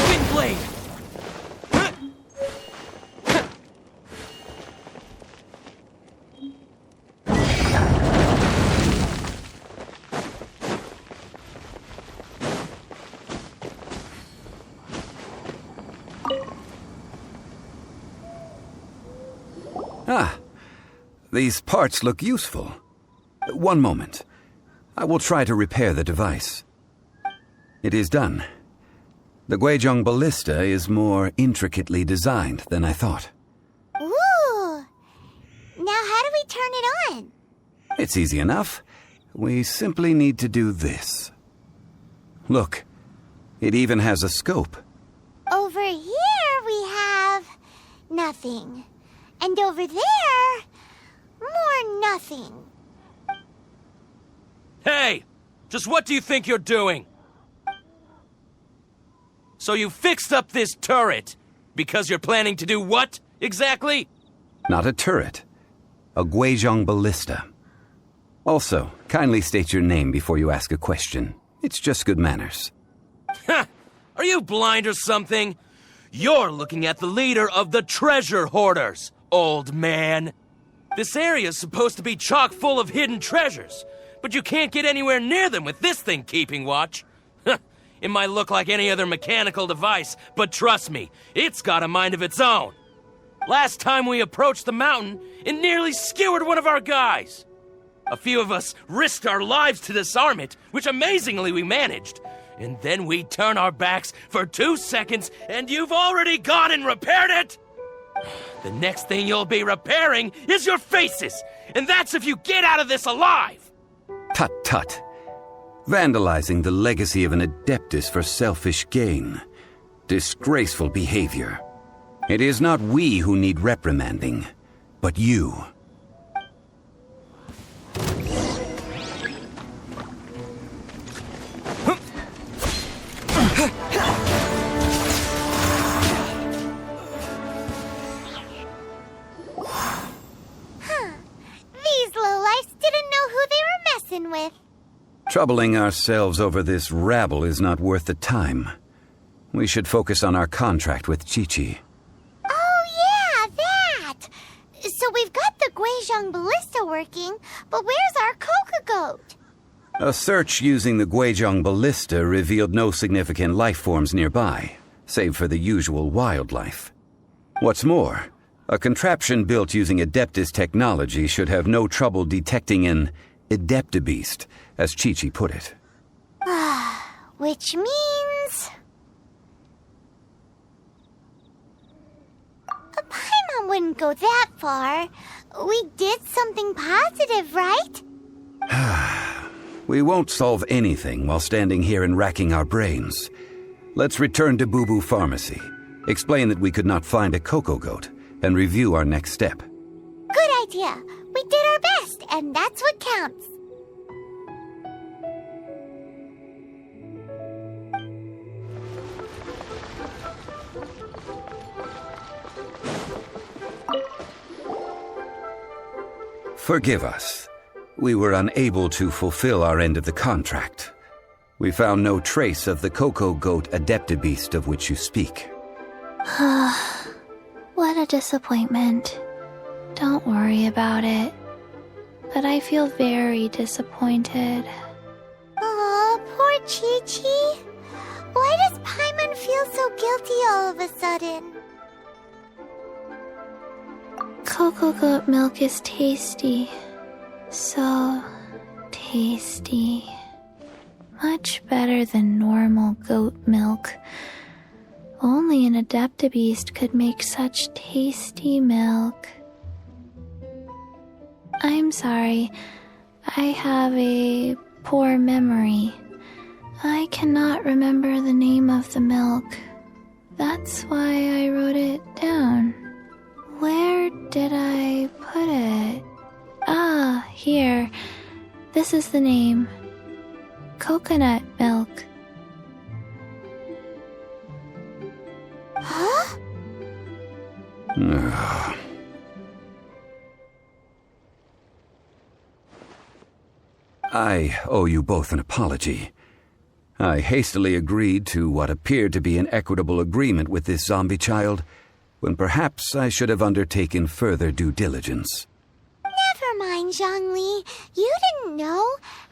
S9: Windblade!
S20: Ah, these parts look useful. One moment. I will try to repair the device. It is done. The Guizhong Ballista is more intricately designed than I thought.
S1: Ooh! Now how do we turn it on?
S20: It's easy enough. We simply need to do this. Look, it even has a scope.
S1: Over here we have... nothing. And over there... more nothing.
S4: Hey! Just what do you think you're doing? So you fixed up this turret because you're planning to do what, exactly?
S20: Not a turret. A Guizhong Ballista. Also, kindly state your name before you ask a question. It's just good manners.
S4: Ha! Are you blind or something? You're looking at the leader of the treasure hoarders, old man. This area's supposed to be chock full of hidden treasures, but you can't get anywhere near them with this thing keeping watch. It might look like any other mechanical device, but trust me, it's got a mind of its own. Last time we approached the mountain, it nearly skewered one of our guys. A few of us risked our lives to disarm it, which amazingly we managed. And then we turn our backs for 2 seconds, and you've already gone and repaired it! The next thing you'll be repairing is your faces, and that's if you get out of this alive!
S20: Tut tut. Vandalizing the legacy of an Adeptus for selfish gain. Disgraceful behavior. It is not we who need reprimanding, but you.
S1: These lowlifes didn't know who they were messing with.
S20: Troubling ourselves over this rabble is not worth the time. We should focus on our contract with Chi-Chi.
S1: Oh yeah, that! So we've got the Guizhong Ballista working, but where's our Coca-Goat?
S20: A search using the Guizhong Ballista revealed no significant life forms nearby, save for the usual wildlife. What's more, a contraption built using Adeptus technology should have no trouble detecting an Adeptabeast, as Chi-Chi put it.
S1: Which means... Paimon wouldn't go that far. We did something positive, right?
S20: We won't solve anything while standing here and racking our brains. Let's return to Boo Boo Pharmacy, explain that we could not find a Coco-Goat, and review our next step.
S1: Good idea. We did our best, and that's what counts.
S20: Forgive us. We were unable to fulfill our end of the contract. We found no trace of the Cocoa Goat Adeptabeast of which you speak.
S22: What a disappointment. Don't worry about it. But I feel very disappointed.
S1: Aw, poor Chi-Chi. Why does Paimon feel so guilty all of a sudden?
S22: Cocoa goat milk is tasty. So tasty. Much better than normal goat milk. Only an Adeptabeast could make such tasty milk. I'm sorry. I have a poor memory. I cannot remember the name of the milk. That's why I wrote it down. Where did I put it? Ah, here. This is the name. Coconut milk.
S1: Huh?
S20: I owe you both an apology. I hastily agreed to what appeared to be an equitable agreement with this zombie child, when perhaps I should have undertaken further due diligence.
S1: Never mind, Zhongli. You didn't know.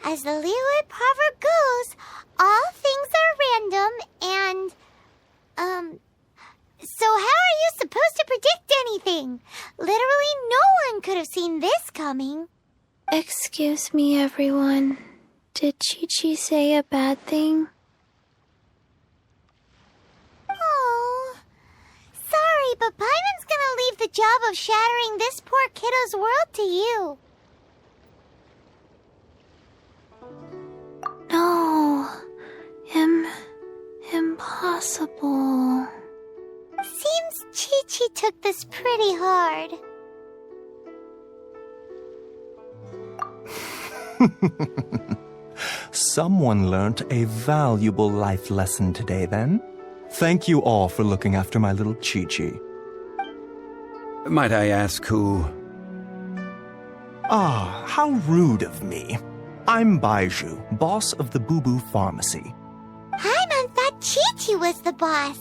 S1: As the Liyue proverb goes, all things are random and, so how are you supposed to predict anything? Literally no one could have seen this coming.
S22: Excuse me, everyone. Did Chi-Chi say a bad thing?
S1: Oh, sorry, but Paimon's gonna leave the job of shattering this poor kiddo's world to you.
S22: No. Impossible.
S1: Seems Chi-Chi took this pretty hard.
S19: Someone learnt a valuable life lesson today, then. Thank you all for looking after my little Chi-Chi.
S20: Might I ask who?
S19: Ah, how rude of me. I'm Baiju, boss of the Boo Boo Pharmacy.
S1: Paimon thought Chi-Chi was the boss.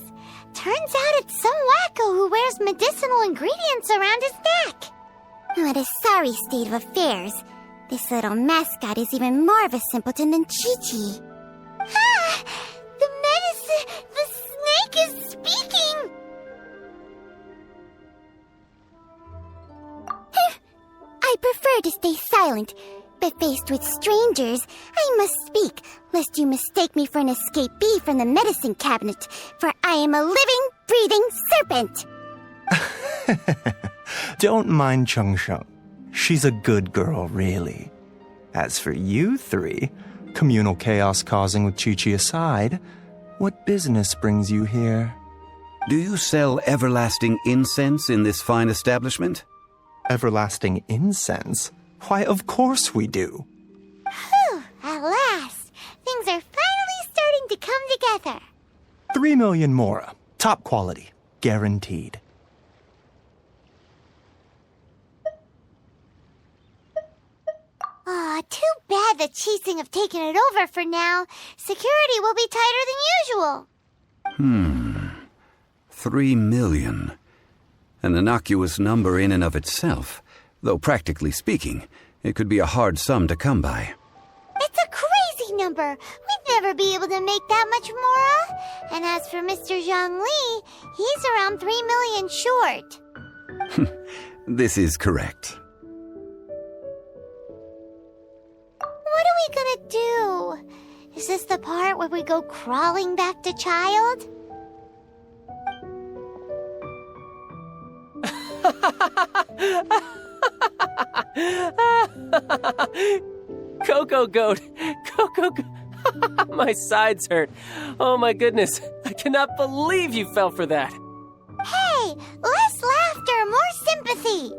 S1: Turns out it's some wacko who wears medicinal ingredients around his neck.
S10: What a sorry state of affairs. This little mascot is even more of a simpleton than Chi-Chi.
S1: Ah! The snake is speaking!
S10: I prefer to stay silent, but faced with strangers, I must speak, lest you mistake me for an escapee from the medicine cabinet, for I am a living, breathing serpent!
S19: Don't mind Chung Sheng. She's a good girl, really. As for you three, communal chaos causing with Chi-Chi aside, what business brings you here?
S20: Do you sell everlasting incense in this fine establishment?
S19: Everlasting incense? Why, of course we do.
S1: Whew, at last. Things are finally starting to come together.
S19: 3 million mora. Top quality. Guaranteed.
S1: Aw, too bad the Chising have taken it over for now. Security will be tighter than usual.
S20: 3 million. An innocuous number in and of itself, though practically speaking, it could be a hard sum to come by.
S1: It's a crazy number. We'd never be able to make that much mora. And as for Mr. Zhongli, he's around 3 million short.
S20: This is correct.
S1: What are we gonna do? Is this the part where we go crawling back to child?
S8: Cocoa goat! Cocoa goat! My sides hurt. Oh my goodness. I cannot believe you fell for that.
S1: Hey, less laughter, more sympathy.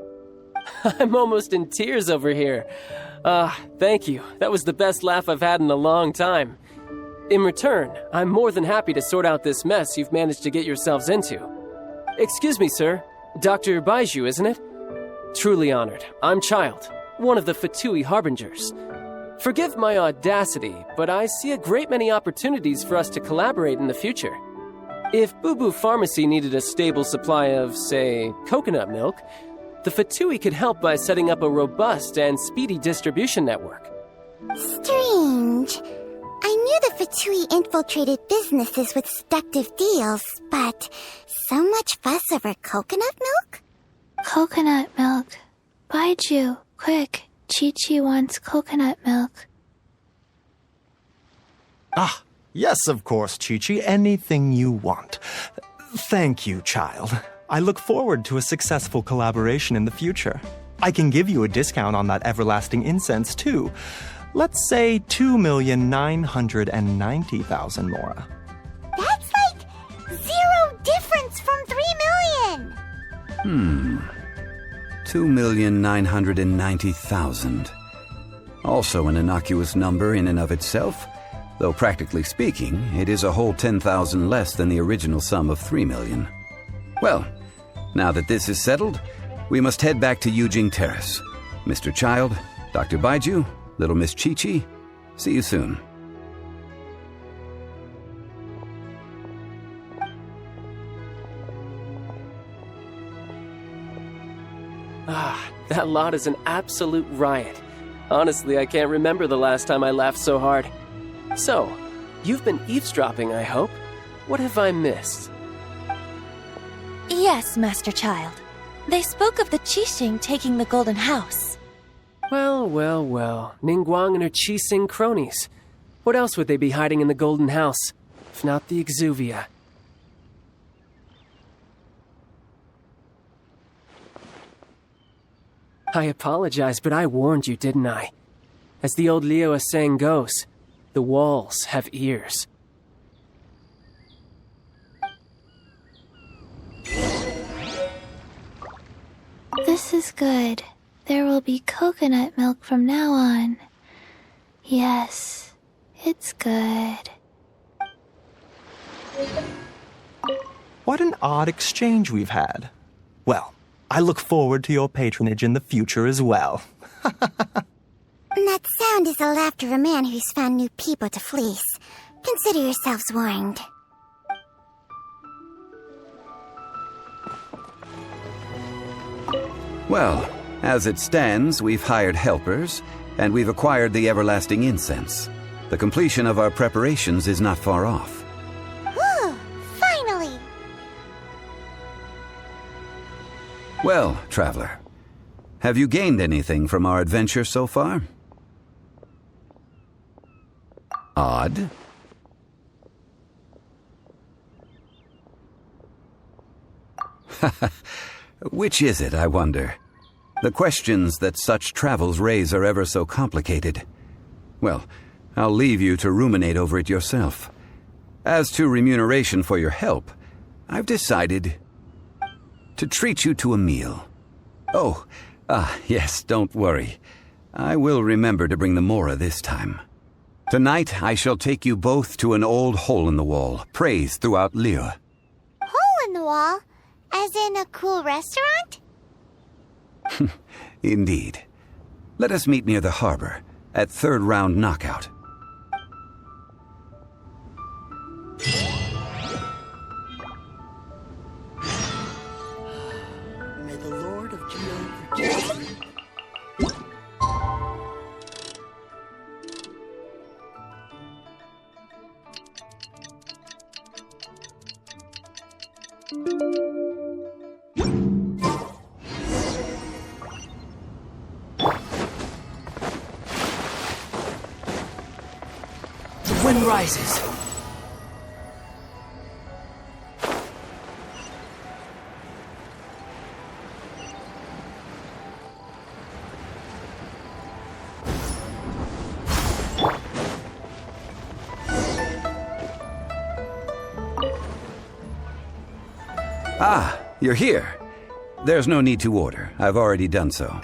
S8: I'm almost in tears over here. Thank you. That was the best laugh I've had in a long time. In return, I'm more than happy to sort out this mess you've managed to get yourselves into. Excuse me, sir. Dr. Baiju, isn't it? Truly honored. I'm Child. one of the Fatui Harbingers. Forgive my audacity, but I see a great many opportunities for us to collaborate in the future. If Boo Boo Pharmacy needed a stable supply of, say, coconut milk, the Fatui could help by setting up a robust and speedy distribution network.
S10: Strange. I knew the Fatui infiltrated businesses with seductive deals, but so much fuss over coconut milk?
S22: Coconut milk. Baiju, quick. Chi-Chi wants coconut milk.
S19: Ah, yes, of course, Chi-Chi. Anything you want. Thank you, child. I look forward to a successful collaboration in the future. I can give you a discount on that everlasting incense, too. Let's say 2,990,000 Mora.
S1: That's like 0 difference from 3 million!
S20: 2,990,000. Also an innocuous number in and of itself, though practically speaking, it is a whole 10,000 less than the original sum of 3 million. Well, now that this is settled, we must head back to Yujing Terrace. Mr. Child, Dr. Baiju, Little Miss Chi-Chi, see you soon.
S8: Ah, that lot is an absolute riot. Honestly, I can't remember the last time I laughed so hard. So, you've been eavesdropping, I hope? What have I missed?
S18: Yes, Master Child. They spoke of the Qixing taking the Golden House.
S8: Well, well, well. Ningguang and her Qixing cronies. What else would they be hiding in the Golden House, if not the Exuvia? I apologize, but I warned you, didn't I? As the old Liyue saying goes, the walls have ears.
S22: This is good. There will be coconut milk from now on. Yes, it's good.
S19: What an odd exchange we've had. Well, I look forward to your patronage in the future as well.
S10: That sound is the laughter of a man who's found new people to fleece. Consider yourselves warned.
S20: Well, as it stands, we've hired helpers, and we've acquired the everlasting incense. The completion of our preparations is not far off.
S1: Whew, finally!
S20: Well, traveler, have you gained anything from our adventure so far? Odd. Which is it, I wonder? The questions that such travels raise are ever so complicated. Well, I'll leave you to ruminate over it yourself. As to remuneration for your help, I've decided to treat you to a meal. Oh, yes, don't worry. I will remember to bring the Mora this time. Tonight, I shall take you both to an old hole-in-the-wall, praised throughout Liyue.
S1: Hole in the wall? As in a cool restaurant?
S20: Indeed. Let us meet near the harbor, at third round knockout.
S6: May the Lord of Geo protect you.
S4: The wind rises.
S20: Ah, you're here. There's no need to order. I've already done so.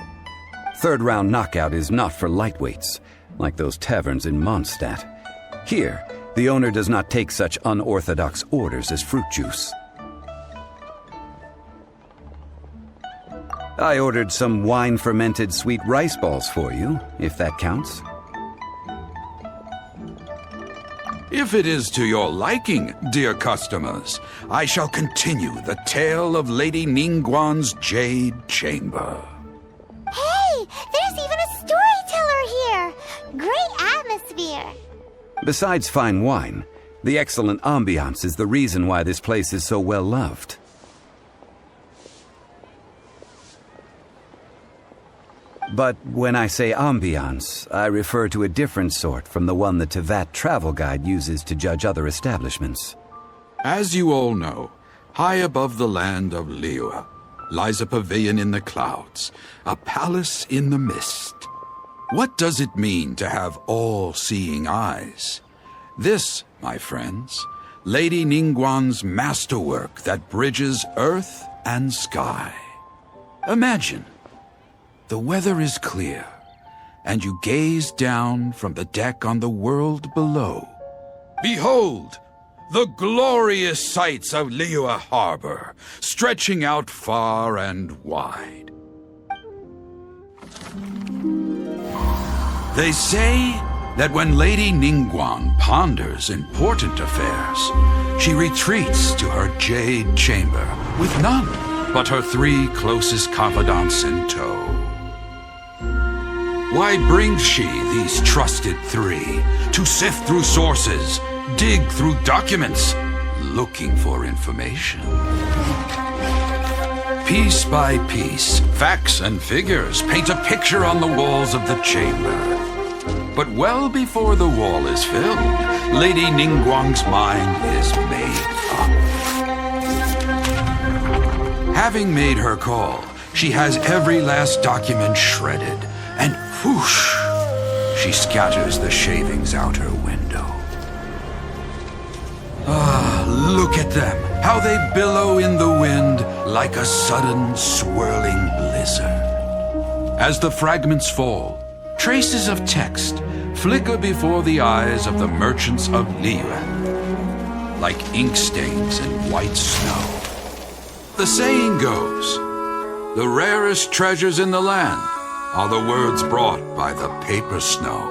S20: Third round knockout is not for lightweights, like those taverns in Mondstadt. Here, the owner does not take such unorthodox orders as fruit juice. I ordered some wine-fermented sweet rice balls for you, if that counts.
S11: If it is to your liking, dear customers, I shall continue the tale of Lady Ningguang's Jade Chamber.
S1: Hey, there's even a storyteller here! Great atmosphere!
S20: Besides fine wine, the excellent ambiance is the reason why this place is so well loved. But when I say ambiance, I refer to a different sort from the one the Tevat travel guide uses to judge other establishments.
S11: As you all know, high above the land of Liyue lies a pavilion in the clouds, a palace in the mist. What does it mean to have all-seeing eyes? This, my friends, Lady Ningguang's masterwork that bridges earth and sky. Imagine, the weather is clear, and you gaze down from the deck on the world below. Behold, the glorious sights of Liyue Harbor, stretching out far and wide. They say that when Lady Ningguang ponders important affairs, she retreats to her jade chamber with none but her 3 closest confidants in tow. Why brings she these trusted 3 to sift through sources, dig through documents, looking for information? Piece by piece, facts and figures paint a picture on the walls of the chamber. But well before the wall is filled, Lady Ningguang's mind is made up. Having made her call, she has every last document shredded, and whoosh, she scatters the shavings out her window. Ah, look at them, how they billow in the wind like a sudden swirling blizzard. As the fragments fall, traces of text flicker before the eyes of the merchants of Liyue, like ink stains in white snow. The saying goes, the rarest treasures in the land are the words brought by the paper snow.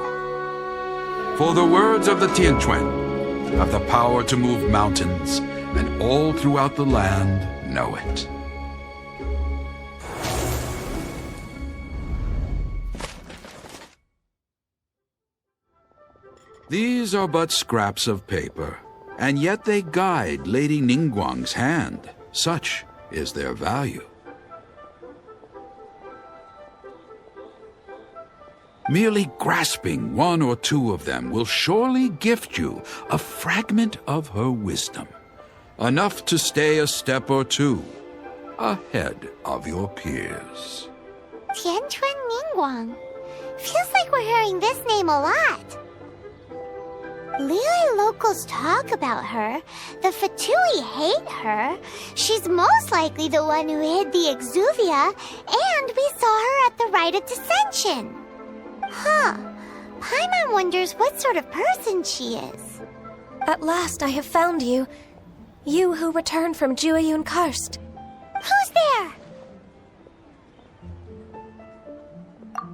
S11: For the words of the Tianquan have the power to move mountains, and all throughout the land know it. These are but scraps of paper, and yet they guide Lady Ningguang's hand. Such is their value. Merely grasping 1 or 2 of them will surely gift you a fragment of her wisdom, enough to stay a step or 2 ahead of your peers.
S1: Tianquan Ningguang. Feels like we're hearing this name a lot. Liyue locals talk about her. The Fatui hate her. She's most likely the one who hid the Exuvia, and we saw her at the Rite of Dissension. Huh. Paimon wonders what sort of person she is.
S18: At last I have found you. You who returned from Jueyun Karst.
S1: Who's there?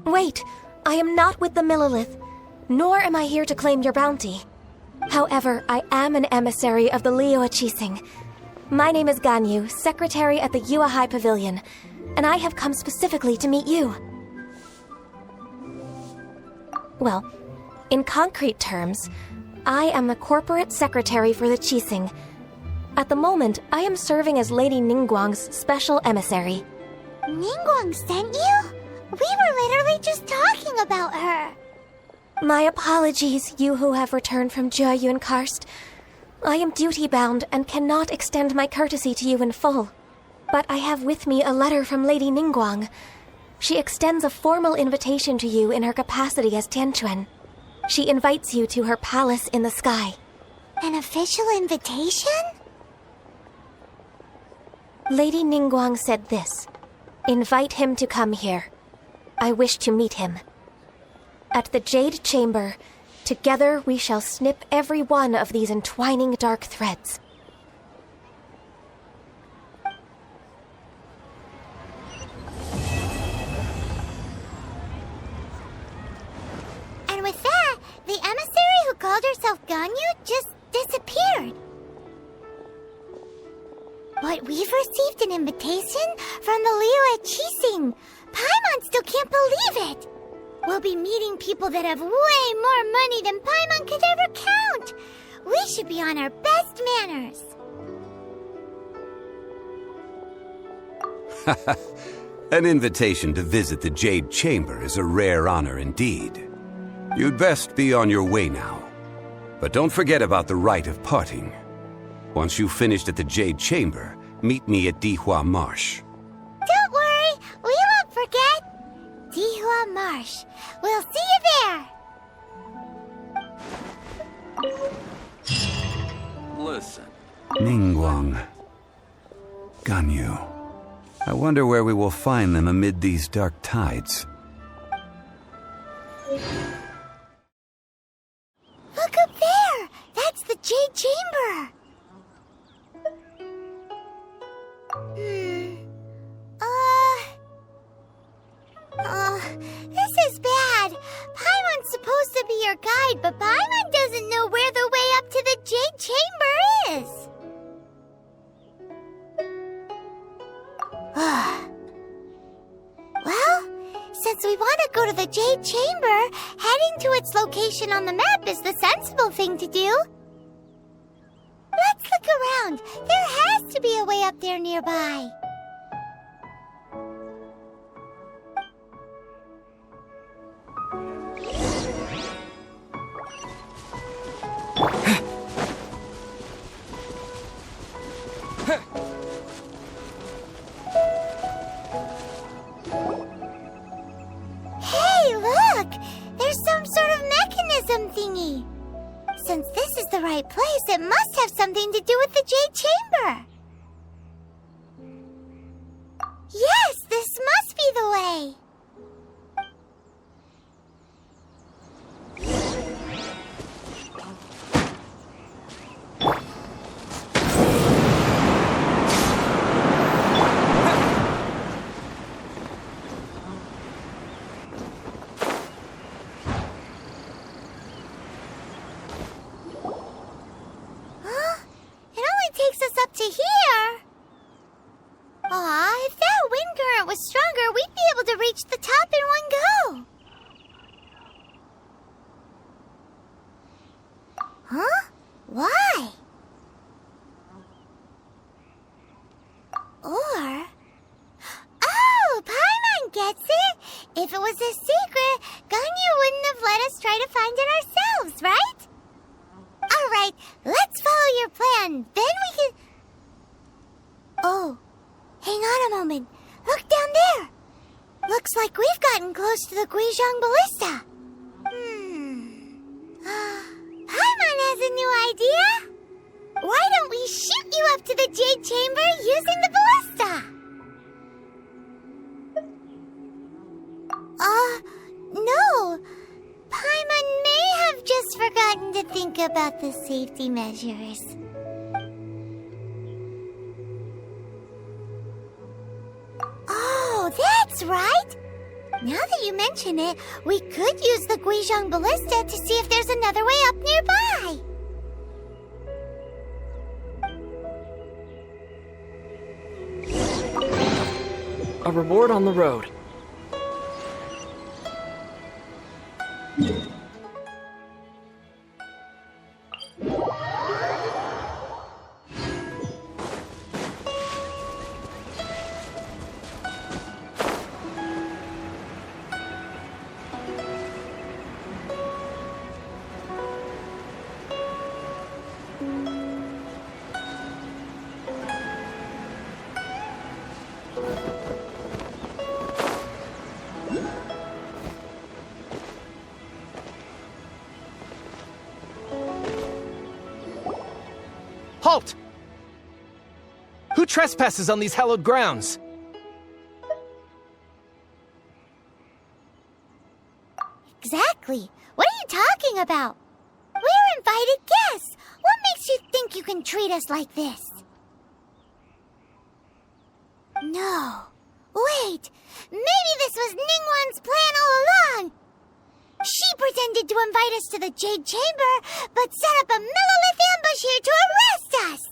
S18: Wait, I am not with the Millilith, nor am I here to claim your bounty. However, I am an emissary of the Liyue Qixing. My name is Ganyu, secretary at the Yuehai Pavilion, and I have come specifically to meet you. Well, in concrete terms, I am the corporate secretary for the Qixing. At the moment, I am serving as Lady Ningguang's special emissary.
S1: Ningguang sent you? We were literally just talking about her.
S18: My apologies, you who have returned from Jueyun Karst. I am duty-bound and cannot extend my courtesy to you in full. But I have with me a letter from Lady Ningguang. She extends a formal invitation to you in her capacity as Tianquan. She invites you to her palace in the sky.
S1: An official invitation?
S18: Lady Ningguang said this. Invite him to come here. I wish to meet him. At the Jade Chamber, together we shall snip every one of these entwining dark threads.
S1: called herself Ganyu just disappeared. But we've received an invitation from the Liyue Chising. Paimon still can't believe it. We'll be meeting people that have way more money than Paimon could ever count. We should be on our best manners.
S20: An invitation to visit the Jade Chamber is a rare honor indeed. You'd best be on your way now. But don't forget about the rite of parting. Once you've finished at the Jade Chamber, meet me at Dihua Marsh.
S1: Don't worry, we won't forget. Dihua Marsh. We'll see you there.
S11: Listen.
S20: Ningguang. Ganyu. I wonder where we will find them amid these dark tides.
S1: Look up there! That's the Jade Chamber! This is bad. Paimon's supposed to be your guide, but Paimon doesn't know where the way up to the Jade Chamber is. Well, since we want to go to the Jade Chamber, heading to its location on the map is the sensible thing to do. Let's look around. There has to be a way up there nearby. Hey, look! There's some sort of mechanism thingy. Since this is the right place, it must have something to do with the Jade Chamber. Yes, this must be the way. To here? Aw, if that wind current was stronger, we'd be able to reach the top in one go. Huh? Why? Or... Oh, Paimon gets it! If it was a secret, Ganyu wouldn't have let us try to find it ourselves, right? Alright, let's follow your plan, then we can... Oh, hang on a moment. Look down there. Looks like we've gotten close to the Guizhong Ballista. Paimon has a new idea. Why don't we shoot you up to the Jade Chamber using the ballista? No. Paimon may have just forgotten to think about the safety measures. Oh, that's right! Now that you mention it, we could use the Guizhong Ballista to see if there's another way up nearby.
S8: A reward on the road.
S12: Halt! Who trespasses on these hallowed grounds?
S1: Exactly. What are you talking about? We're invited guests. What makes you think you can treat us like this? No. Wait. Maybe this was Ningguang's plan all along. She pretended intended to invite us to the Jade Chamber, but set up a Millilith ambush here to arrest us!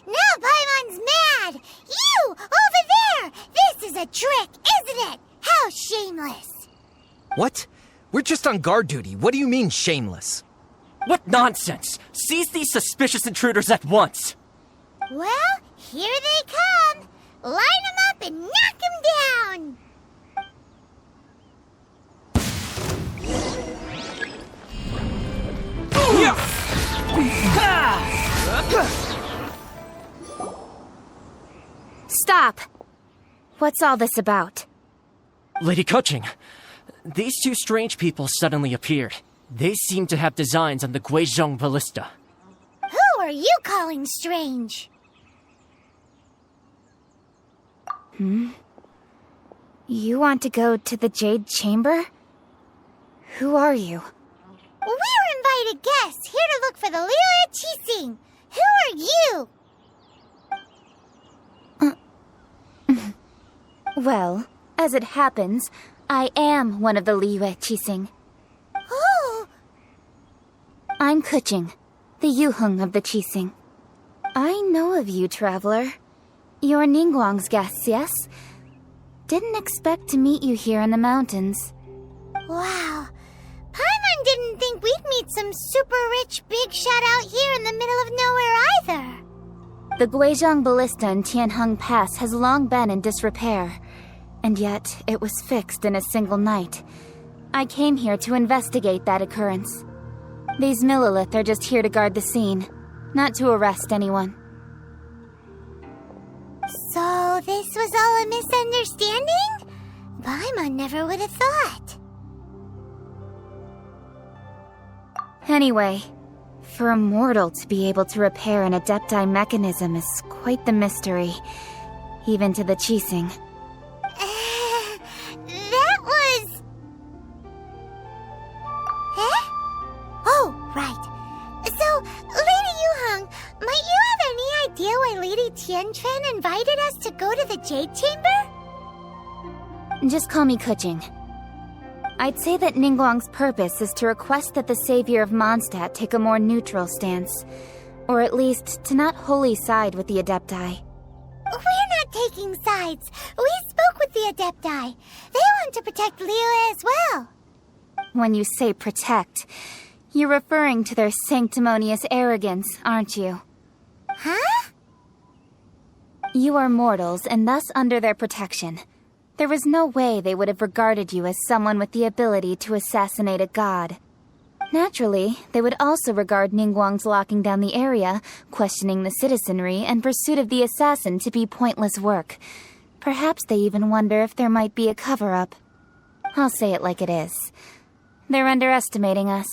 S1: Now Paimon's mad! You, over there! This is a trick, isn't it? How shameless!
S14: What? We're just on guard duty. What do you mean, shameless?
S16: What nonsense! Seize these suspicious intruders at once!
S1: Well, here they come! Line them up and knock them down!
S23: Stop! What's all this about?
S16: Lady Kuching, these two strange people suddenly appeared. They seem to have designs on the Guizhong Ballista.
S1: Who are you calling strange?
S23: You want to go to the Jade Chamber? Who are you?
S1: We're invited guests here to look for the Liyue Qixing. Who are you?
S23: Well, as it happens, I am one of the Liyue Qixing.
S1: Oh!
S23: I'm Kuching, the Yuheng of the Qixing. I know of you, traveler. You're Ningguang's guests, yes? Didn't expect to meet you here in the mountains.
S1: Wow. Paimon didn't think we'd meet some super rich big shot out here in the middle of nowhere either.
S23: The Guizhong Ballista in Tianheng Pass has long been in disrepair, and yet it was fixed in a single night. I came here to investigate that occurrence. These Millilith are just here to guard the scene, not to arrest anyone.
S1: So this was all a misunderstanding? Paimon never would have thought.
S23: Anyway, for a mortal to be able to repair an Adepti mechanism is quite the mystery, even to the Qixing.
S1: That was... Eh? Oh, right. So, Lady Yuheng, might you have any idea why Lady Tianquan invited us to go to the Jade Chamber?
S23: Just call me Kuching. I'd say that Ningguang's purpose is to request that the savior of Mondstadt take a more neutral stance, or at least to not wholly side with the Adepti.
S1: We're not taking sides. We spoke with the Adepti. They want to protect Liyue as well.
S23: When you say protect, you're referring to their sanctimonious arrogance, aren't you?
S1: Huh?
S23: You are mortals and thus under their protection. There was no way they would have regarded you as someone with the ability to assassinate a god. Naturally, they would also regard Ningguang's locking down the area, questioning the citizenry, and pursuit of the assassin to be pointless work. Perhaps they even wonder if there might be a cover-up. I'll say it like it is. They're underestimating us.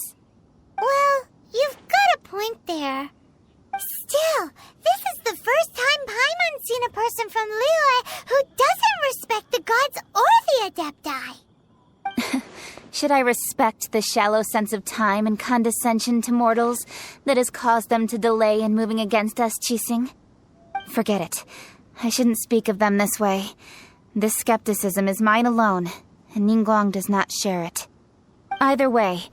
S1: Well, you've got a point there. Still, this is the first time Paimon's seen a person from Liyue who doesn't respect the gods or the Adepti.
S23: Should I respect the shallow sense of time and condescension to mortals that has caused them to delay in moving against us, Qixing? Forget it. I shouldn't speak of them this way. This skepticism is mine alone, and Ningguang does not share it. Either way,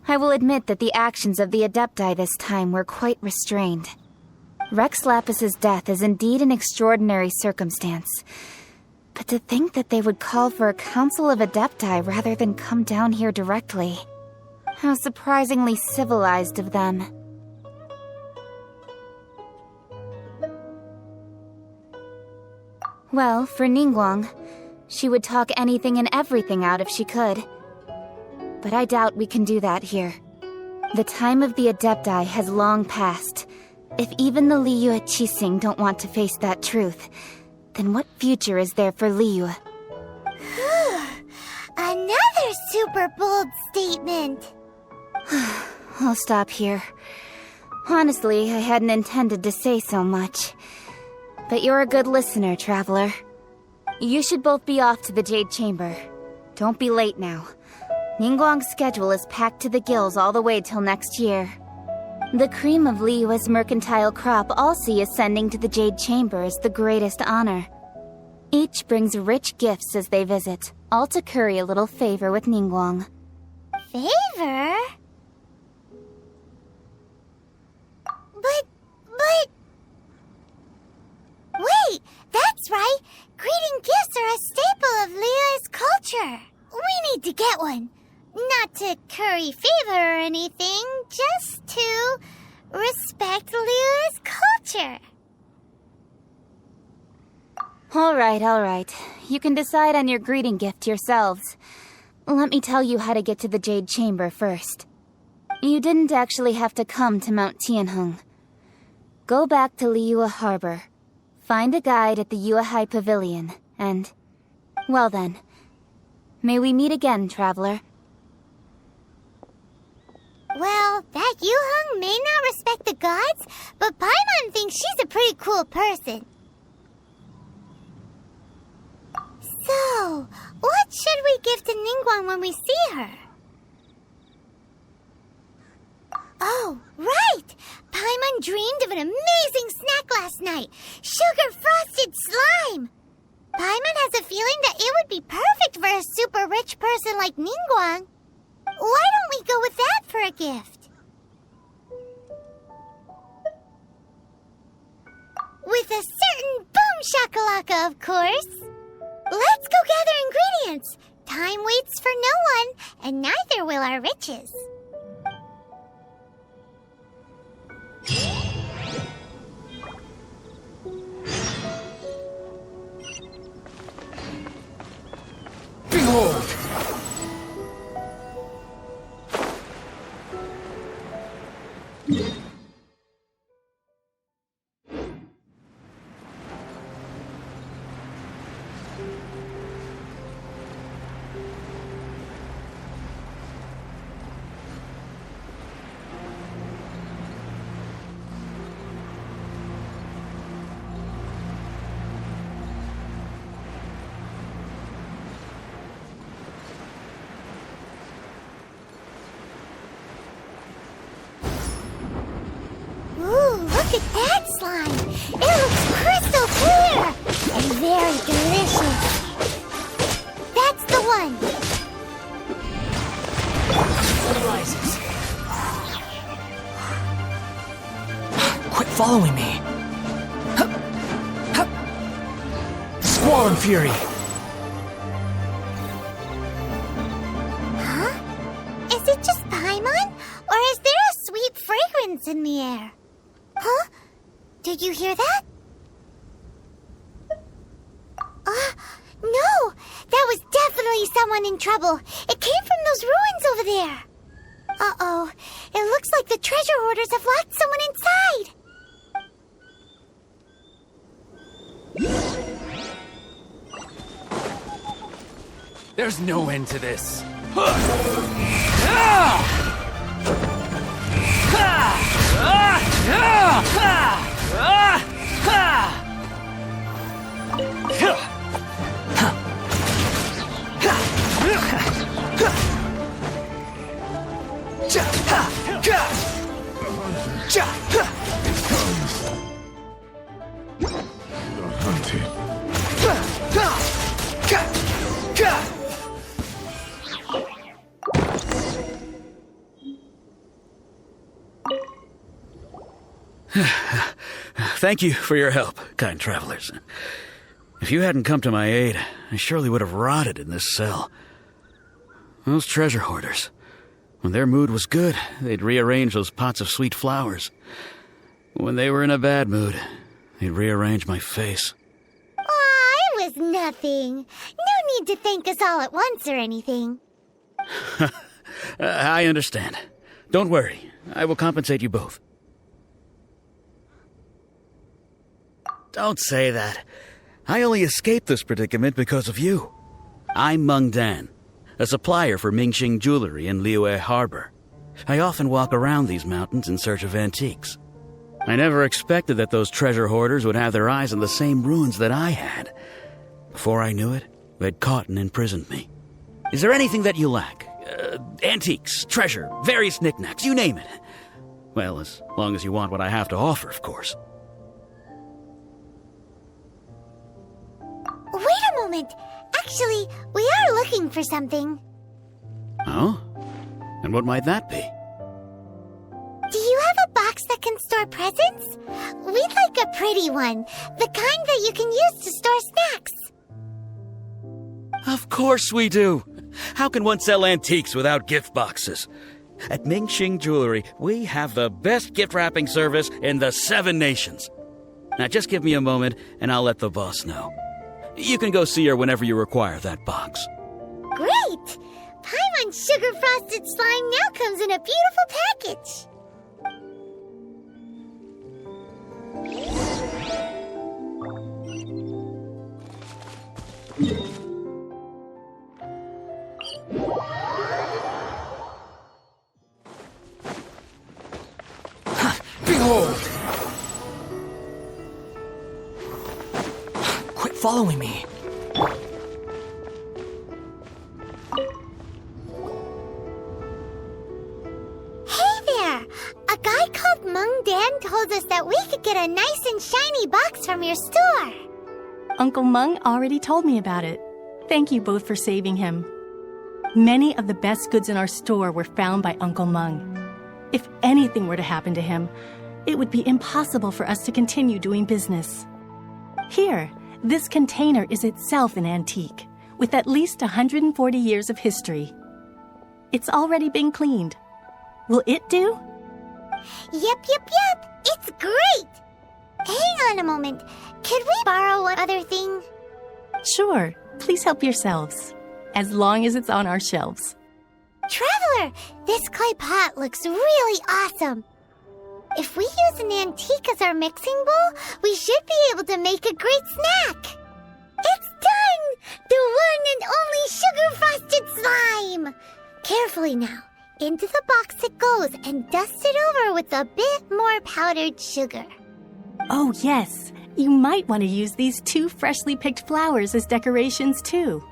S23: I will admit that the actions of the Adepti this time were quite restrained. Rex Lapis's death is indeed an extraordinary circumstance. But to think that they would call for a council of Adepti rather than come down here directly. How surprisingly civilized of them. Well, for Ningguang, she would talk anything and everything out if she could. But I doubt we can do that here. The time of the Adepti has long passed. If even the Liyue Qixing don't want to face that truth, then what future is there for Liyue?
S1: Another super bold statement.
S23: I'll stop here. Honestly, I hadn't intended to say so much. But you're a good listener, traveler. You should both be off to the Jade Chamber. Don't be late now. Ningguang's schedule is packed to the gills all the way till next year. The cream of Liyue's mercantile crop all see ascending to the Jade Chamber as the greatest honor. Each brings rich gifts as they visit, all to curry a little favor with Ningguang.
S1: Favor? But... Wait, that's right! Greeting gifts are a staple of Liyue's culture! We need to get one. Not to curry favor or anything, just to respect Liyue's culture.
S23: All right. You can decide on your greeting gift yourselves. Let me tell you how to get to the Jade Chamber first. You didn't actually have to come to Mount Tianheng. Go back to Liyue Harbor. Find a guide at the Yuehai Pavilion, and... well then. May we meet again, traveler.
S1: Well, that Yuheng may not respect the gods, but Paimon thinks she's a pretty cool person. So, what should we give to Ningguang when we see her? Oh, right! Paimon dreamed of an amazing snack last night! Sugar-frosted slime! Paimon has a feeling that it would be perfect for a super rich person like Ningguang. Why don't we go with that for a gift? With a certain boom shakalaka, of course! Let's go gather ingredients! Time waits for no one, and neither will our riches.
S9: Behold!
S1: Look at that slime! It looks crystal clear! And very delicious! That's the one!
S12: Quit following me! Squall and Fury!
S1: Huh? Is it just Paimon? Or is there a sweet fragrance in the air? Huh? Did you hear that? No! That was definitely someone in trouble. It came from those ruins over there. Uh-oh. It looks like the treasure hoarders have locked someone inside.
S12: There's no end to this.
S2: Thank you for your help, kind travelers. If you hadn't come to my aid, I surely would have rotted in this cell. Those treasure hoarders, when their mood was good, they'd rearrange those pots of sweet flowers. When they were in a bad mood, they'd rearrange my face.
S1: Aw, it was nothing. No need to thank us all at once or anything.
S2: I understand. Don't worry. I will compensate you both. Don't say that. I only escaped this predicament because of you. I'm Meng Dan, a supplier for Mingxing jewelry in Liyue Harbor. I often walk around these mountains in search of antiques. I never expected that those treasure hoarders would have their eyes on the same ruins that I had. Before I knew it, they'd caught and imprisoned me. Is there anything that you lack? Antiques, treasure, various knickknacks, you name it. Well, as long as you want what I have to offer, of course.
S1: Well, moment. Actually, we are looking for something.
S2: Oh? And what might that be?
S1: Do you have a box that can store presents? We'd like a pretty one. The kind that you can use to store snacks.
S2: Of course we do. How can one sell antiques without gift boxes? At Mingxing Jewelry, we have the best gift wrapping service in the 7 nations. Now just give me a moment and I'll let the boss know. You can go see her whenever you require that box.
S1: Great! Paimon Sugar Frosted Slime now comes in a beautiful package.
S12: Behold! Quit following me.
S1: Hey there! A guy called Mung Dan told us that we could get a nice and shiny box from your store.
S7: Uncle Mung already told me about it. Thank you both for saving him. Many of the best goods in our store were found by Uncle Mung. If anything were to happen to him, it would be impossible for us to continue doing business. Here, this container is itself an antique, with at least 140 years of history. It's already been cleaned. Will it do?
S1: Yep. It's great! Hang on a moment. Could we borrow one other thing?
S7: Sure, please help yourselves, as long as it's on our shelves.
S1: Traveler, this clay pot looks really awesome. If we use an antique as our mixing bowl, we should be able to make a great snack. It's done! The one and only sugar-frosted slime! Carefully now. Into the box it goes and dust it over with a bit more powdered sugar.
S7: Oh yes, you might want to use these 2 freshly picked flowers as decorations too.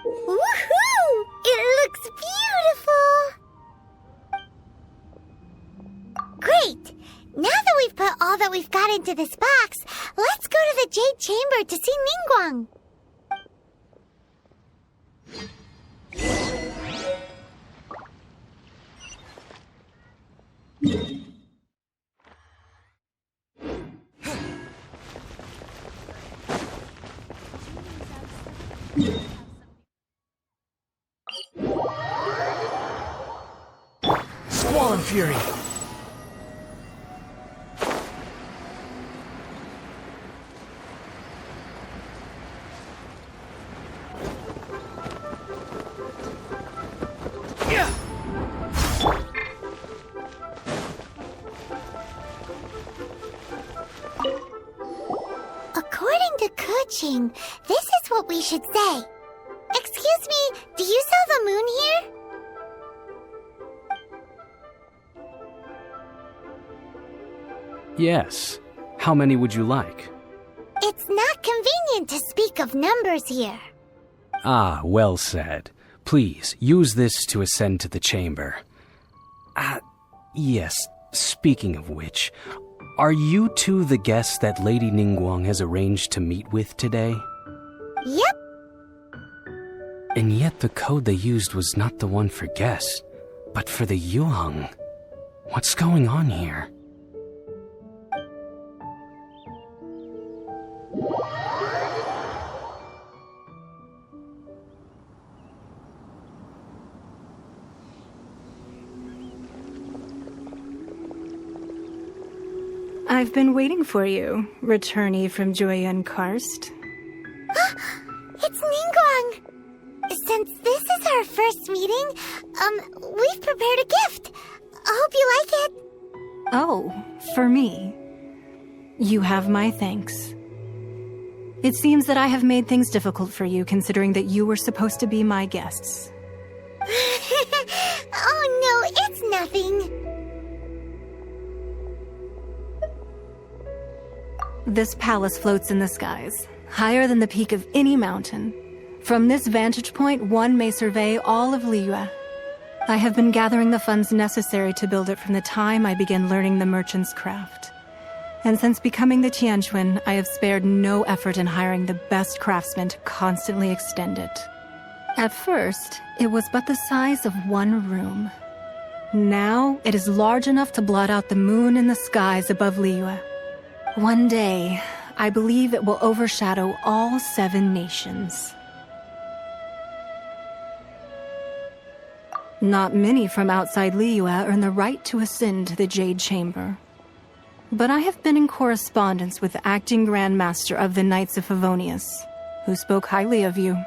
S1: Woohoo! It looks beautiful! Great! Now that we've put all that we've got into this box, let's go to the Jade Chamber to see Ningguang.
S12: Squall and Fury!
S1: According to Kuching, this is what we should say. Excuse me, do you sell the moon here?
S15: Yes. How many would you like?
S1: It's not convenient to speak of numbers here.
S15: Ah, well said. Please, use this to ascend to the chamber. Yes, speaking of which, are you two the guests that Lady Ningguang has arranged to meet with today?
S1: Yep.
S15: And yet the code they used was not the one for guests, but for the Yuheng. What's going on here?
S17: I've been waiting for you, returnee from Jueyun Karst.
S1: It's Ningguang! Since this is our first meeting, we've prepared a gift. I hope you like it.
S17: Oh, for me. You have my thanks. It seems that I have made things difficult for you, considering that you were supposed to be my guests.
S1: Oh no, it's nothing.
S17: This palace floats in the skies, higher than the peak of any mountain. From this vantage point, one may survey all of Liyue. I have been gathering the funds necessary to build it from the time I began learning the merchant's craft. And since becoming the Tianquan, I have spared no effort in hiring the best craftsmen to constantly extend it. At first, it was but the size of one room. Now, it is large enough to blot out the moon in the skies above Liyue. One day, I believe it will overshadow all 7 nations. Not many from outside Liyue earn the right to ascend to the Jade Chamber. But I have been in correspondence with the acting Grand Master of the Knights of Favonius, who spoke highly of you.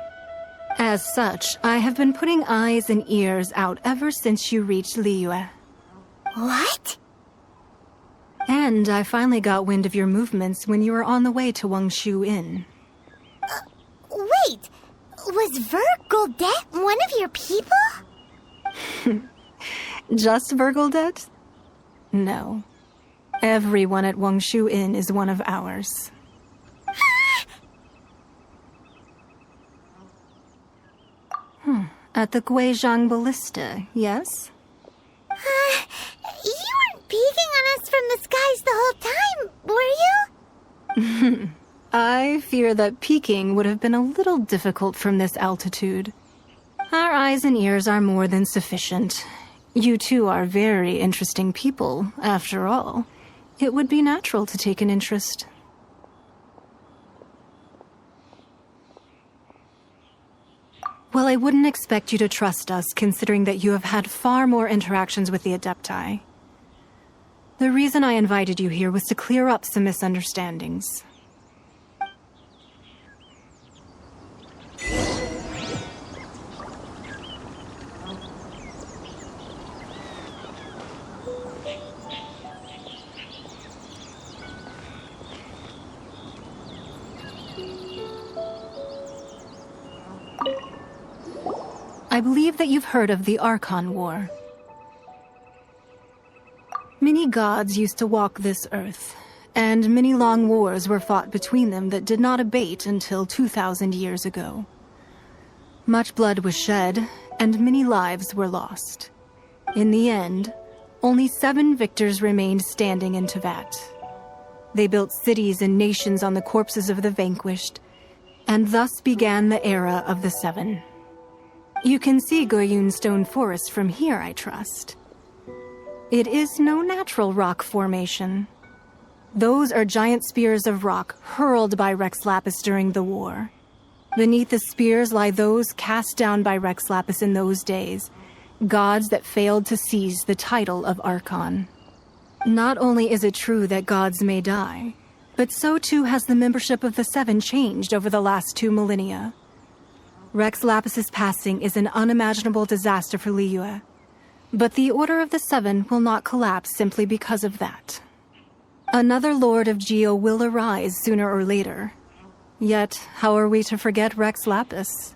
S17: As such, I have been putting eyes and ears out ever since you reached Liyue.
S10: What?
S17: And I finally got wind of your movements when you were on the way to Wangshu Inn.
S10: Wait! Was Vergoldet one of your people?
S17: Just Vergoldet? No. Everyone at Wangshu Inn is one of ours. At the Guizhang Ballista, yes?
S10: You weren't peeking on us from the skies the whole time, were you?
S17: I fear that peeking would have been a little difficult from this altitude. Our eyes and ears are more than sufficient. You two are very interesting people, after all. It would be natural to take an interest. Well, I wouldn't expect you to trust us, considering that you have had far more interactions with the Adepti. The reason I invited you here was to clear up some misunderstandings. I believe that you've heard of the Archon War. Many gods used to walk this earth, and many long wars were fought between them that did not abate until 2,000 years ago. Much blood was shed, and many lives were lost. In the end, only 7 victors remained standing in Tevat. They built cities and nations on the corpses of the vanquished, and thus began the era of the 7. You can see Goyun Stone Forest from here, I trust. It is no natural rock formation. Those are giant spears of rock hurled by Rex Lapis during the war. Beneath the spears lie those cast down by Rex Lapis in those days, gods that failed to seize the title of Archon. Not only is it true that gods may die, but so too has the membership of the 7 changed over the last 2 millennia. Rex Lapis's passing is an unimaginable disaster for Liyue, but the Order of the 7 will not collapse simply because of that. Another Lord of Geo will arise sooner or later. Yet, how are we to forget Rex Lapis?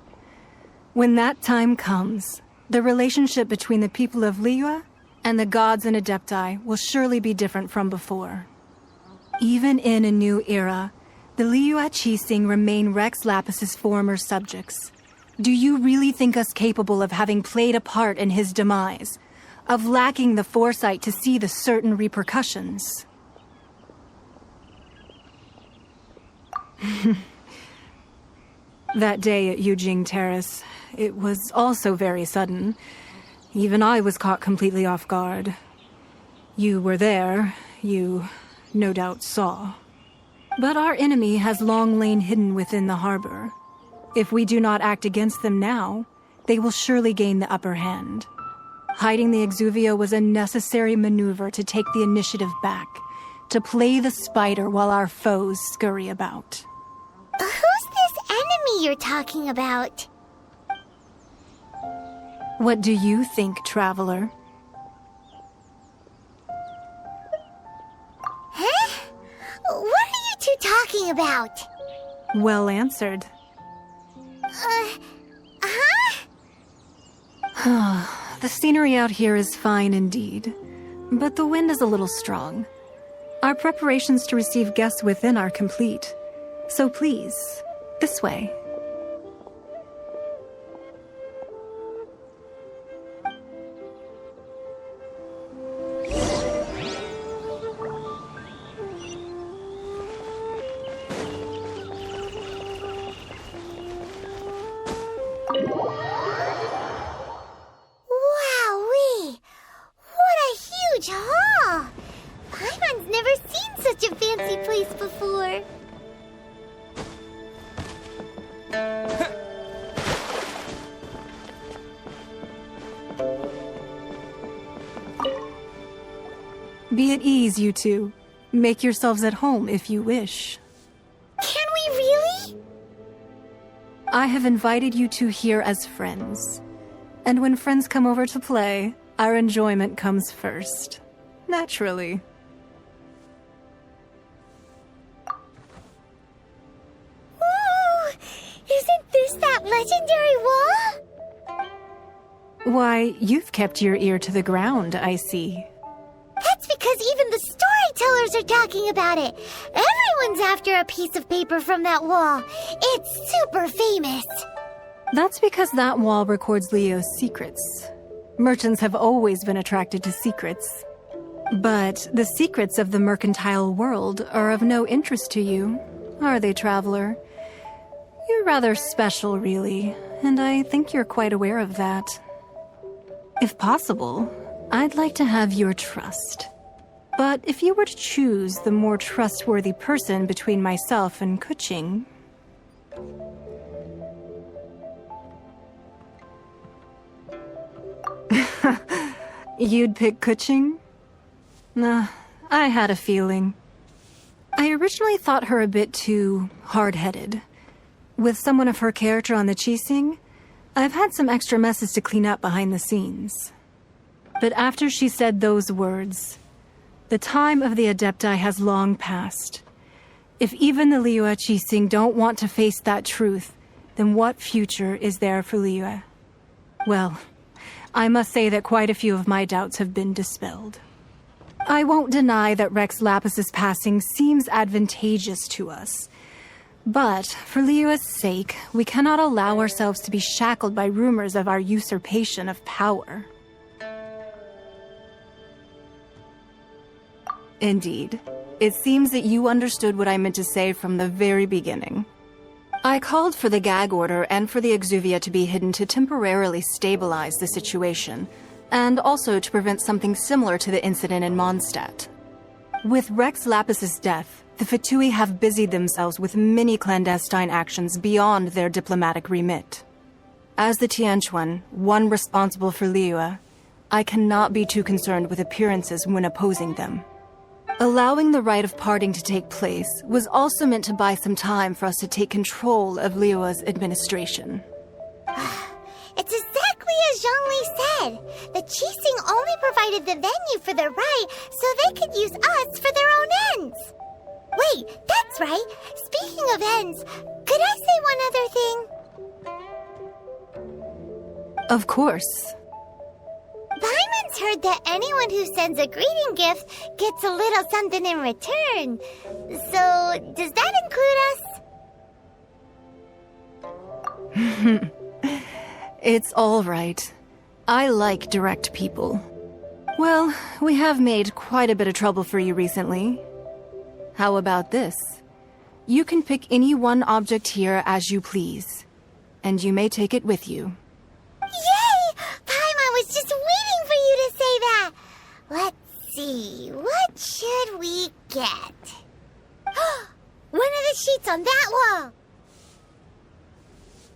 S17: When that time comes, the relationship between the people of Liyue and the gods and Adepti will surely be different from before. Even in a new era, the Liyue Qixing remain Rex Lapis's former subjects. Do you really think us capable of having played a part in his demise? Of lacking the foresight to see the certain repercussions? That day at Yujing Terrace, it was also very sudden. Even I was caught completely off guard. You were there, you no doubt saw. But our enemy has long lain hidden within the harbor. If we do not act against them now, they will surely gain the upper hand. Hiding the Exuvio was a necessary maneuver to take the initiative back, to play the spider while our foes scurry about.
S10: Who's this enemy you're talking about?
S17: What do you think, traveler?
S10: Huh? What are you two talking about?
S17: Well answered. The scenery out here is fine indeed, but the wind is a little strong. Our preparations to receive guests within are complete, so please, this way.
S1: Wowee! What a huge hall! Paimon's never seen such a fancy place before.
S17: Be at ease, you two. Make yourselves at home if you wish.
S1: Can we really?
S17: I have invited you two here as friends. And when friends come over to play, our enjoyment comes first. Naturally.
S1: Ooh! Isn't this that legendary wall?
S17: Why, you've kept your ear to the ground, I see.
S1: That's because even the storytellers are talking about it. Everyone's after a piece of paper from that wall. It's super famous.
S17: That's because that wall records Leo's secrets. Merchants have always been attracted to secrets. But the secrets of the mercantile world are of no interest to you, are they, traveler? You're rather special, really, and I think you're quite aware of that. If possible, I'd like to have your trust. But if you were to choose the more trustworthy person between myself and Kuching... You'd pick Kuching? Nah, I had a feeling. I originally thought her a bit too hard-headed. With someone of her character on the Qixing, I've had some extra messes to clean up behind the scenes. But after she said those words, the time of the Adepti has long passed. If even the Liyue Qixing don't want to face that truth, then what future is there for Liyue? Well, I must say that quite a few of my doubts have been dispelled. I won't deny that Rex Lapis's passing seems advantageous to us. But, for Liyue's sake, we cannot allow ourselves to be shackled by rumors of our usurpation of power. Indeed. It seems that you understood what I meant to say from the very beginning. I called for the gag order and for the Exuvia to be hidden to temporarily stabilize the situation, and also to prevent something similar to the incident in Mondstadt. With Rex Lapis's death, the Fatui have busied themselves with many clandestine actions beyond their diplomatic remit. As the Tianquan, one responsible for Liyue, I cannot be too concerned with appearances when opposing them. Allowing the rite of parting to take place was also meant to buy some time for us to take control of Liyue's administration.
S1: It's exactly as Zhongli said. The Qixing only provided the venue for the rite so they could use us for their own ends. Wait, that's right. Speaking of ends, could I say one other thing?
S17: Of course.
S1: Paimon's heard that anyone who sends a greeting gift gets a little something in return. So, does that include us?
S17: It's all right. I like direct people. Well, we have made quite a bit of trouble for you recently. How about this? You can pick any one object here as you please, and you may take it with you.
S1: Yay! Paimon was just waiting for you to say that! Let's see, what should we get? One of the sheets on that wall!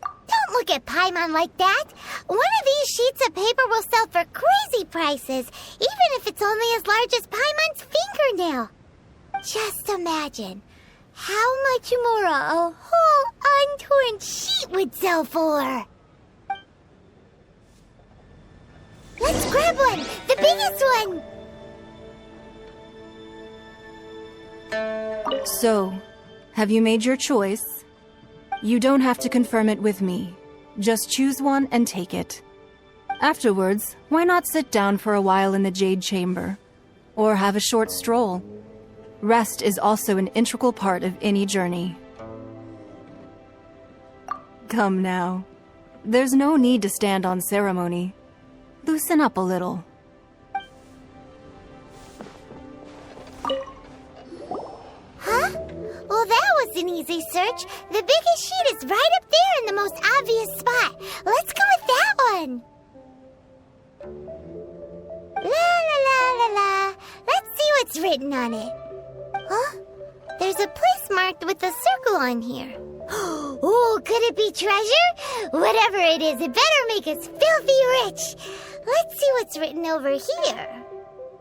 S1: Don't look at Paimon like that! One of these sheets of paper will sell for crazy prices, even if it's only as large as Paimon's fingernail. Just imagine how much more a whole untorn sheet would sell for. Let's grab one! The biggest one!
S17: So, have you made your choice? You don't have to confirm it with me. Just choose one and take it. Afterwards, why not sit down for a while in the Jade Chamber? Or have a short stroll? Rest is also an integral part of any journey. Come now. There's no need to stand on ceremony. Loosen up a little.
S1: Huh? Well, that was was an easy search. The biggest sheet is right up there in the most obvious spot. Let's go with that one. La la la la la. Let's see what's written on it. Huh? There's a place marked with a circle on here. Oh, could it be treasure? Whatever it is, it better make us filthy rich. Let's see what's written over here.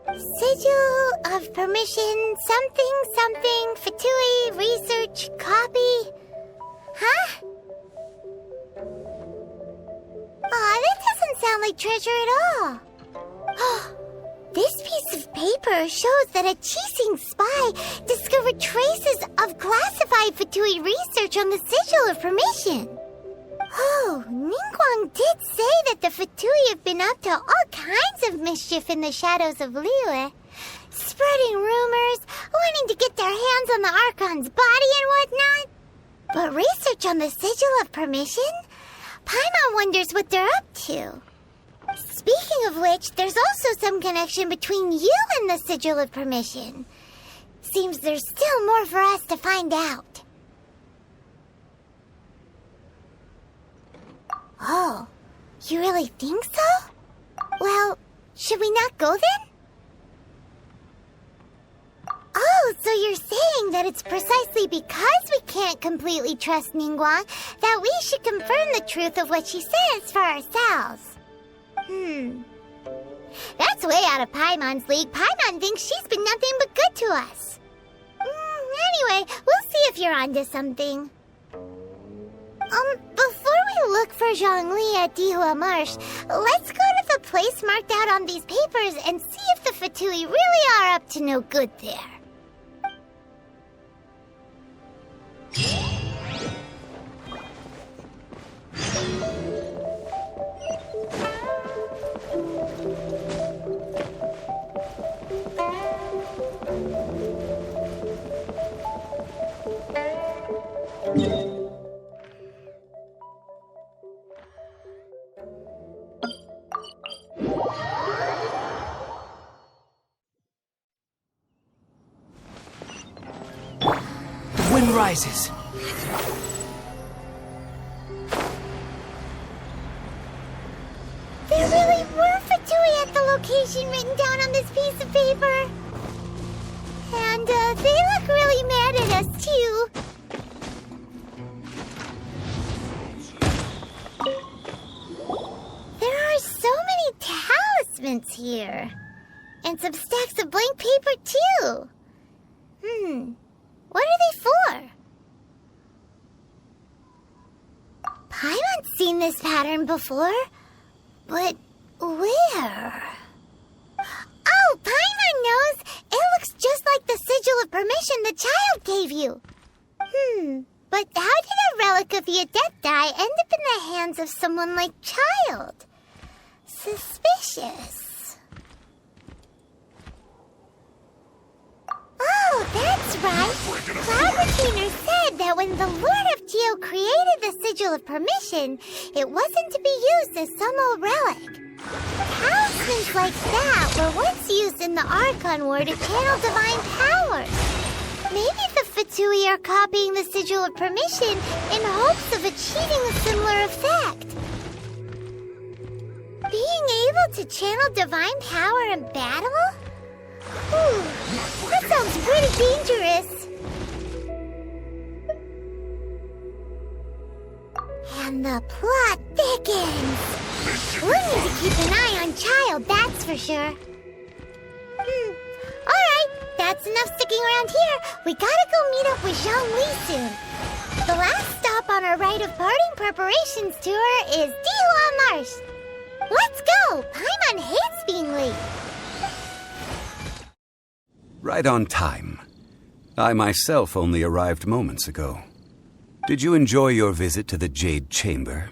S1: Sigil of permission, something, Fatui, research, copy. Huh? Aw, that doesn't sound like treasure at all. This piece of paper shows that a Qixing spy discovered traces of classified Fatui research on the Sigil of Permission. Oh, Ningguang did say that the Fatui have been up to all kinds of mischief in the shadows of Liyue, spreading rumors, wanting to get their hands on the Archon's body and whatnot. But research on the Sigil of Permission? Paimon wonders what they're up to. Speaking of which, there's also some connection between you and the Sigil of Permission. Seems there's still more for us to find out. Oh, you really think so? Well, should we not go then? Oh, so you're saying that it's precisely because we can't completely trust Ningguang that we should confirm the truth of what she says for ourselves. That's way out of Paimon's league. Paimon thinks she's been nothing but good to us. Anyway, we'll see if you're onto something. Before we look for Zhongli at Liyue Marsh, let's go to the place marked out on these papers and see if the Fatui really are up to no good there.
S12: The wind rises.
S1: There really were Fatui at the location written down on this piece of paper. And they look really mad at us, too. There are so many talismans here. And some stacks of blank paper, too. What are they for? Paimon's seen this pattern before. But where? Oh, Paimon knows! It looks just like the Sigil of Permission the child gave you. But how did a relic of the Adepti end up in the hands of someone like Child? Suspicious. Oh, that's right. Cloud Retainer said that when the Lord of Geo created the Sigil of Permission, it wasn't to be used as some old relic. Talismans like that were once used in the Archon War to channel divine powers. Maybe the Fatui are copying the Sigil of Permission in hopes of achieving a similar effect. Being able to channel divine power in battle? That sounds pretty dangerous. And the plot thickens. We need to keep an eye on Child, that's for sure. Alright, that's enough sticking around here. We gotta go meet up with Zhongli soon. The last stop on our rite of parting preparations tour is Liyue Marsh. Let's go! Paimon hates being late.
S20: Right on time. I myself only arrived moments ago. Did you enjoy your visit to the Jade Chamber?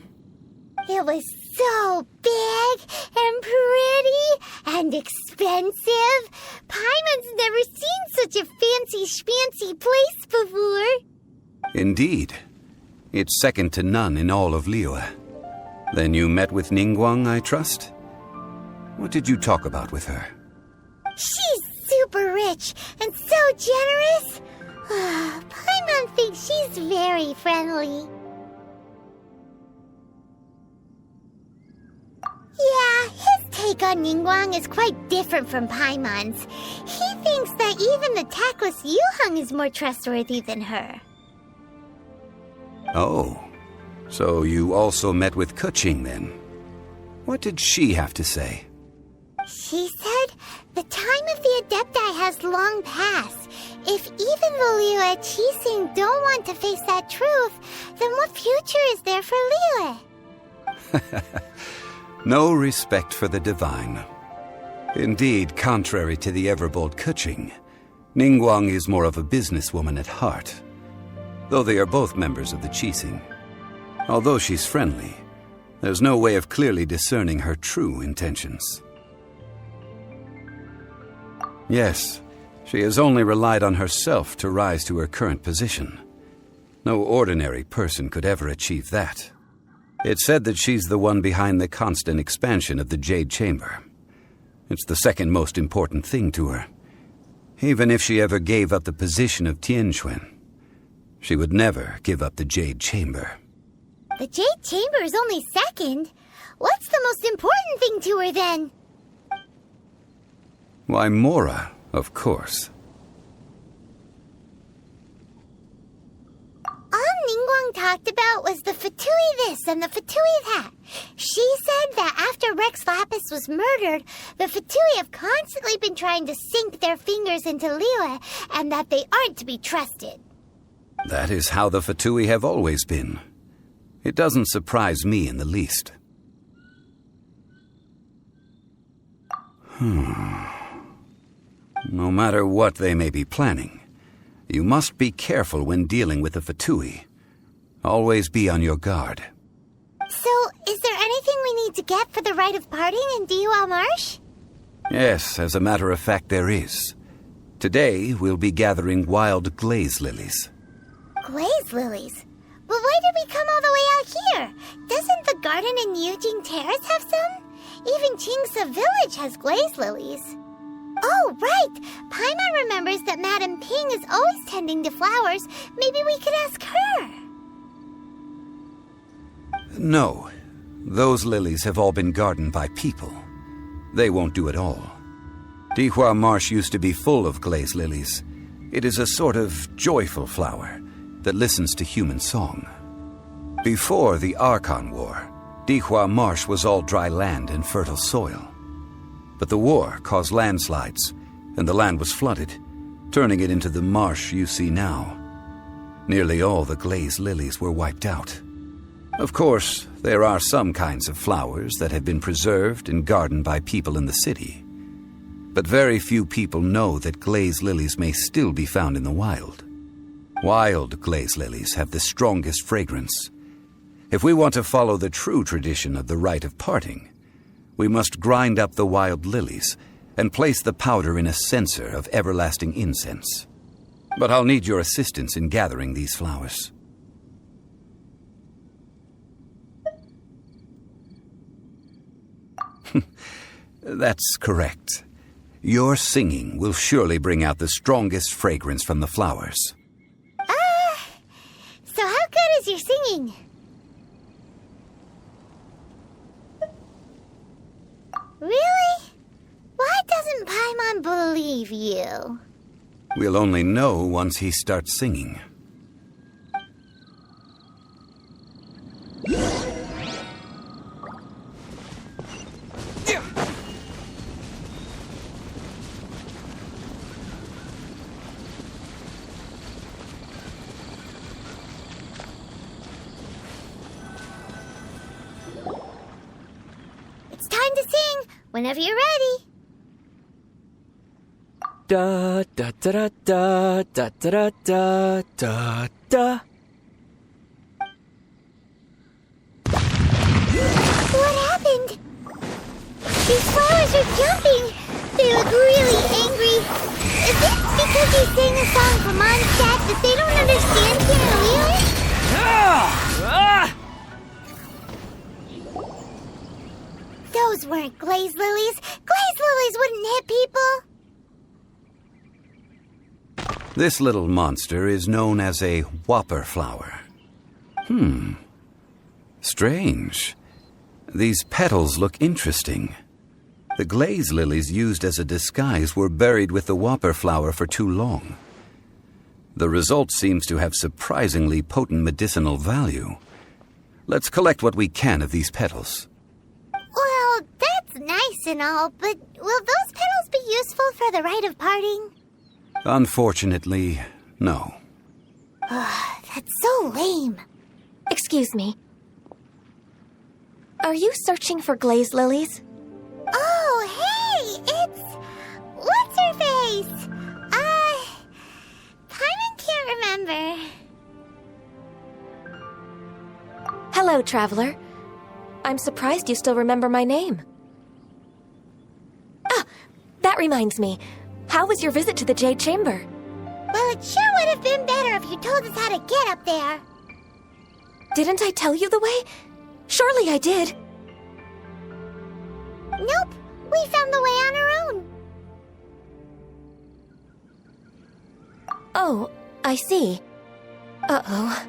S1: It was so big and pretty and expensive. Paimon's never seen such a fancy schmancy place before.
S20: Indeed. It's second to none in all of Liyue. Then you met with Ningguang, I trust? What did you talk about with her?
S1: She's super rich and so generous. Paimon thinks she's very friendly. Yeah, his take on Ningguang is quite different from Paimon's. He thinks that even the tactless Yuheng is more trustworthy than her.
S20: Oh, so you also met with Keqing then? What did she have to say?
S1: She said the time of the Adepti has long passed. If even the Liyue Qixing don't want to face that truth, then what future is there for Liyue?
S20: No respect for the divine. Indeed, contrary to the ever-bold Keqing, Ningguang is more of a businesswoman at heart, though they are both members of the Qixing. Although she's friendly, there's no way of clearly discerning her true intentions. Yes, she has only relied on herself to rise to her current position. No ordinary person could ever achieve that. It's said that she's the one behind the constant expansion of the Jade Chamber. It's the second most important thing to her. Even if she ever gave up the position of Tianquan, she would never give up the Jade Chamber.
S1: The Jade Chamber is only second. What's the most important thing to her then?
S20: Why, Mora, of course.
S1: All Ningguang talked about was the Fatui this and the Fatui that. She said that after Rex Lapis was murdered, the Fatui have constantly been trying to sink their fingers into Liyue, and that they aren't to be trusted.
S20: That is how the Fatui have always been. It doesn't surprise me in the least. No matter what they may be planning, you must be careful when dealing with the Fatui. Always be on your guard.
S1: So, is there anything we need to get for the rite of parting in Liyue Marsh?
S20: Yes, as a matter of fact, there is. Today, we'll be gathering wild glaze lilies.
S1: Glaze lilies? But why did we come all the way out here? Doesn't the garden in Yujing Terrace have some? Even Qingsa Village has glaze lilies. Oh, right! Paimon remembers that Madame Ping is always tending to flowers. Maybe we could ask her.
S20: No. Those lilies have all been gardened by people. They won't do it all. Liyue Marsh used to be full of glaze lilies. It is a sort of joyful flower that listens to human song. Before the Archon War, Liyue Marsh was all dry land and fertile soil. But the war caused landslides, and the land was flooded, turning it into the marsh you see now. Nearly all the glaze lilies were wiped out. Of course, there are some kinds of flowers that have been preserved and gardened by people in the city. But very few people know that glaze lilies may still be found in the wild. Wild glaze lilies have the strongest fragrance. If we want to follow the true tradition of the rite of parting, we must grind up the wild lilies and place the powder in a censer of everlasting incense. But I'll need your assistance in gathering these flowers. That's correct. Your singing will surely bring out the strongest fragrance from the flowers.
S1: So how good is your singing? Really? Why doesn't Paimon believe you?
S20: We'll only know once he starts singing.
S1: It's time to sing, whenever you're ready.
S8: Da da da da da da da da da.
S1: What happened? These flowers are jumping. They look really angry. Is it because he sang a song for Mondstadt that they don't understand Liyue? Those weren't glaze lilies. Glaze lilies wouldn't hit people.
S20: This little monster is known as a whopper flower. Strange. These petals look interesting. The glaze lilies used as a disguise were buried with the whopper flower for too long. The result seems to have surprisingly potent medicinal value. Let's collect what we can of these petals.
S1: Well, that's nice and all, but will those petals be useful for the rite of parting?
S20: Unfortunately, no.
S1: That's so lame.
S3: Excuse me. Are you searching for glaze lilies?
S1: Oh, hey! It's... What's-her-face? Paimon can't remember.
S3: Hello, traveler. I'm surprised you still remember my name. Ah, that reminds me. How was your visit to the Jade Chamber?
S1: Well, it sure would have been better if you told us how to get up there.
S3: Didn't I tell you the way? Surely I did.
S1: Nope, we found the way on our own.
S3: Oh, I see. Uh-oh.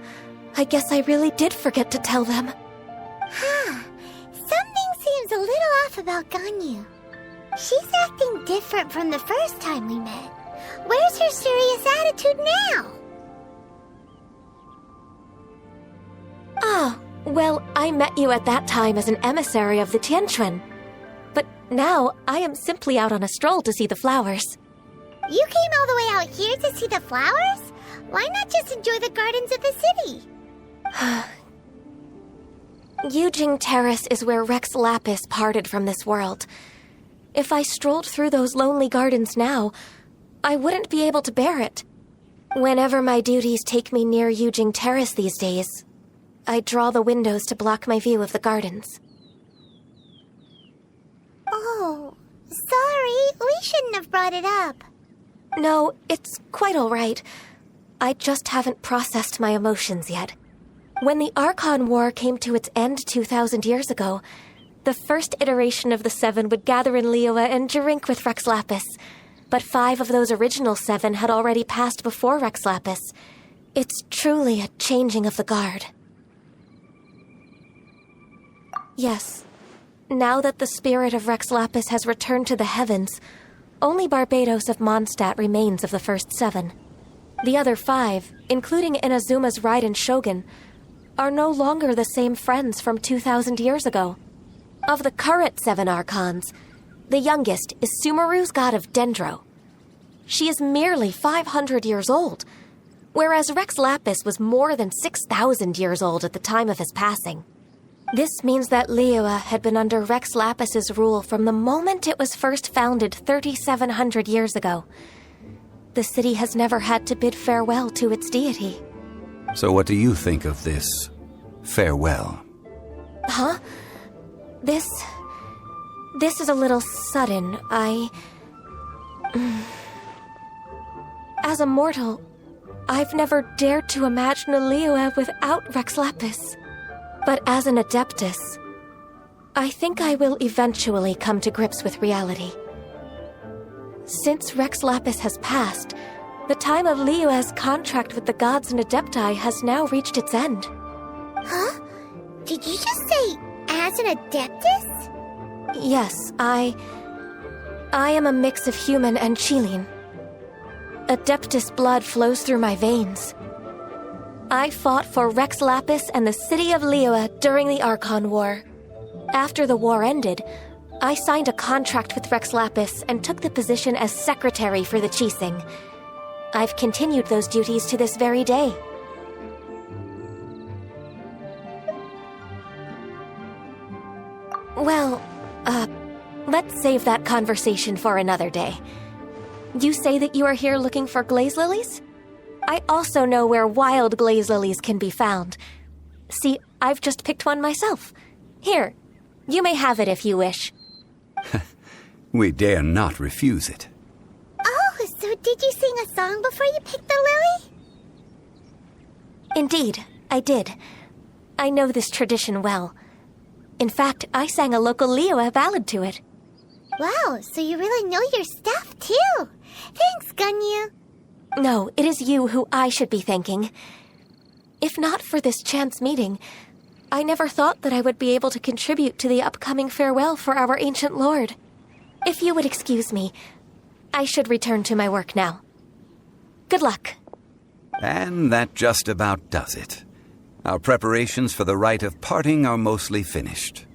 S3: I guess I really did forget to tell them.
S1: Something seems a little off about Ganyu. She's acting different from the first time we met. Where's her serious attitude now?
S3: Ah, well, I met you at that time as an emissary of the Tianquan. But now, I am simply out on a stroll to see the flowers.
S1: You came all the way out here to see the flowers? Why not just enjoy the gardens of the city?
S3: Yujing Terrace is where Rex Lapis parted from this world. If I strolled through those lonely gardens now, I wouldn't be able to bear it. Whenever my duties take me near Yujing Terrace these days, I draw the windows to block my view of the gardens.
S1: Oh, sorry, we shouldn't have brought it up.
S3: No, it's quite all right. I just haven't processed my emotions yet. When the Archon War came to its end 2,000 years ago, the first iteration of the Seven would gather in Liyue and drink with Rex Lapis. But 5 of those original 7 had already passed before Rex Lapis. It's truly a changing of the guard. Yes. Now that the spirit of Rex Lapis has returned to the heavens, only Barbados of Mondstadt remains of the first 7. The other 5, including Inazuma's Raiden Shogun, are no longer the same friends from 2,000 years ago. Of the current 7 Archons, the youngest is Sumeru's god of Dendro. She is merely 500 years old, whereas Rex Lapis was more than 6,000 years old at the time of his passing. This means that Liyue had been under Rex Lapis's rule from the moment it was first founded 3,700 years ago. The city has never had to bid farewell to its deity.
S20: So what do you think of this farewell?
S3: Huh? This is a little sudden. As a mortal, I've never dared to imagine a Liyue without Rex Lapis. But as an Adeptus, I think I will eventually come to grips with reality. Since Rex Lapis has passed, the time of Liyue's contract with the gods and Adepti has now reached its end.
S1: Huh? Did you just say, as an Adeptus?
S3: Yes, I am a mix of human and Qilin. Adeptus blood flows through my veins. I fought for Rex Lapis and the city of Liyue during the Archon War. After the war ended, I signed a contract with Rex Lapis and took the position as secretary for the Qixing. I've continued those duties to this very day. Well, let's save that conversation for another day. You say that you are here looking for glaze lilies? I also know where wild glaze lilies can be found. See, I've just picked one myself. Here, you may have it if you wish.
S20: We dare not refuse it.
S1: Oh, so did you sing a song before you picked the lily?
S3: Indeed, I did. I know this tradition well. In fact, I sang a local Liyue ballad to it.
S1: Wow, so you really know your stuff, too. Thanks, Ganyu.
S3: No, it is you who I should be thanking. If not for this chance meeting, I never thought that I would be able to contribute to the upcoming farewell for our ancient lord. If you would excuse me, I should return to my work now. Good luck.
S20: And that just about does it. Our preparations for the rite of parting are mostly finished.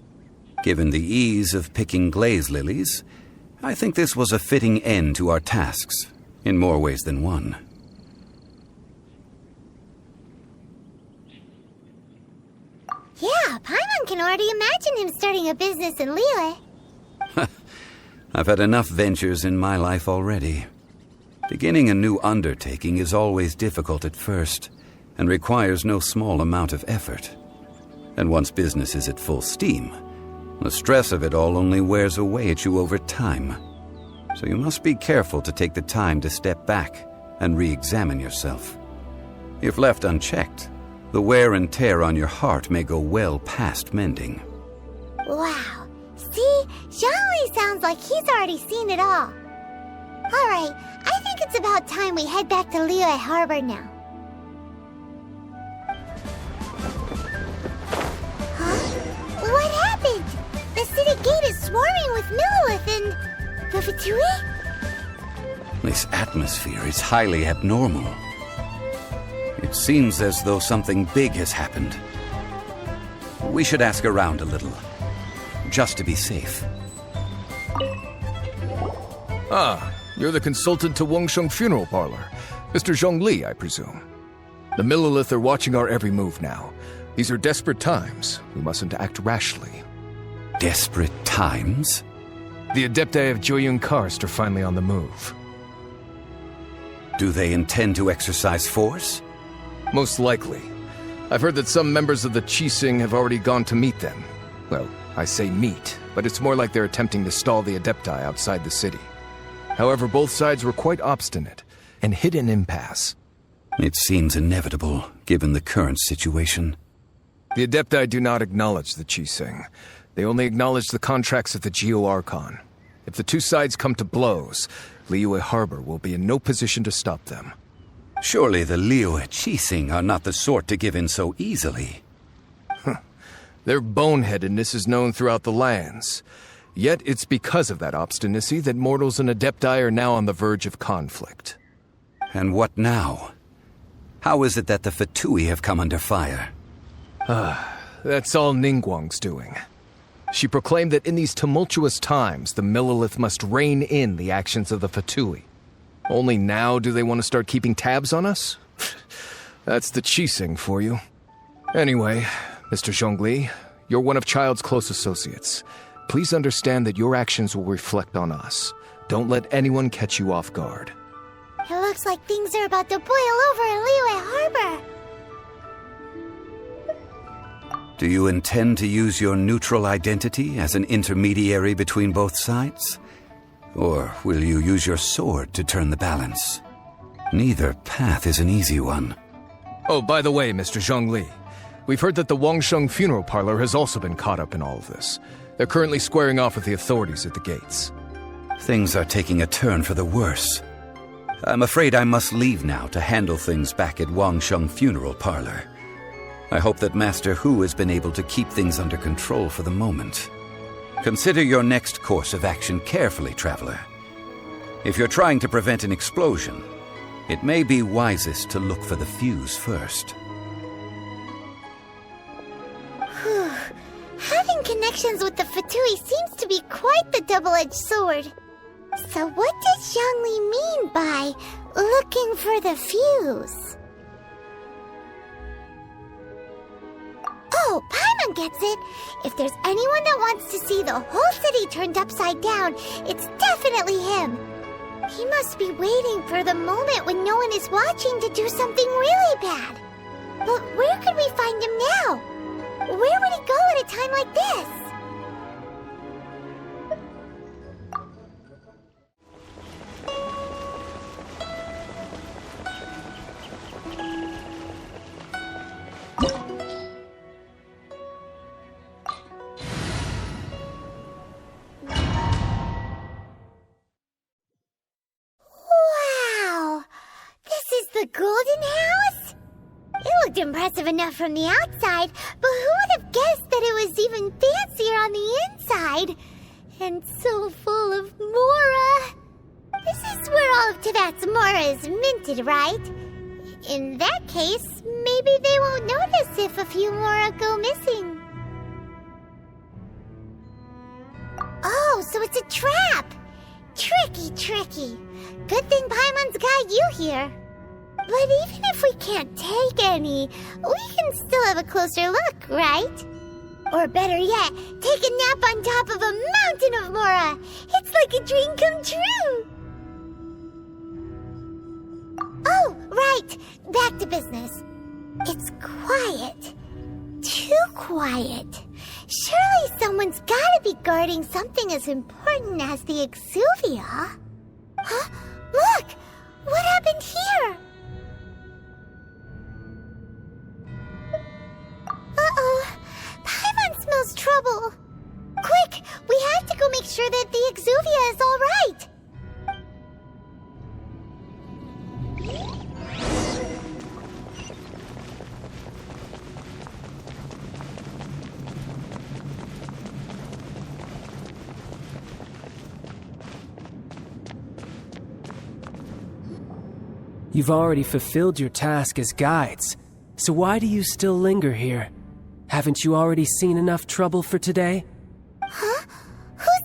S20: Given the ease of picking glaze lilies, I think this was a fitting end to our tasks, in more ways than one.
S1: Yeah, Paimon can already imagine him starting a business in Liyue.
S20: I've had enough ventures in my life already. Beginning a new undertaking is always difficult at first, and requires no small amount of effort. And once business is at full steam, the stress of it all only wears away at you over time. So you must be careful to take the time to step back and re-examine yourself. If left unchecked, the wear and tear on your heart may go well past mending.
S1: Wow. See? Zhongli sounds like he's already seen it all. Alright, I think it's about time we head back to Liyue Harbor now. Huh? What happened? The city gate is swarming with Millilith and... the Fatui?
S20: This atmosphere is highly abnormal. It seems as though something big has happened. We should ask around a little, just to be safe.
S5: Ah, you're the consultant to Wangsheng Funeral Parlor. Mr. Zhongli, I presume. The Millilith are watching our every move now. These are desperate times. We mustn't act rashly.
S20: Desperate times?
S5: The Adepti of Joyun Karst are finally on the move.
S20: Do they intend to exercise force?
S5: Most likely. I've heard that some members of the Qixing have already gone to meet them. Well, I say meet, but it's more like they're attempting to stall the Adepti outside the city. However, both sides were quite obstinate and hit an impasse.
S20: It seems inevitable, given the current situation.
S5: The Adepti do not acknowledge the Qixing. They only acknowledge the contracts of the Liyue Archon. If the two sides come to blows, Liyue Harbor will be in no position to stop them.
S20: Surely the Liyue Qixing are not the sort to give in so easily.
S5: Their boneheadedness is known throughout the lands. Yet it's because of that obstinacy that mortals and Adepti are now on the verge of conflict.
S20: And what now? How is it that the Fatui have come under fire?
S5: That's all Ningguang's doing. She proclaimed that in these tumultuous times, the Millilith must rein in the actions of the Fatui. Only now do they want to start keeping tabs on us? That's the Qixing for you. Anyway, Mr. Zhongli, you're one of Child's close associates. Please understand that your actions will reflect on us. Don't let anyone catch you off guard.
S1: It looks like things are about to boil over in Liyue Harbor.
S20: Do you intend to use your neutral identity as an intermediary between both sides? Or will you use your sword to turn the balance? Neither path is an easy one.
S5: Oh, by the way, Mr. Zhongli, we've heard that the Wangsheng Funeral Parlor has also been caught up in all of this. They're currently squaring off with the authorities at the gates.
S20: Things are taking a turn for the worse. I'm afraid I must leave now to handle things back at Wangsheng Funeral Parlor. I hope that Master Hu has been able to keep things under control for the moment. Consider your next course of action carefully, Traveler. If you're trying to prevent an explosion, it may be wisest to look for the fuse first.
S1: Having connections with the Fatui seems to be quite the double-edged sword. So what does Zhongli mean by looking for the fuse? Oh, Paimon gets it. If there's anyone that wants to see the whole city turned upside down, it's definitely him. He must be waiting for the moment when no one is watching to do something really bad. But where could we find him now? Where would he go at a time like this? Wow! impressive enough from the outside, but who would have guessed that it was even fancier on the inside? And so full of Mora. This is where all of Teyvat's Mora is minted, right? In that case, maybe they won't notice if a few Mora go missing. Oh, so it's a trap! Tricky. Good thing Paimon's got you here. But even if we can't take any, we can still have a closer look, right? Or better yet, take a nap on top of a mountain of Mora. It's like a dream come true. Oh, right. Back to business. It's quiet. Too quiet. Surely someone's gotta be guarding something as important as the Exuvia. Huh? Look! What happened here? Uh-oh. Paimon smells trouble. Quick! We have to go make sure that the Exuvia is all right.
S8: You've already fulfilled your task as guides, so why do you still linger here? Haven't you already seen enough trouble for today?
S1: Huh? Who's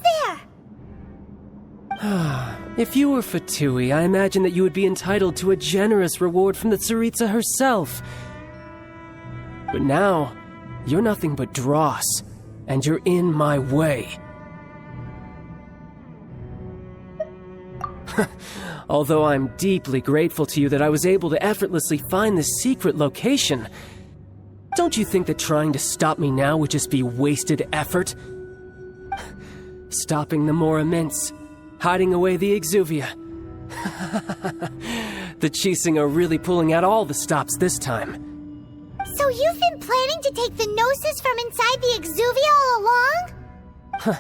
S1: there?
S8: If you were Fatui, I imagine that you would be entitled to a generous reward from the Tsaritsa herself. But now, you're nothing but dross, and you're in my way. Although I'm deeply grateful to you that I was able to effortlessly find this secret location, don't you think that trying to stop me now would just be wasted effort? Stopping the Mora Mints, hiding away the Exuvia. The Chising are really pulling out all the stops this time.
S1: So you've been planning to take the Gnosis from inside the Exuvia all along?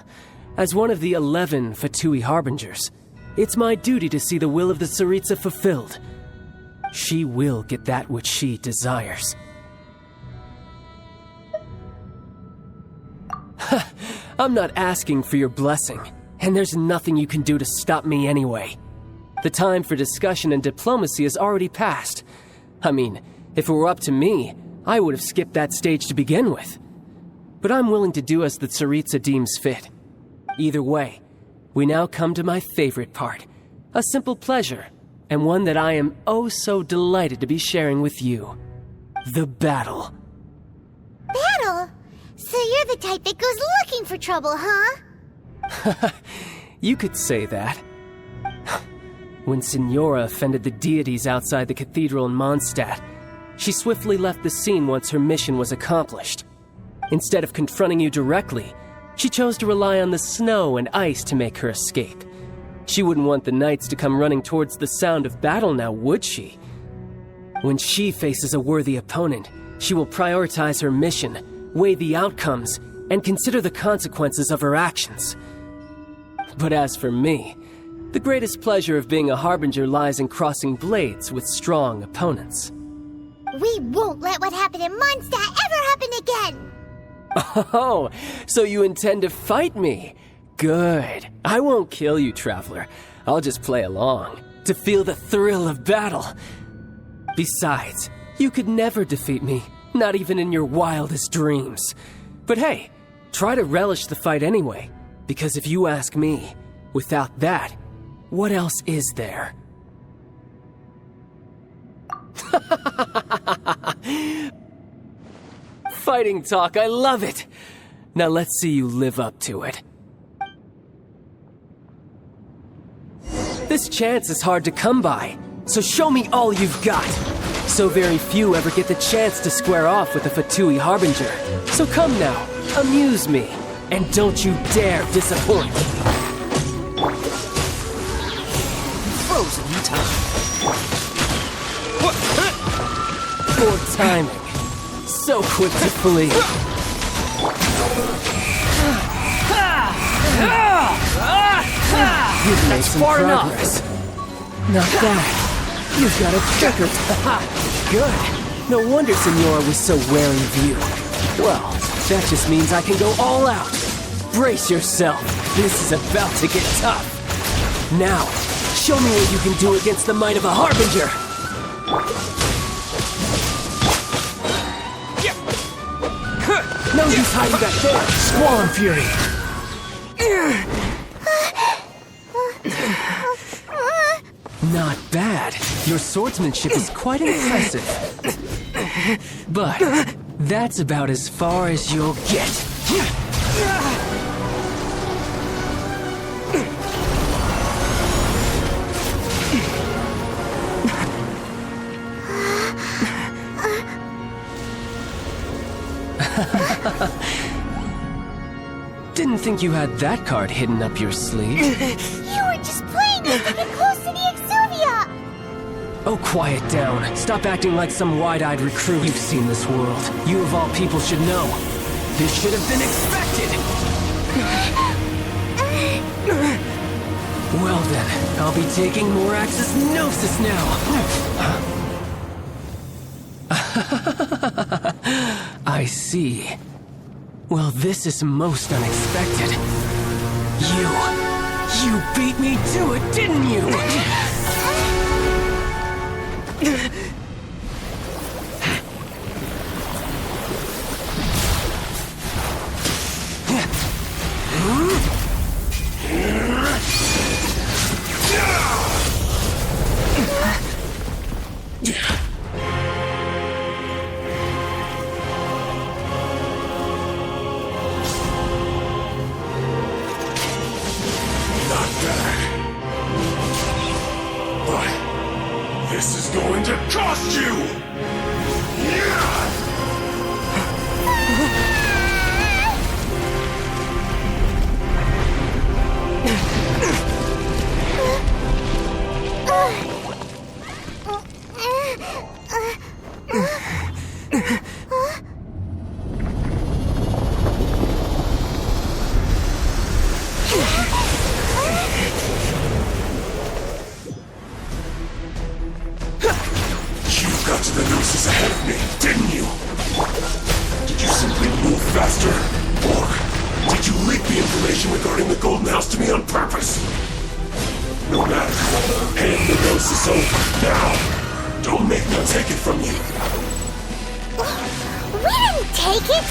S8: As one of the 11 Fatui Harbingers, it's my duty to see the will of the Tsaritsa fulfilled. She will get that which she desires. I'm not asking for your blessing, and there's nothing you can do to stop me anyway. The time for discussion and diplomacy has already passed. I mean, if it were up to me, I would have skipped that stage to begin with. But I'm willing to do as the Tsaritsa deems fit. Either way, we now come to my favorite part. A simple pleasure, and one that I am oh so delighted to be sharing with you. The battle.
S1: Battle? So you're the type that goes looking for trouble, huh?
S8: You could say that. When Signora offended the deities outside the cathedral in Mondstadt, she swiftly left the scene once her mission was accomplished. Instead of confronting you directly, she chose to rely on the snow and ice to make her escape. She wouldn't want the knights to come running towards the sound of battle now, would she? When she faces a worthy opponent, she will prioritize her mission, weigh the outcomes, and consider the consequences of her actions. But as for me, the greatest pleasure of being a Harbinger lies in crossing blades with strong opponents.
S1: We won't let what happened in Mondstadt ever happen again!
S8: Oh, so you intend to fight me? Good. I won't kill you, Traveler. I'll just play along, to feel the thrill of battle. Besides, you could never defeat me, not even in your wildest dreams. But hey, try to relish the fight anyway, because if you ask me, without that, what else is there? Fighting talk, I love it! Now let's see you live up to it. This chance is hard to come by, so show me all you've got. So very few ever get the chance to square off with a Fatui Harbinger. So come now, amuse me, and don't you dare disappoint.
S12: Frozen in time.
S8: Poor timing. So quick to flee. You've made some progress. Not that. You've got a trigger. Good. No wonder Senora was so wary of you. Well, that just means I can go all out. Brace yourself. This is about to get tough. Now, show me what you can do against the might of a Harbinger. No use hiding back there.
S14: Squall and Fury.
S8: Not bad. Your swordsmanship is quite impressive. But that's about as far as you'll get. Didn't think you had that card hidden up your sleeve.
S1: You were just playing us to get close to the Exuvia!
S8: Oh, quiet down. Stop acting like some wide-eyed recruit. You've seen this world. You of all people should know. This should have been expected! Well then, I'll be taking Morax's Gnosis now! I see. Well, this is most unexpected. You beat me to it, didn't you?
S13: This is going to cost you! Got to the Gnosis ahead of me, didn't you? Did you simply move faster? Or did you leak the information regarding the Golden House to me on purpose? No matter, hand the Gnosis over now. Don't make me take it from you.
S1: We didn't take it!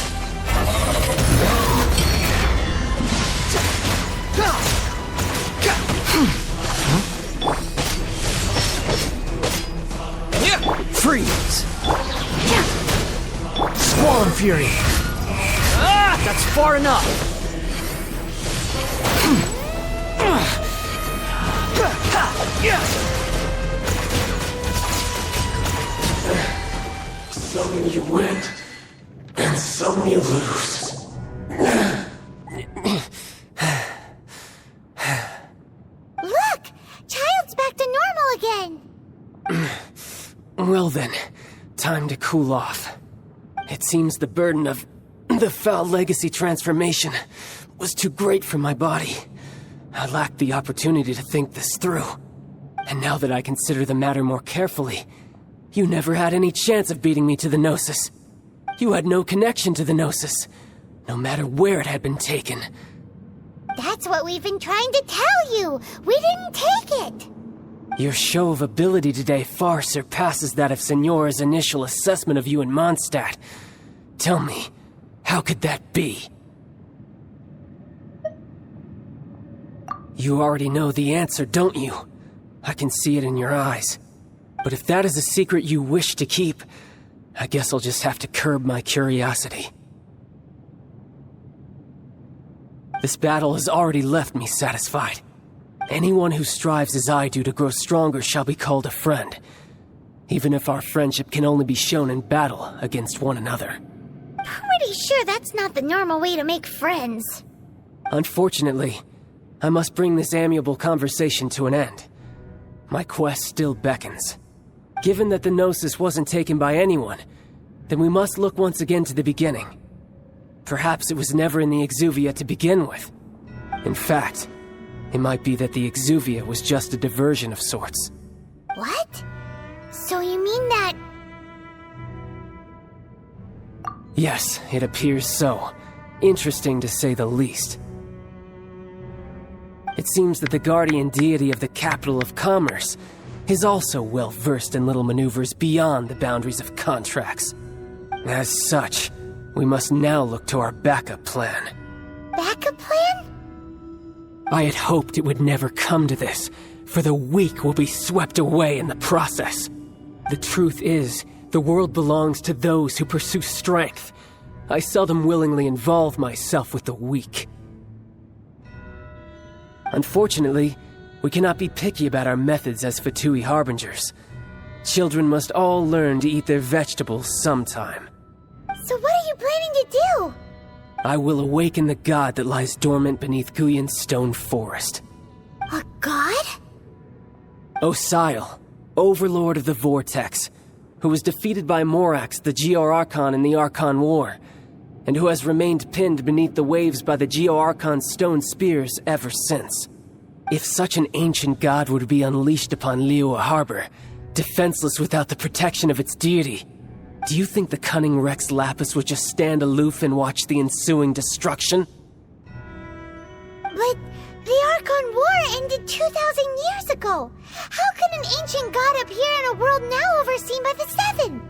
S14: Freeze! Squall and Fury!
S16: Ah! That's far enough!
S13: Some you win, and some you lose.
S1: Look! Child's back to normal again!
S8: Well then, time to cool off. It seems the burden of the foul legacy transformation was too great for my body. I lacked the opportunity to think this through. And now that I consider the matter more carefully, you never had any chance of beating me to the Gnosis. You had no connection to the Gnosis, no matter where it had been taken.
S1: That's what we've been trying to tell you! We didn't take it!
S8: Your show of ability today far surpasses that of Senora's initial assessment of you in Mondstadt. Tell me, how could that be? You already know the answer, don't you? I can see it in your eyes. But if that is a secret you wish to keep, I guess I'll just have to curb my curiosity. This battle has already left me satisfied. Anyone who strives as I do to grow stronger shall be called a friend, even if our friendship can only be shown in battle against one another.
S1: Pretty sure that's not the normal way to make friends.
S8: Unfortunately, I must bring this amiable conversation to an end. My quest still beckons. Given that the Gnosis wasn't taken by anyone, then we must look once again to the beginning. Perhaps it was never in the Exuvia to begin with. In fact, it might be that the Exuvia was just a diversion of sorts.
S1: What? So you mean that...
S8: Yes, it appears so. Interesting to say the least. It seems that the guardian deity of the capital of commerce is also well versed in little maneuvers beyond the boundaries of contracts. As such, we must now look to our backup plan.
S1: Backup plan?
S8: I had hoped it would never come to this, for the weak will be swept away in the process. The truth is, the world belongs to those who pursue strength. I seldom willingly involve myself with the weak. Unfortunately, we cannot be picky about our methods as Fatui Harbingers. Children must all learn to eat their vegetables sometime.
S1: So what are you planning to do?
S8: I will awaken the god that lies dormant beneath Guyon's stone forest.
S1: A god?
S8: Osile, overlord of the Vortex, who was defeated by Morax, the Geo-Archon in the Archon War, and who has remained pinned beneath the waves by the Geo-Archon's stone spears ever since. If such an ancient god were to be unleashed upon Liyue Harbor, defenseless without the protection of its deity, do you think the cunning Rex Lapis would just stand aloof and watch the ensuing destruction?
S1: But the Archon War ended 2,000 years ago. How can an ancient god appear in a world now overseen by the Seven?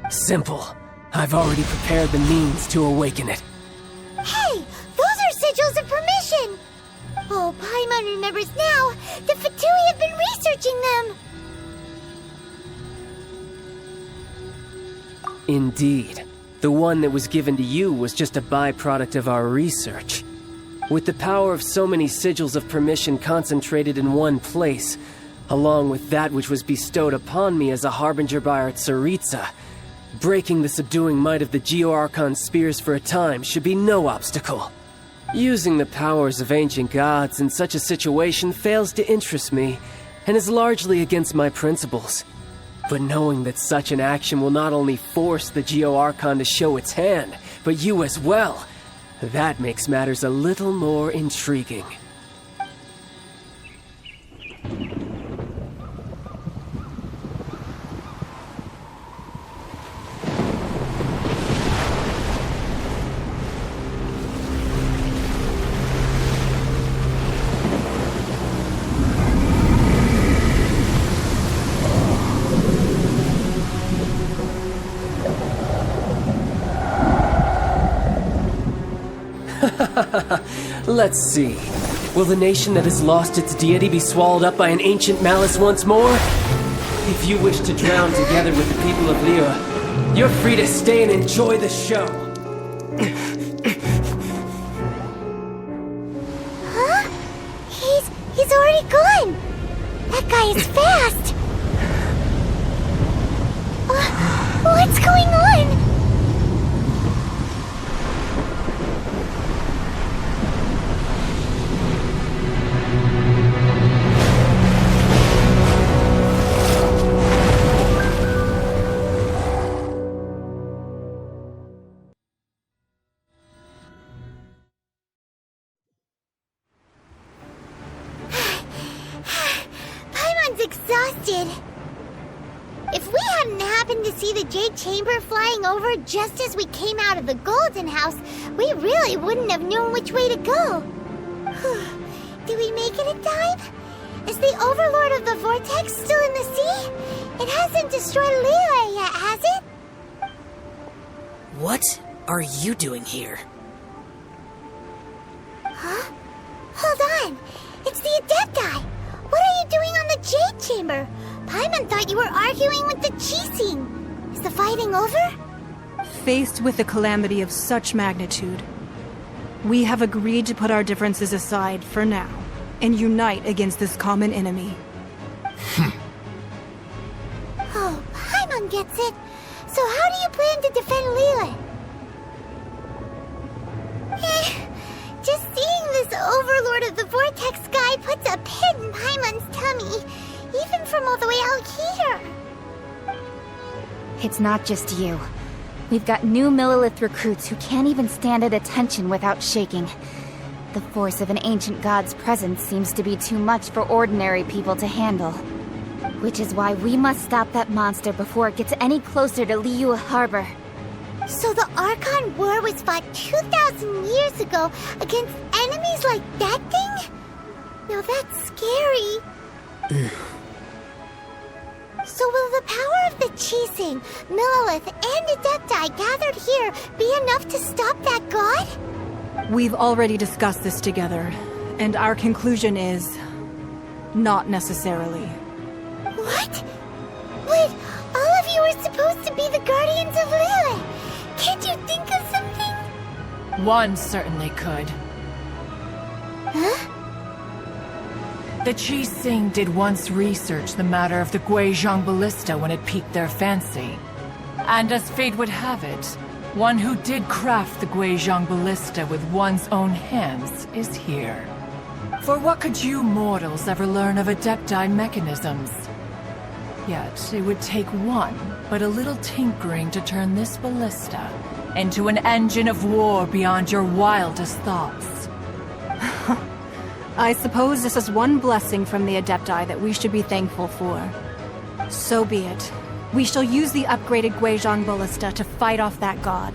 S8: Simple. I've already prepared the means to awaken it.
S1: Hey, those are sigils of permission! Oh, Paimon remembers now. The Fatui have been researching them.
S8: Indeed. The one that was given to you was just a byproduct of our research. With the power of so many sigils of permission concentrated in one place, along with that which was bestowed upon me as a harbinger by our Tsaritsa, breaking the subduing might of the Geo-Archon spears for a time should be no obstacle. Using the powers of ancient gods in such a situation fails to interest me, and is largely against my principles. But knowing that such an action will not only force the Geo-Archon to show its hand, but you as well, that makes matters a little more intriguing. Let's see. Will the nation that has lost its deity be swallowed up by an ancient malice once more? If you wish to drown together with the people of Liyue, you're free to stay and enjoy the show.
S1: Huh? He's already gone. That guy is fast. What's going on? Exhausted. If we hadn't happened to see the Jade Chamber flying over just as we came out of the Golden House, we really wouldn't have known which way to go. Did we make it in time? Is the Overlord of the Vortex still in the sea? It hasn't destroyed Liyue yet, has it?
S12: What are you doing here?
S1: Huh? Hold on. It's the Adepti. What are you doing on the Jade Chamber? Paimon thought you were arguing with the Qixing. Is the fighting over?
S17: Faced with a calamity of such magnitude, we have agreed to put our differences aside for now and unite against this common enemy.
S1: Oh, Paimon gets it. So how do you plan to defend Liyue? Just seeing this Overlord of the Vortex guy puts a pit in Paimon's tummy, even from all the way out here.
S23: It's not just you. We've got new Millilith recruits who can't even stand at attention without shaking. The force of an ancient god's presence seems to be too much for ordinary people to handle. Which is why we must stop that monster before it gets any closer to Liyue Harbor.
S1: So the Archon War was fought 2,000 years ago against enemies like that thing? Now that's scary. So will the power of the Chising, Millelith, and Adepti gathered here be enough to stop that god?
S17: We've already discussed this together, and our conclusion is... not necessarily.
S1: What? But all of you are supposed to be the guardians of Liyue. Can't you think of something?
S19: One certainly could.
S1: Huh?
S19: The Chising did once research the matter of the Guizhong Ballista when it piqued their fancy. And as fate would have it, one who did craft the Guizhong Ballista with one's own hands is here. For what could you mortals ever learn of Adepti mechanisms? Yet, it would take one, but a little tinkering to turn this ballista into an engine of war beyond your wildest thoughts.
S17: I suppose this is one blessing from the Adepti that we should be thankful for. So be it. We shall use the upgraded Guizhong Ballista to fight off that god.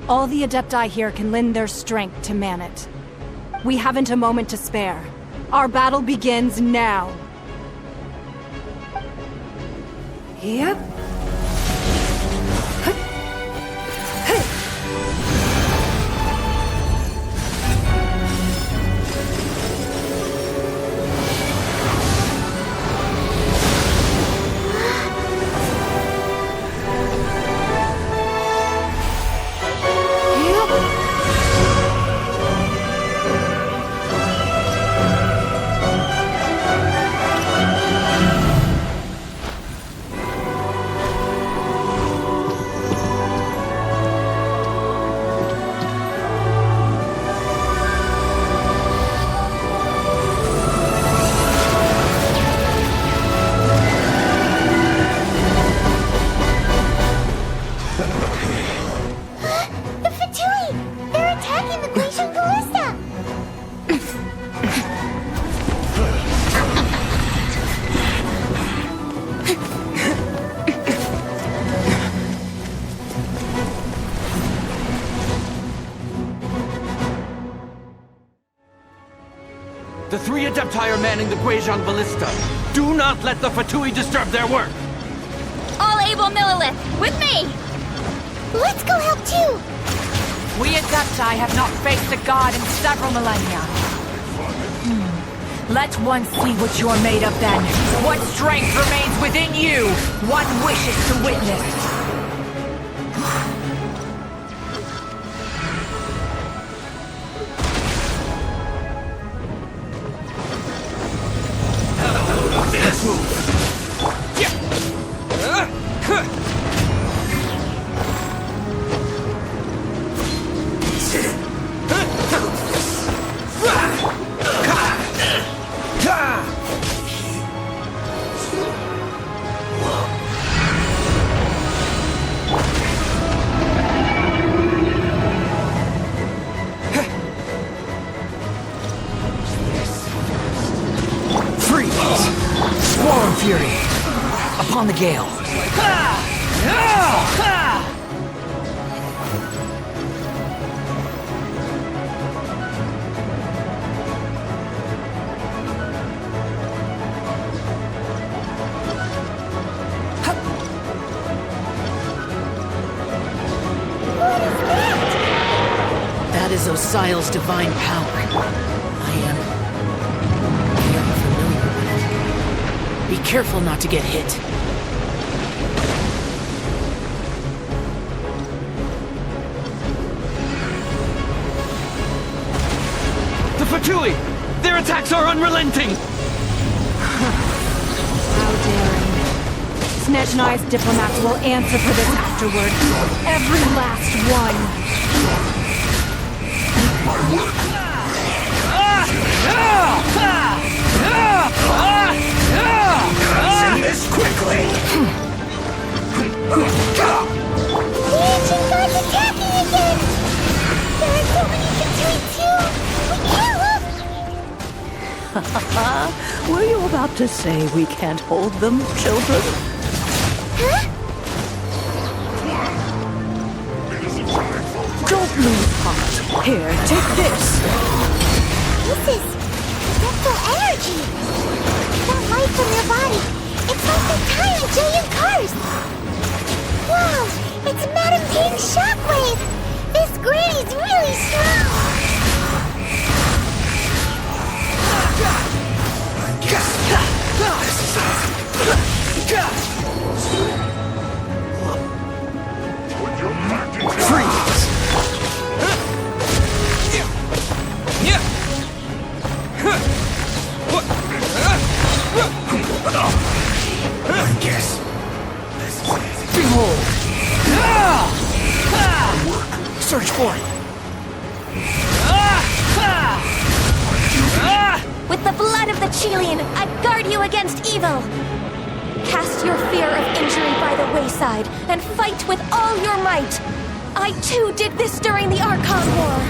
S17: All the Adepti here can lend their strength to man it. We haven't a moment to spare. Our battle begins now.
S19: Yep.
S21: The three Adepti are manning the Guizhong Ballista. Do not let the Fatui disturb their work!
S23: All able Millelith, with me!
S1: Let's go help too!
S19: We Adepti have not faced a god in several millennia. Let one see what you're made of then. What strength remains within you? One wishes to witness.
S21: Let's move.
S19: Fury, upon the gale.
S12: That is Osial's divine power. I am very familiar with it. Be careful not to get hit.
S21: The Fatui! Their attacks are unrelenting!
S17: How daring. Snetch and I's diplomats will answer for this afterward. Every last one.
S13: Send this quickly!
S1: The ancient god's attacking again! There are so many Fatui too! We can't look!
S4: Were you about to say we can't hold them, children? Don't lose heart. Here, take this.
S10: This is mental energy. That light from your body. It's like the tiny giant cars. Wow, it's Madame Ping's shockwave. This granny's really strong.
S5: Freeze!
S13: I guess.
S16: Behold! Search for it!
S3: With the blood of the Chilean, I guard you against evil! Cast your fear of injury by the wayside and fight with all your might! I too did this during the Archon War!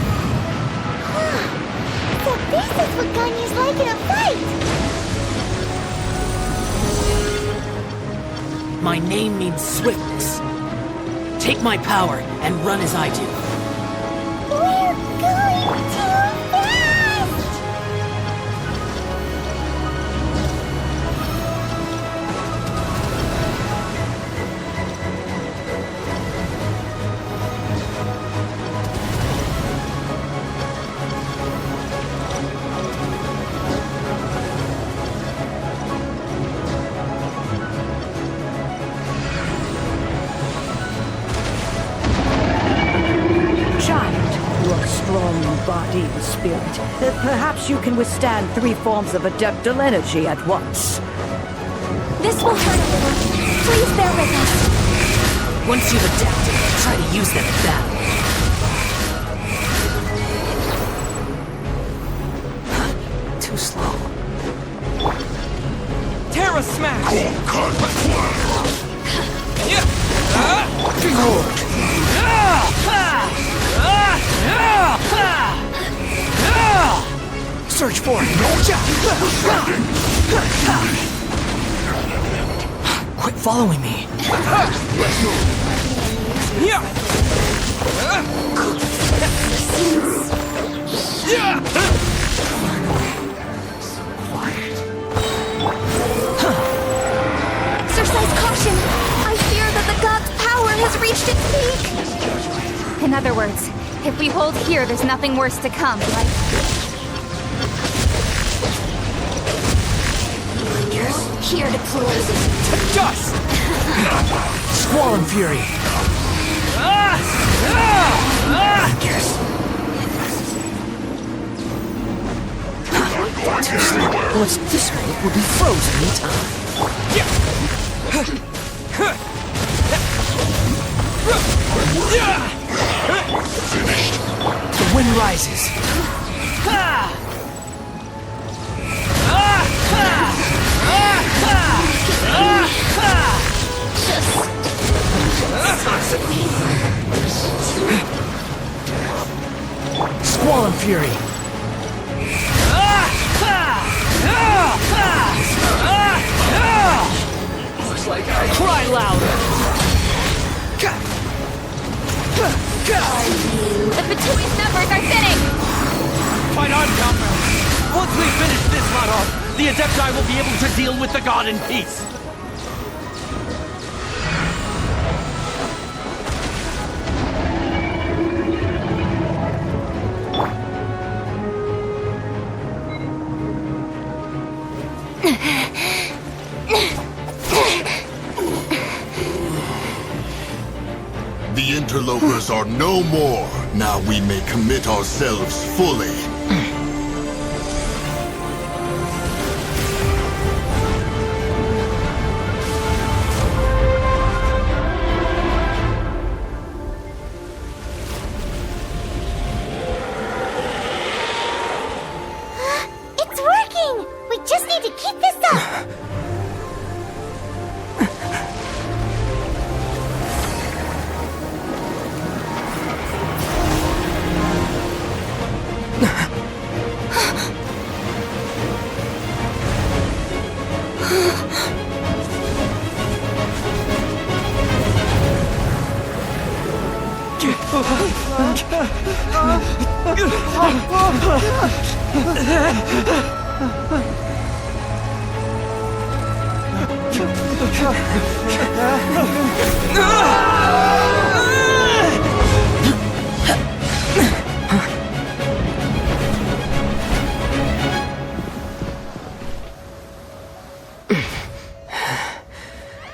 S10: So this is what Ganyu's like in a fight!
S12: My name means swiftness. Take my power and run as I do.
S10: We're going too fast!
S4: Child, you are strong in body and spirit. Perhaps you can withstand 3 forms of adeptal energy at once.
S3: This will hurt a little. Please bear with us.
S12: Once you've adapted, try to use them in battle. Too slow.
S14: Terra Smash!
S16: Search for it! Quit following me!
S3: Exercise caution! I fear that the god's power has reached its peak!
S23: In other words, if we hold here, there's nothing worse to come, right?
S3: Here deploys.
S16: To dust! Squall and Fury! What's this way? It will be frozen in time. The wind rises. Squall and Fury. Looks like I cry louder.
S23: The Fatui's numbers are thinning!
S21: Fight on, comrades! Once we finish this run off, the Adepti will be able to deal with the god in peace.
S13: The interlopers are no more. Now we may commit ourselves fully.
S10: It's working! We just need to keep this up!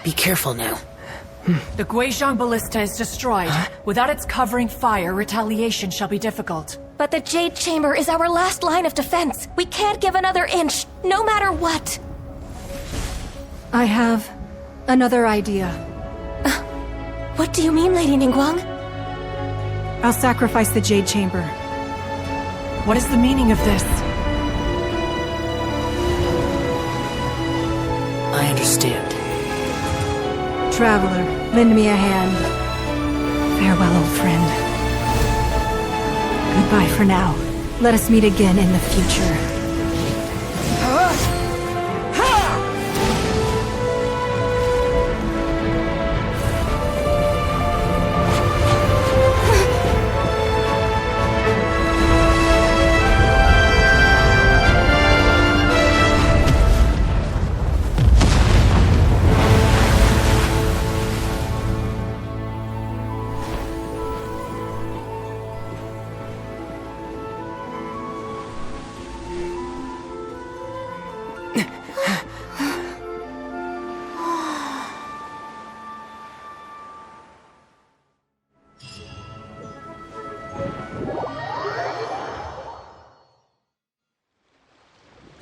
S12: Be careful now.
S19: The Guizhong Ballista is destroyed. Without its covering fire, retaliation shall be difficult.
S3: But the Jade Chamber is our last line of defense. We can't give another inch, no matter what.
S17: I have another idea.
S3: What do you mean, Lady Ningguang?
S17: I'll sacrifice the Jade Chamber.
S19: What is the meaning of this?
S12: I understand.
S17: Traveler, lend me a hand. Farewell, old friend. Goodbye for now. Let us meet again in the future.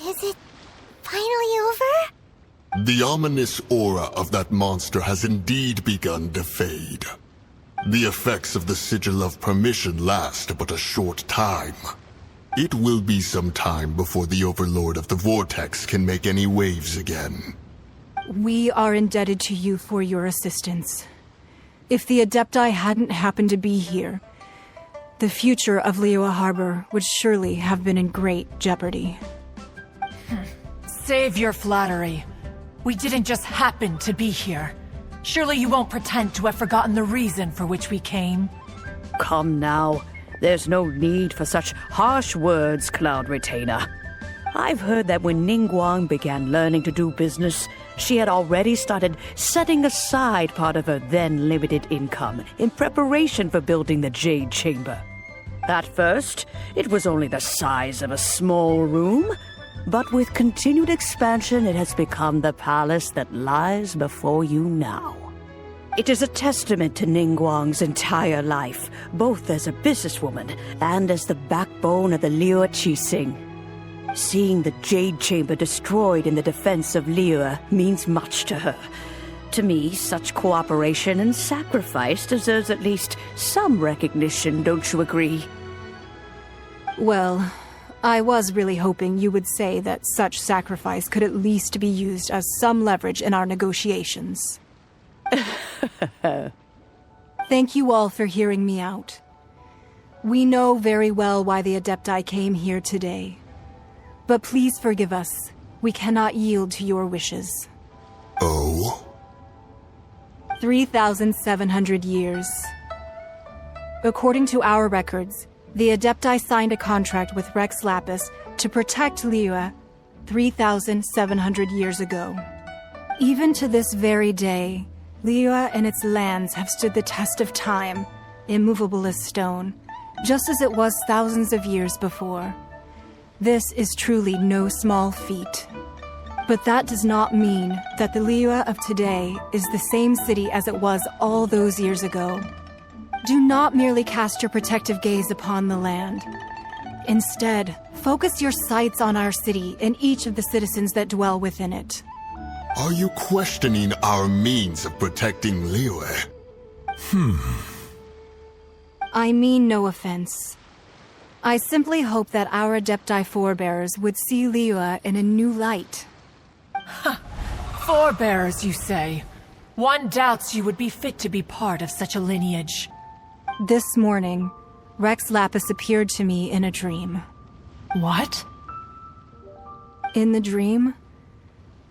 S10: Is it finally over?
S13: The ominous aura of that monster has indeed begun to fade. The effects of the Sigil of Permission last but a short time. It will be some time before the Overlord of the Vortex can make any waves again.
S17: We are indebted to you for your assistance. If the Adepti hadn't happened to be here, the future of Liyue Harbor would surely have been in great jeopardy.
S19: Save your flattery. We didn't just happen to be here. Surely you won't pretend to have forgotten the reason for which we came.
S4: Come now. There's no need for such harsh words, Cloud Retainer. I've heard that when Ningguang began learning to do business, she had already started setting aside part of her then limited income in preparation for building the Jade Chamber. At first, it was only the size of a small room, but with continued expansion, it has become the palace that lies before you now. It is a testament to Ningguang's entire life, both as a businesswoman and as the backbone of the Liyue Qixing. Seeing the Jade Chamber destroyed in the defense of Liyue means much to her. To me, such cooperation and sacrifice deserves at least some recognition, don't you agree?
S17: Well, I was really hoping you would say that such sacrifice could at least be used as some leverage in our negotiations. Thank you all for hearing me out. We know very well why the Adepti came here today. But please forgive us. We cannot yield to your wishes.
S13: Oh?
S17: 3,700 years. According to our records, the Adepti signed a contract with Rex Lapis to protect Liyue 3,700 years ago. Even to this very day, Liyue and its lands have stood the test of time, immovable as stone, just as it was thousands of years before. This is truly no small feat. But that does not mean that the Liyue of today is the same city as it was all those years ago. Do not merely cast your protective gaze upon the land. Instead, focus your sights on our city and each of the citizens that dwell within it.
S13: Are you questioning our means of protecting Liyue?
S17: I mean no offense. I simply hope that our Adepti forebears would see Liyue in a new light.
S19: Forebears, you say? One doubts you would be fit to be part of such a lineage.
S17: This morning, Rex Lapis appeared to me in a dream.
S19: What?
S17: In the dream,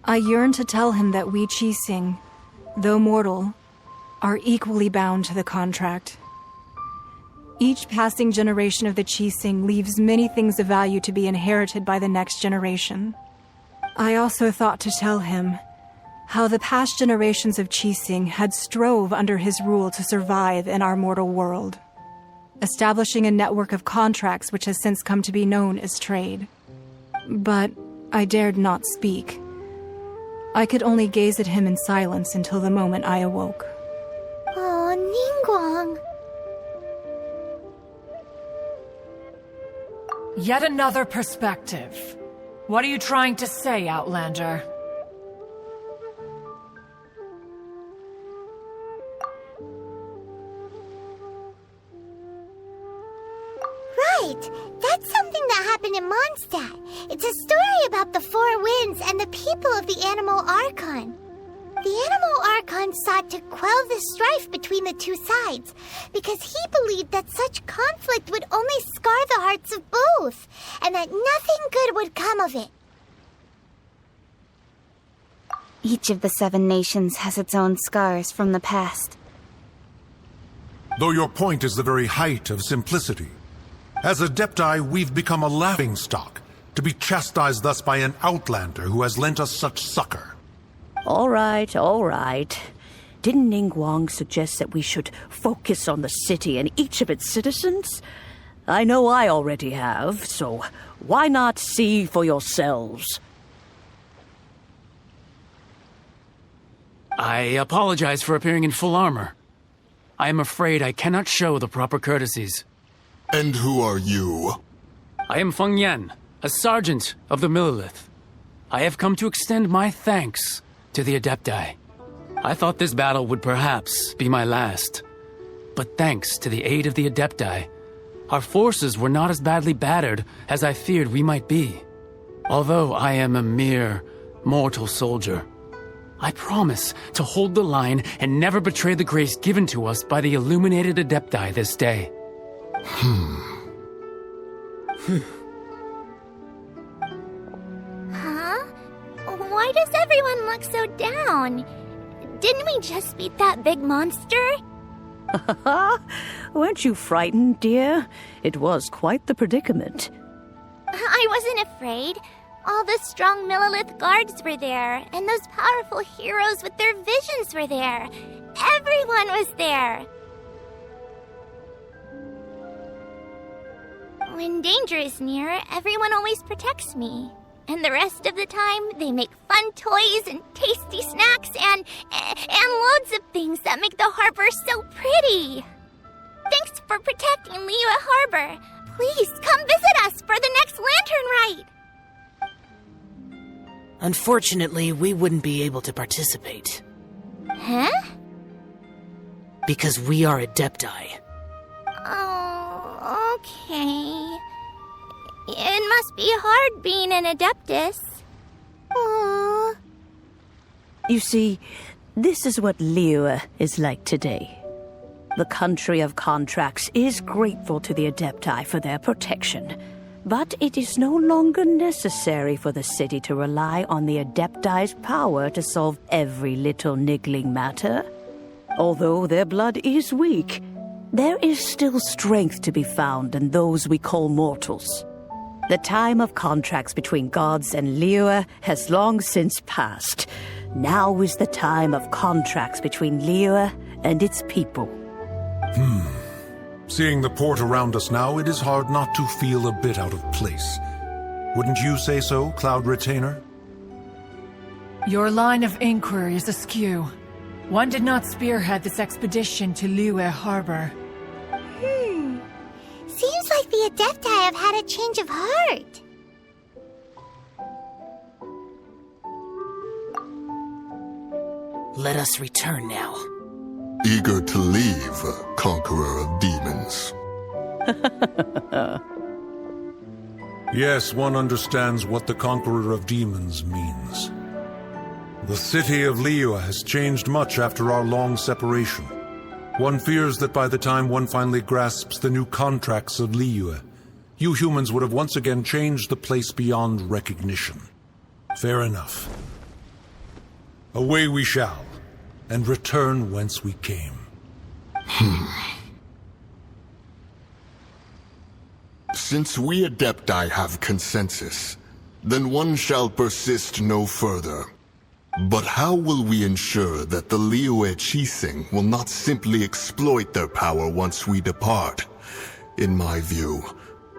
S17: I yearned to tell him that we Qixing, though mortal, are equally bound to the contract. Each passing generation of the Qixing leaves many things of value to be inherited by the next generation. I also thought to tell him how the past generations of Qixing had strove under his rule to survive in our mortal world, establishing a network of contracts which has since come to be known as trade. But I dared not speak. I could only gaze at him in silence until the moment I awoke.
S1: Oh, Ningguang.
S19: Yet another perspective. What are you trying to say, Outlander?
S1: Right! That's something that happened in Mondstadt. It's a story about the Four Winds and the people of the Animal Archon. The Animal Archon sought to quell the strife between the two sides, because he believed that such conflict would only scar the hearts of both, and that nothing good would come of it.
S23: Each of the 7 nations has its own scars from the past.
S6: Though your point is the very height of simplicity. As Adepti, we've become a laughingstock, to be chastised thus by an outlander who has lent us such succor.
S4: All right, all right. Didn't Ningguang suggest that we should focus on the city and each of its citizens? I know I already have, so why not see for yourselves?
S15: I apologize for appearing in full armor. I am afraid I cannot show the proper courtesies.
S13: And who are you?
S15: I am Feng Yan, a sergeant of the Millelith. I have come to extend my thanks to the Adepti. I thought this battle would perhaps be my last. But thanks to the aid of the Adepti, our forces were not as badly battered as I feared we might be. Although I am a mere mortal soldier, I promise to hold the line and never betray the grace given to us by the illuminated Adepti this day.
S1: Huh? Why does everyone look so down? Didn't we just beat that big monster?
S4: Weren't you frightened, dear? It was quite the predicament.
S1: I wasn't afraid. All the strong Millelith guards were there, and those powerful heroes with their visions were there. Everyone was there. When danger is near, everyone always protects me. And the rest of the time, they make fun toys and tasty snacks and loads of things that make the harbor so pretty. Thanks for protecting Liyue Harbor. Please come visit us for the next lantern rite.
S12: Unfortunately, we wouldn't be able to participate.
S1: Huh?
S12: Because we are Adepti.
S1: Oh, okay. It must be hard being an Adeptus. Aww.
S4: You see, this is what Liyue is like today. The country of contracts is grateful to the Adepti for their protection, but it is no longer necessary for the city to rely on the Adepti's power to solve every little niggling matter. Although their blood is weak, there is still strength to be found in those we call mortals. The time of contracts between gods and Liyue has long since passed. Now is the time of contracts between Liyue and its people.
S6: Seeing the port around us now, it is hard not to feel a bit out of place. Wouldn't you say so, Cloud Retainer?
S19: Your line of inquiry is askew. One did not spearhead this expedition to Liyue Harbor.
S1: Seems like the Adepti have had a change of heart.
S12: Let us return now.
S13: Eager to leave, Conqueror of Demons.
S6: Yes, one understands what the Conqueror of Demons means. The city of Liyue has changed much after our long separation. One fears that by the time one finally grasps the new contracts of Liyue, you humans would have once again changed the place beyond recognition. Fair enough. Away we shall, and return whence we came.
S11: Since we Adepti have consensus, then one shall persist no further. But how will we ensure that the Liyue Qixing will not simply exploit their power once we depart? In my view,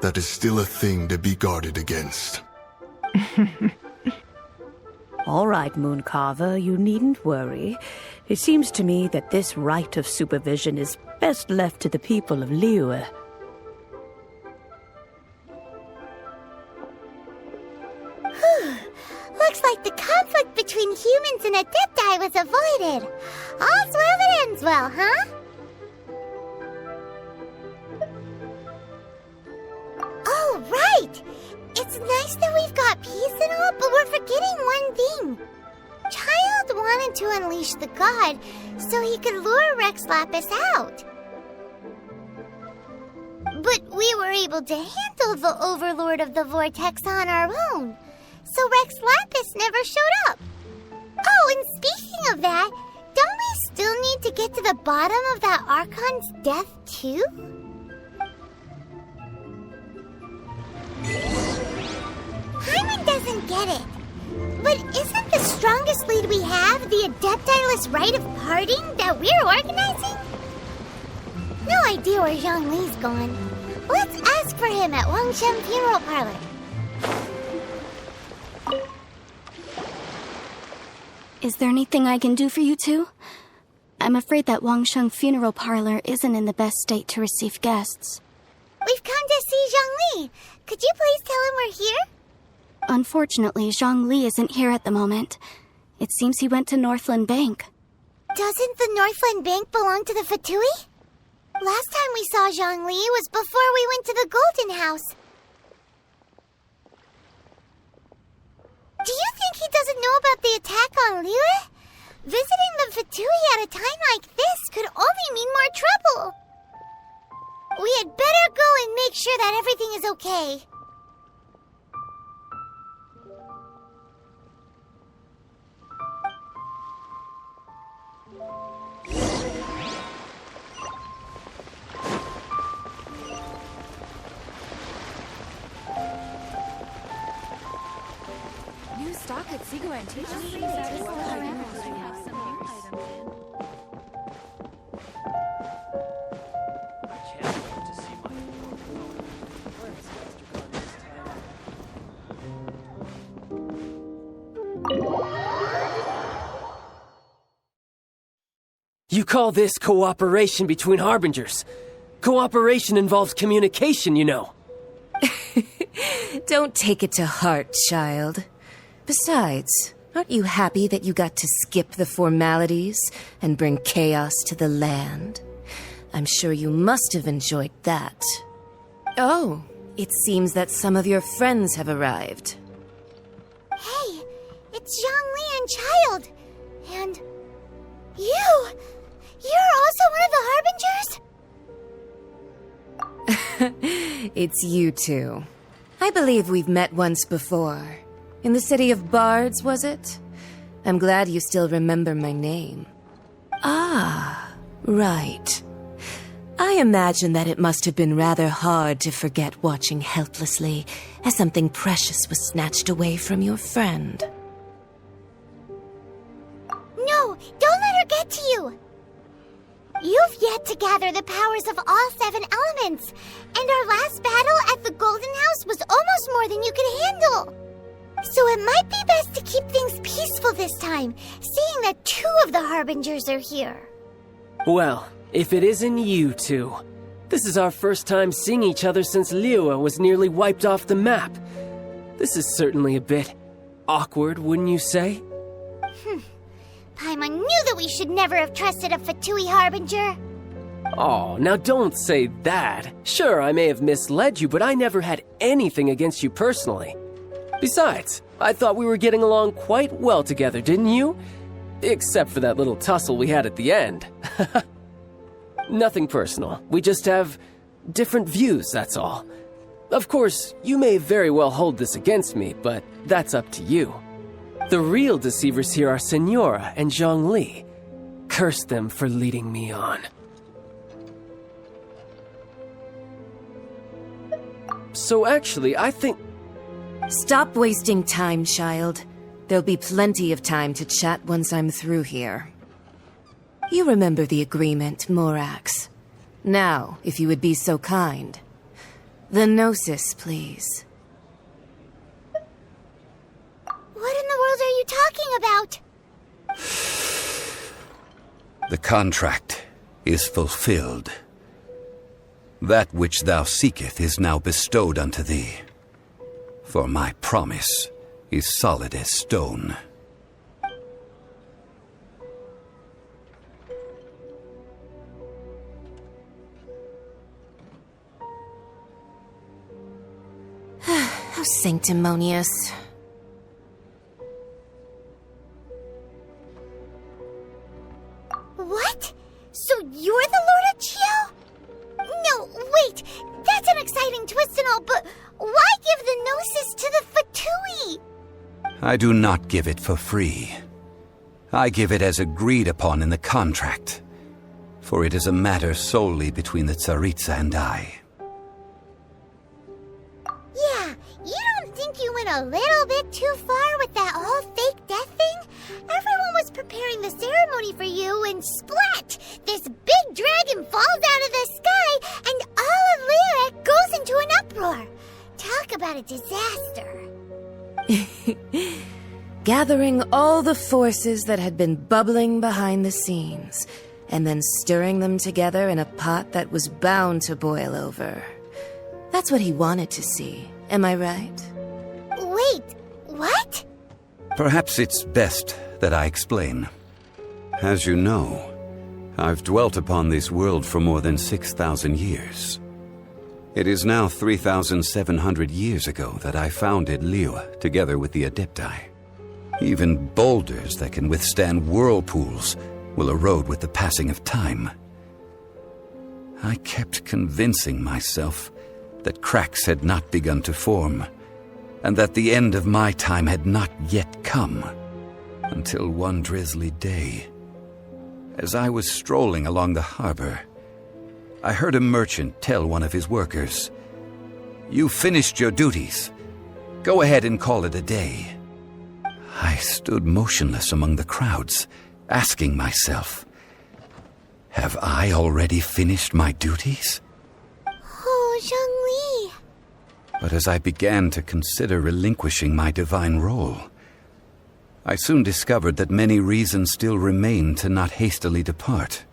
S11: that is still a thing to be guarded against.
S4: All right, Mooncarver, you needn't worry. It seems to me that this right of supervision is best left to the people of Liyue.
S10: Looks like the conflict between humans and Adepti was avoided. All's well that ends well, huh? Oh, right! It's nice that we've got peace and all, but we're forgetting one thing. Child wanted to unleash the god so he could lure Rex Lapis out. But we were able to handle the Overlord of the Vortex on our own, so Rex Lapis never showed up. Oh, and speaking of that, don't we still need to get to the bottom of that Archon's death, too? Hyman doesn't get it. But isn't the strongest lead we have the Adepti-less rite of parting that we're organizing? No idea where Zhongli's gone. Let's ask for him at Wangshen Funeral Parlor.
S18: Is there anything I can do for you two? I'm afraid that Wangsheng Funeral Parlor isn't in the best state to receive guests.
S10: We've come to see Zhongli. Could you please tell him we're here?
S18: Unfortunately, Zhongli isn't here at the moment. It seems he went to Northland Bank.
S10: Doesn't the Northland Bank belong to the Fatui? Last time we saw Zhongli was before we went to the Golden House. Do you think he doesn't know about the attack on Liyue? Visiting the Fatui at a time like this could only mean more trouble. We had better go and make sure that everything is okay.
S3: New stock at Seago Antiques.
S8: You call this cooperation between Harbingers? Cooperation involves communication, you know.
S22: Don't take it to heart, child. Besides, aren't you happy that you got to skip the formalities and bring chaos to the land? I'm sure you must have enjoyed that. Oh, it seems that some of your friends have arrived.
S10: Hey, it's Zhongli and Child. And you! You're also one of the Harbingers?
S22: It's you two. I believe we've met once before. In the city of Bards, was it? I'm glad you still remember my name. Ah, right. I imagine that it must have been rather hard to forget watching helplessly as something precious was snatched away from your friend.
S10: No, don't let her get to you! You've yet to gather the powers of all 7 elements, and our last battle at the Golden House was almost more than you could handle. So it might be best to keep things peaceful this time, seeing that 2 of the Harbingers are here.
S8: Well, if it isn't you two. This is our first time seeing each other since Liyue was nearly wiped off the map. This is certainly a bit awkward, wouldn't you say?
S10: Paimon knew that we should never have trusted a Fatui Harbinger.
S8: Oh, now don't say that. Sure, I may have misled you, but I never had anything against you personally. Besides, I thought we were getting along quite well together, didn't you? Except for that little tussle we had at the end. Nothing personal. We just have different views, that's all. Of course, you may very well hold this against me, but that's up to you. The real deceivers here are Senora and Zhongli. Curse them for leading me on. So actually, I think...
S22: Stop wasting time, child. There'll be plenty of time to chat once I'm through here. You remember the agreement, Morax. Now, if you would be so kind. The Gnosis, please.
S1: What in the world are you talking about?
S20: The contract is fulfilled. That which thou seeketh is now bestowed unto thee. For my promise is solid as stone.
S22: How sanctimonious.
S1: What? So you're the Lord of Chio? No, wait! That's an exciting twist and all, but why give the Gnosis to the Fatui?
S20: I do not give it for free. I give it as agreed upon in the contract, for it is a matter solely between the Tsaritsa and I.
S1: Yeah, you don't think you went a little bit too far with that whole fake death thing? Everyone was preparing the ceremony for you, and splat! This big dragon falls out of the sky, and all of Liyue goes into an uproar. Talk about a disaster.
S22: Gathering all the forces that had been bubbling behind the scenes, and then stirring them together in a pot that was bound to boil over. That's what he wanted to see, am I right?
S1: Wait, what?
S20: Perhaps it's best that I explain. As you know, I've dwelt upon this world for more than 6,000 years. It is now 3,700 years ago that I founded Liyue together with the Adepti. Even boulders that can withstand whirlpools will erode with the passing of time. I kept convincing myself that cracks had not begun to form, and that the end of my time had not yet come, until one drizzly day, as I was strolling along the harbor, I heard a merchant tell one of his workers, "You finished your duties. Go ahead and call it a day." I stood motionless among the crowds, asking myself, have I already finished my duties?
S1: Oh, Zhongli.
S20: But as I began to consider relinquishing my divine role, I soon discovered that many reasons still remained to not hastily depart.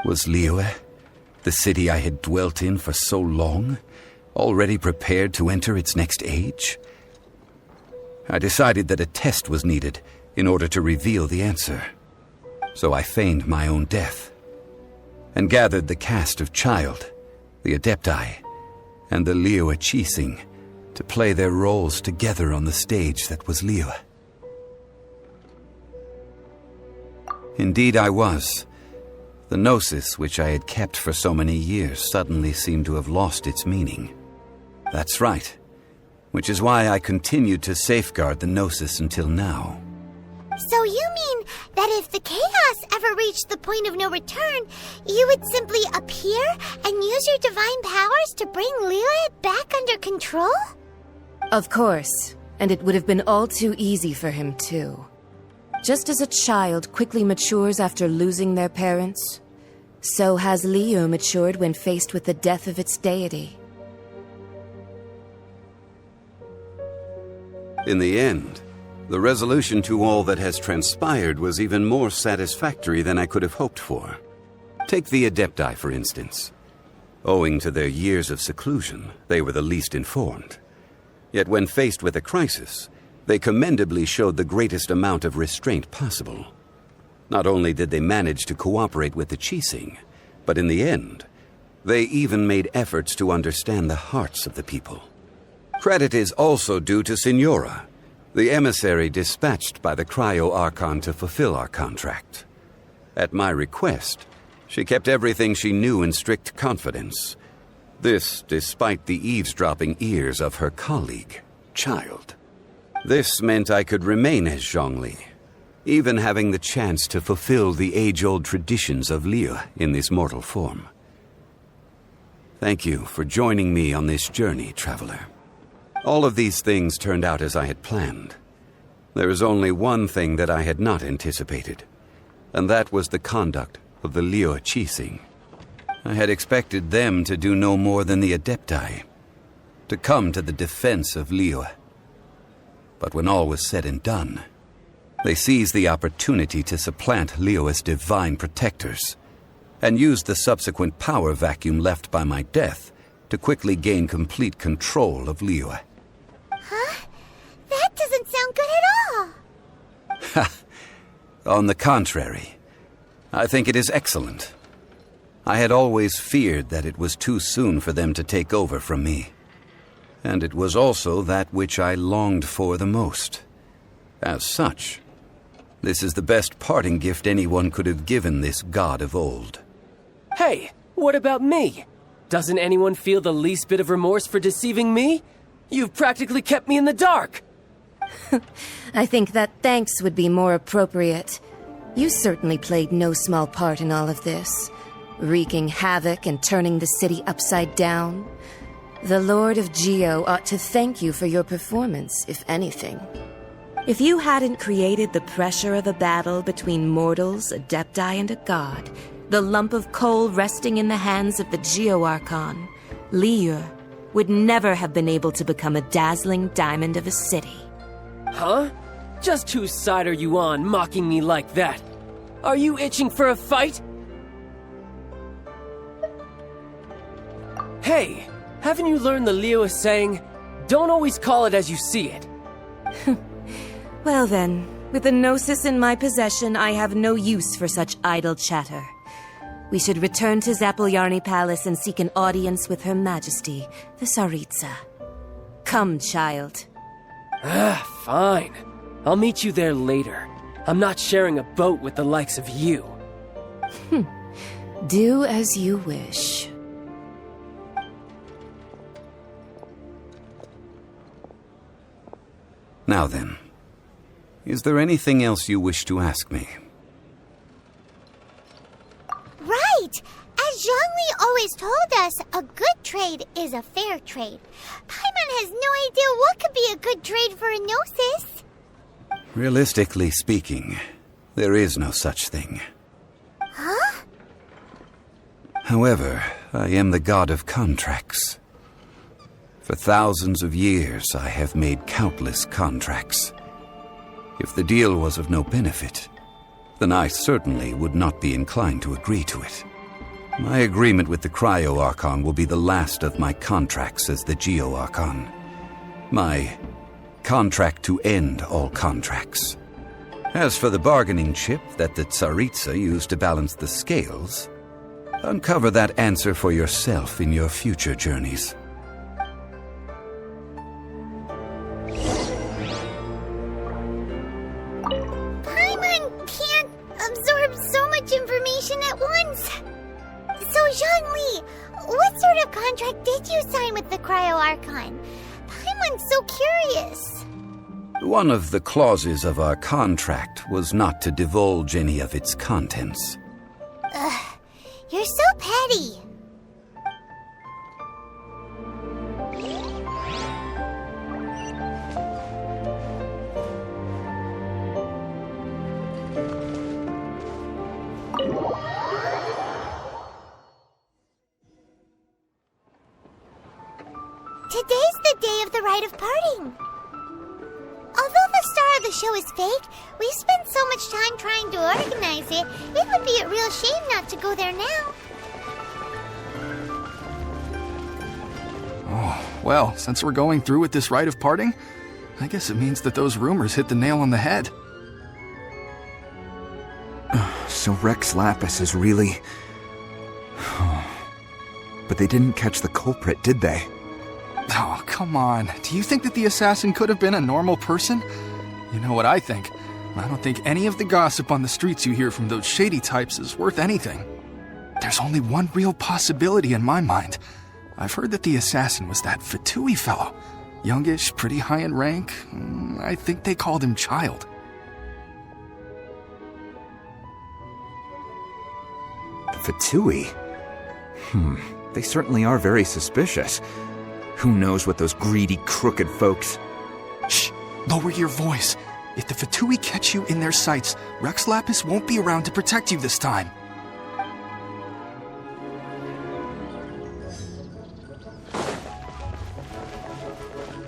S20: Was Liyue, the city I had dwelt in for so long, already prepared to enter its next age? I decided that a test was needed in order to reveal the answer. So I feigned my own death, and gathered the cast of Child, the Adepti, and the Liyue Qixing to play their roles together on the stage that was Liyue. Indeed I was. The Gnosis, which I had kept for so many years, suddenly seemed to have lost its meaning. That's right, which is why I continued to safeguard the Gnosis until now.
S1: So you mean that if the chaos ever reached the point of no return, you would simply appear and use your divine powers to bring Liyue back under control?
S22: Of course, and it would have been all too easy for him too. Just as a child quickly matures after losing their parents, so has Liyue matured when faced with the death of its deity.
S20: In the end, the resolution to all that has transpired was even more satisfactory than I could have hoped for. Take the Adepti, for instance. Owing to their years of seclusion, they were the least informed. Yet when faced with a crisis, they commendably showed the greatest amount of restraint possible. Not only did they manage to cooperate with the Qixing, but in the end, they even made efforts to understand the hearts of the people. Credit is also due to Signora, the emissary dispatched by the Cryo Archon to fulfill our contract. At my request, she kept everything she knew in strict confidence. This despite the eavesdropping ears of her colleague, Child. This meant I could remain as Zhongli, even having the chance to fulfill the age-old traditions of Liyue in this mortal form. Thank you for joining me on this journey, traveler. All of these things turned out as I had planned. There is only one thing that I had not anticipated, and that was the conduct of the Liyue Qixing. I had expected them to do no more than the Adepti, to come to the defense of Liyue. But when all was said and done, they seized the opportunity to supplant Liyue's divine protectors, and used the subsequent power vacuum left by my death to quickly gain complete control of Liyue.
S1: Huh? That doesn't sound good at all!
S20: Ha! On the contrary, I think it is excellent. I had always feared that it was too soon for them to take over from me. And it was also that which I longed for the most. As such, this is the best parting gift anyone could have given this god of old.
S8: Hey, what about me? Doesn't anyone feel the least bit of remorse for deceiving me? You've practically kept me in the dark!
S22: I think that thanks would be more appropriate. You certainly played no small part in all of this, wreaking havoc and turning the city upside down. The Lord of Geo ought to thank you for your performance, if anything. If you hadn't created the pressure of a battle between mortals, Adepti, and a god, the lump of coal resting in the hands of the Liyue Archon, Liyue would never have been able to become a dazzling diamond of a city.
S8: Huh? Just whose side are you on, mocking me like that? Are you itching for a fight? Hey, haven't you learned the Liyue saying, don't always call it as you see it?
S22: Well then, with the Gnosis in my possession, I have no use for such idle chatter. We should return to Zappolyarny Palace and seek an audience with Her Majesty, the Tsaritsa. Come, child.
S8: Fine. I'll meet you there later. I'm not sharing a boat with the likes of you.
S22: Do as you wish.
S20: Now then, is there anything else you wish to ask me?
S1: Right! As Zhongli always told us, a good trade is a fair trade. Paimon has no idea what could be a good trade for a Gnosis.
S20: Realistically speaking, there is no such thing.
S1: Huh?
S20: However, I am the god of contracts. For thousands of years, I have made countless contracts. If the deal was of no benefit, then I certainly would not be inclined to agree to it. My agreement with the Cryo Archon will be the last of my contracts as the Geo Archon. My contract to end all contracts. As for the bargaining chip that the Tsaritsa used to balance the scales, uncover that answer for yourself in your future journeys.
S1: Paimon can't absorb so much information at once. So, Zhongli, what sort of contract did you sign with the Cryo Archon? Paimon's so curious.
S20: One of the clauses of our contract was not to divulge any of its contents.
S1: Ugh, you're so petty. Today's the day of the rite of parting. Although the star of the show is fake, we've spent so much time trying to organize it, it would be a real shame not to go there now.
S2: Oh, well, since we're going through with this rite of parting, I guess it means that those rumors hit the nail on the head.
S7: So Rex Lapis is really... But they didn't catch the culprit, did they?
S2: Oh, come on. Do you think that the assassin could have been a normal person? You know what I think. I don't think any of the gossip on the streets you hear from those shady types is worth anything. There's only one real possibility in my mind. I've heard that the assassin was that Fatui fellow. Youngish, pretty high in rank. I think they called him Child.
S7: Fatui? They certainly are very suspicious. Who knows what those greedy, crooked folks...
S2: Shh! Lower your voice. If the Fatui catch you in their sights, Rex Lapis won't be around to protect you this time.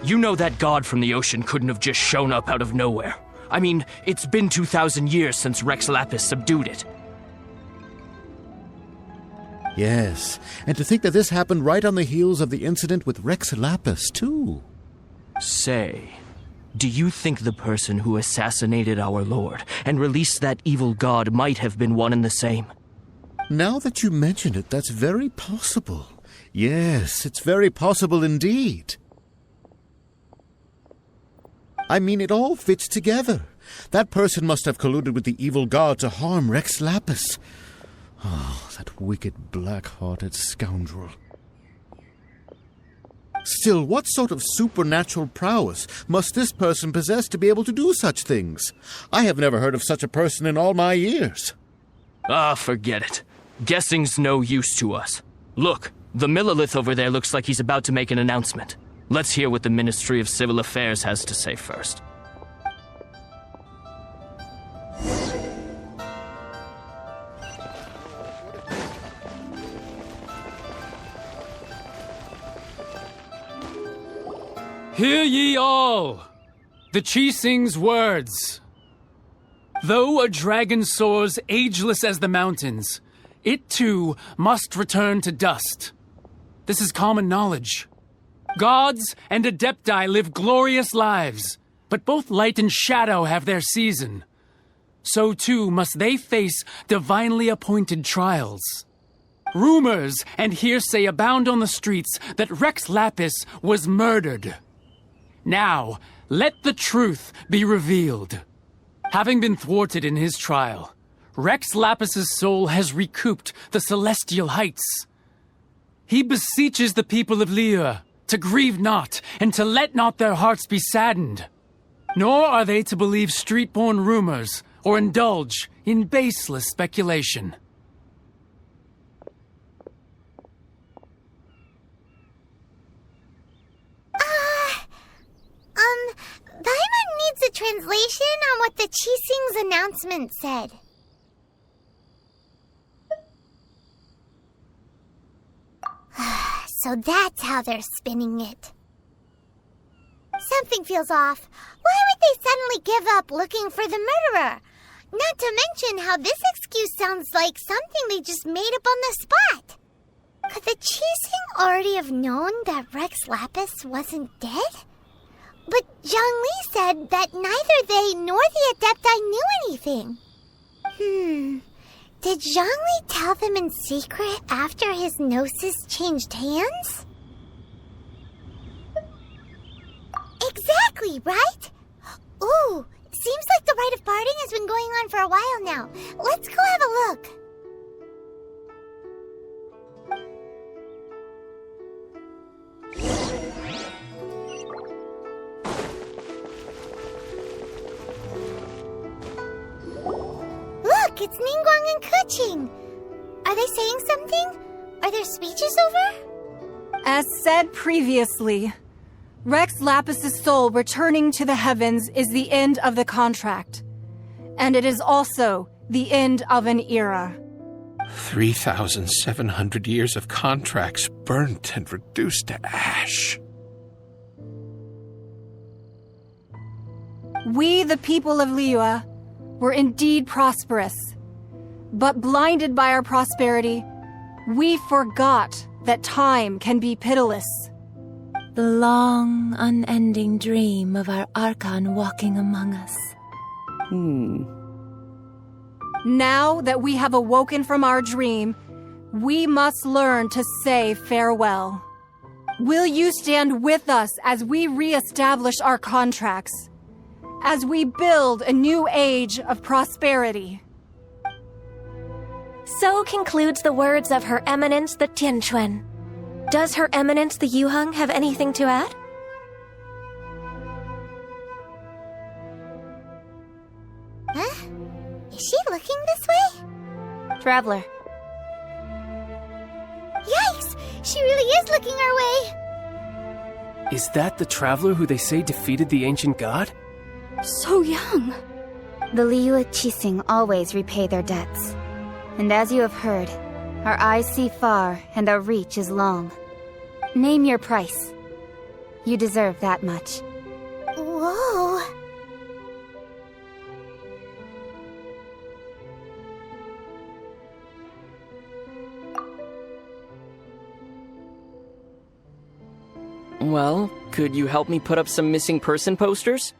S21: You know that god from the ocean couldn't have just shown up out of nowhere. I mean, it's been 2,000 years since Rex Lapis subdued it.
S5: Yes, and to think that this happened right on the heels of the incident with Rex Lapis, too.
S21: Say, do you think the person who assassinated our lord and released that evil god might have been one and the same?
S5: Now that you mention it, that's very possible. Yes, it's very possible indeed. I mean, it all fits together. That person must have colluded with the evil god to harm Rex Lapis. Oh, that wicked, black-hearted scoundrel. Still, what sort of supernatural prowess must this person possess to be able to do such things? I have never heard of such a person in all my years.
S21: Ah, forget it. Guessing's no use to us. Look, the Millilith over there looks like he's about to make an announcement. Let's hear what the Ministry of Civil Affairs has to say first.
S15: Hear ye all! The Qixing's words. Though a dragon soars ageless as the mountains, it too must return to dust. This is common knowledge. Gods and Adepti live glorious lives, but both light and shadow have their season. So too must they face divinely appointed trials. Rumors and hearsay abound on the streets that Rex Lapis was murdered. Now, let the truth be revealed. Having been thwarted in his trial, Rex Lapis's soul has recouped the celestial heights. He beseeches the people of Liyue to grieve not, and to let not their hearts be saddened. Nor are they to believe street-born rumors, or indulge in baseless speculation.
S1: Paimon needs a translation on what the Qixing's announcement said. So that's how they're spinning it. Something feels off. Why would they suddenly give up looking for the murderer? Not to mention how this excuse sounds like something they just made up on the spot. Could the Qixing already have known that Rex Lapis wasn't dead? But Zhongli said that neither they nor the Adepti knew anything. Did Zhongli tell them in secret after his gnosis changed hands? Exactly, right? Ooh, seems like the rite of parting has been going on for a while now. Let's go have a look. Look, it's Ningguang and Keqing. Are they saying something? Are their speeches over?
S17: As said previously, Rex Lapis's soul returning to the heavens is the end of the contract. And it is also the end of an era.
S9: 3,700 years of contracts burnt and reduced to ash.
S17: We, the people of Liyue, were indeed prosperous. But blinded by our prosperity, we forgot that time can be pitiless.
S3: The long, unending dream of our Archon walking among us.
S17: Now that we have awoken from our dream, we must learn to say farewell. Will you stand with us as we re-establish our contracts? As we build a new age of prosperity?
S3: So concludes the words of Her Eminence the Tianquan. Does Her Eminence the Yuheng have anything to add?
S1: Huh? Is she looking this way?
S23: Traveler.
S1: Yikes! really is looking our way.
S8: Is that the traveler who they say defeated the ancient god?
S18: So young.
S23: The Liyue Qixing always repay their debts. And as you have heard, our eyes see far and our reach is long. Name your price. You deserve that much.
S1: Whoa.
S14: Well, could you help me put up some missing person posters?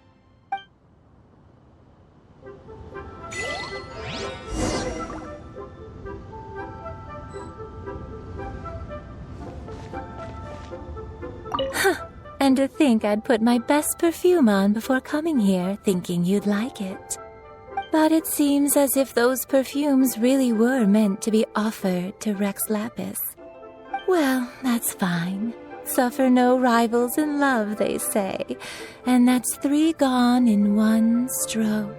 S16: And to think I'd put my best perfume on before coming here, thinking you'd like it. But it seems as if those perfumes really were meant to be offered to Rex Lapis. Well, that's fine. Suffer no rivals in love, they say. And that's 3 gone in 1 stroke.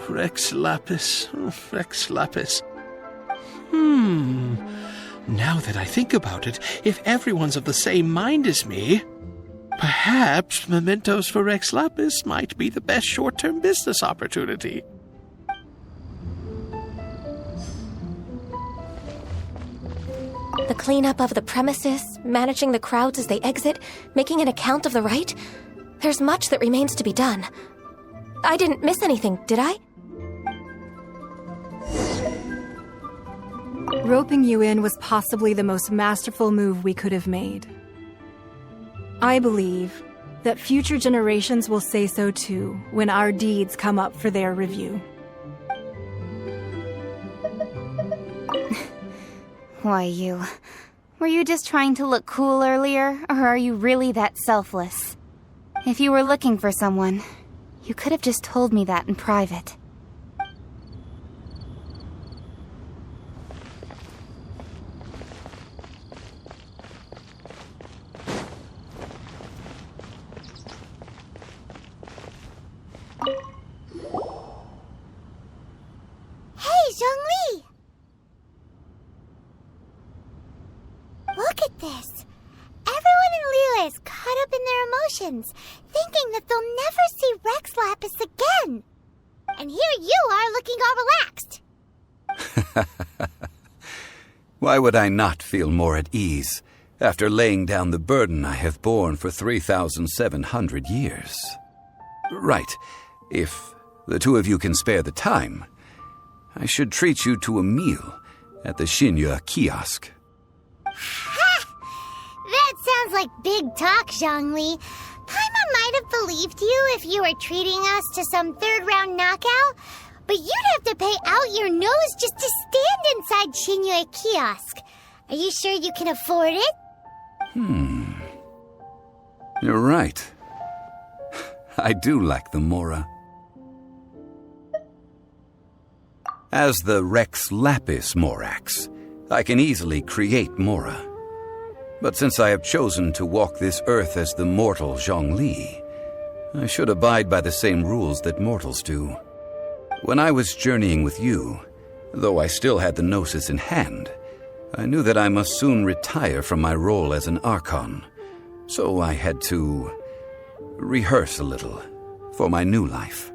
S9: Rex Lapis. Rex Lapis. Now that I think about it, if everyone's of the same mind as me, perhaps mementos for Rex Lapis might be the best short-term business opportunity.
S3: The cleanup of the premises, managing the crowds as they exit, making an account of the rite. There's much that remains to be done. I didn't miss anything, did I?
S17: Roping you in was possibly the most masterful move we could have made. I believe that future generations will say so too when our deeds come up for their review.
S23: Why, you... Were you just trying to look cool earlier, or are you really that selfless? If you were looking for someone, you could have just told me that in private.
S1: Hey, Zhongli! Look at this. Everyone in Liyue is caught up in their emotions, thinking that they'll never see Rex Lapis again. And here you are looking all relaxed.
S20: Why would I not feel more at ease after laying down the burden I have borne for 3,700 years? Right, if the two of you can spare the time, I should treat you to a meal at the Liyue kiosk.
S1: That sounds like big talk, Zhongli. Paimon might have believed you if you were treating us to some third-round knockout, but you'd have to pay out your nose just to stand inside Liyue kiosk. Are you sure you can afford it?
S20: You're right. I do lack the Mora. As the Rex Lapis Morax, I can easily create Mora. But since I have chosen to walk this earth as the mortal Zhongli, I should abide by the same rules that mortals do. When I was journeying with you, though I still had the Gnosis in hand, I knew that I must soon retire from my role as an Archon, so I had to rehearse a little for my new life.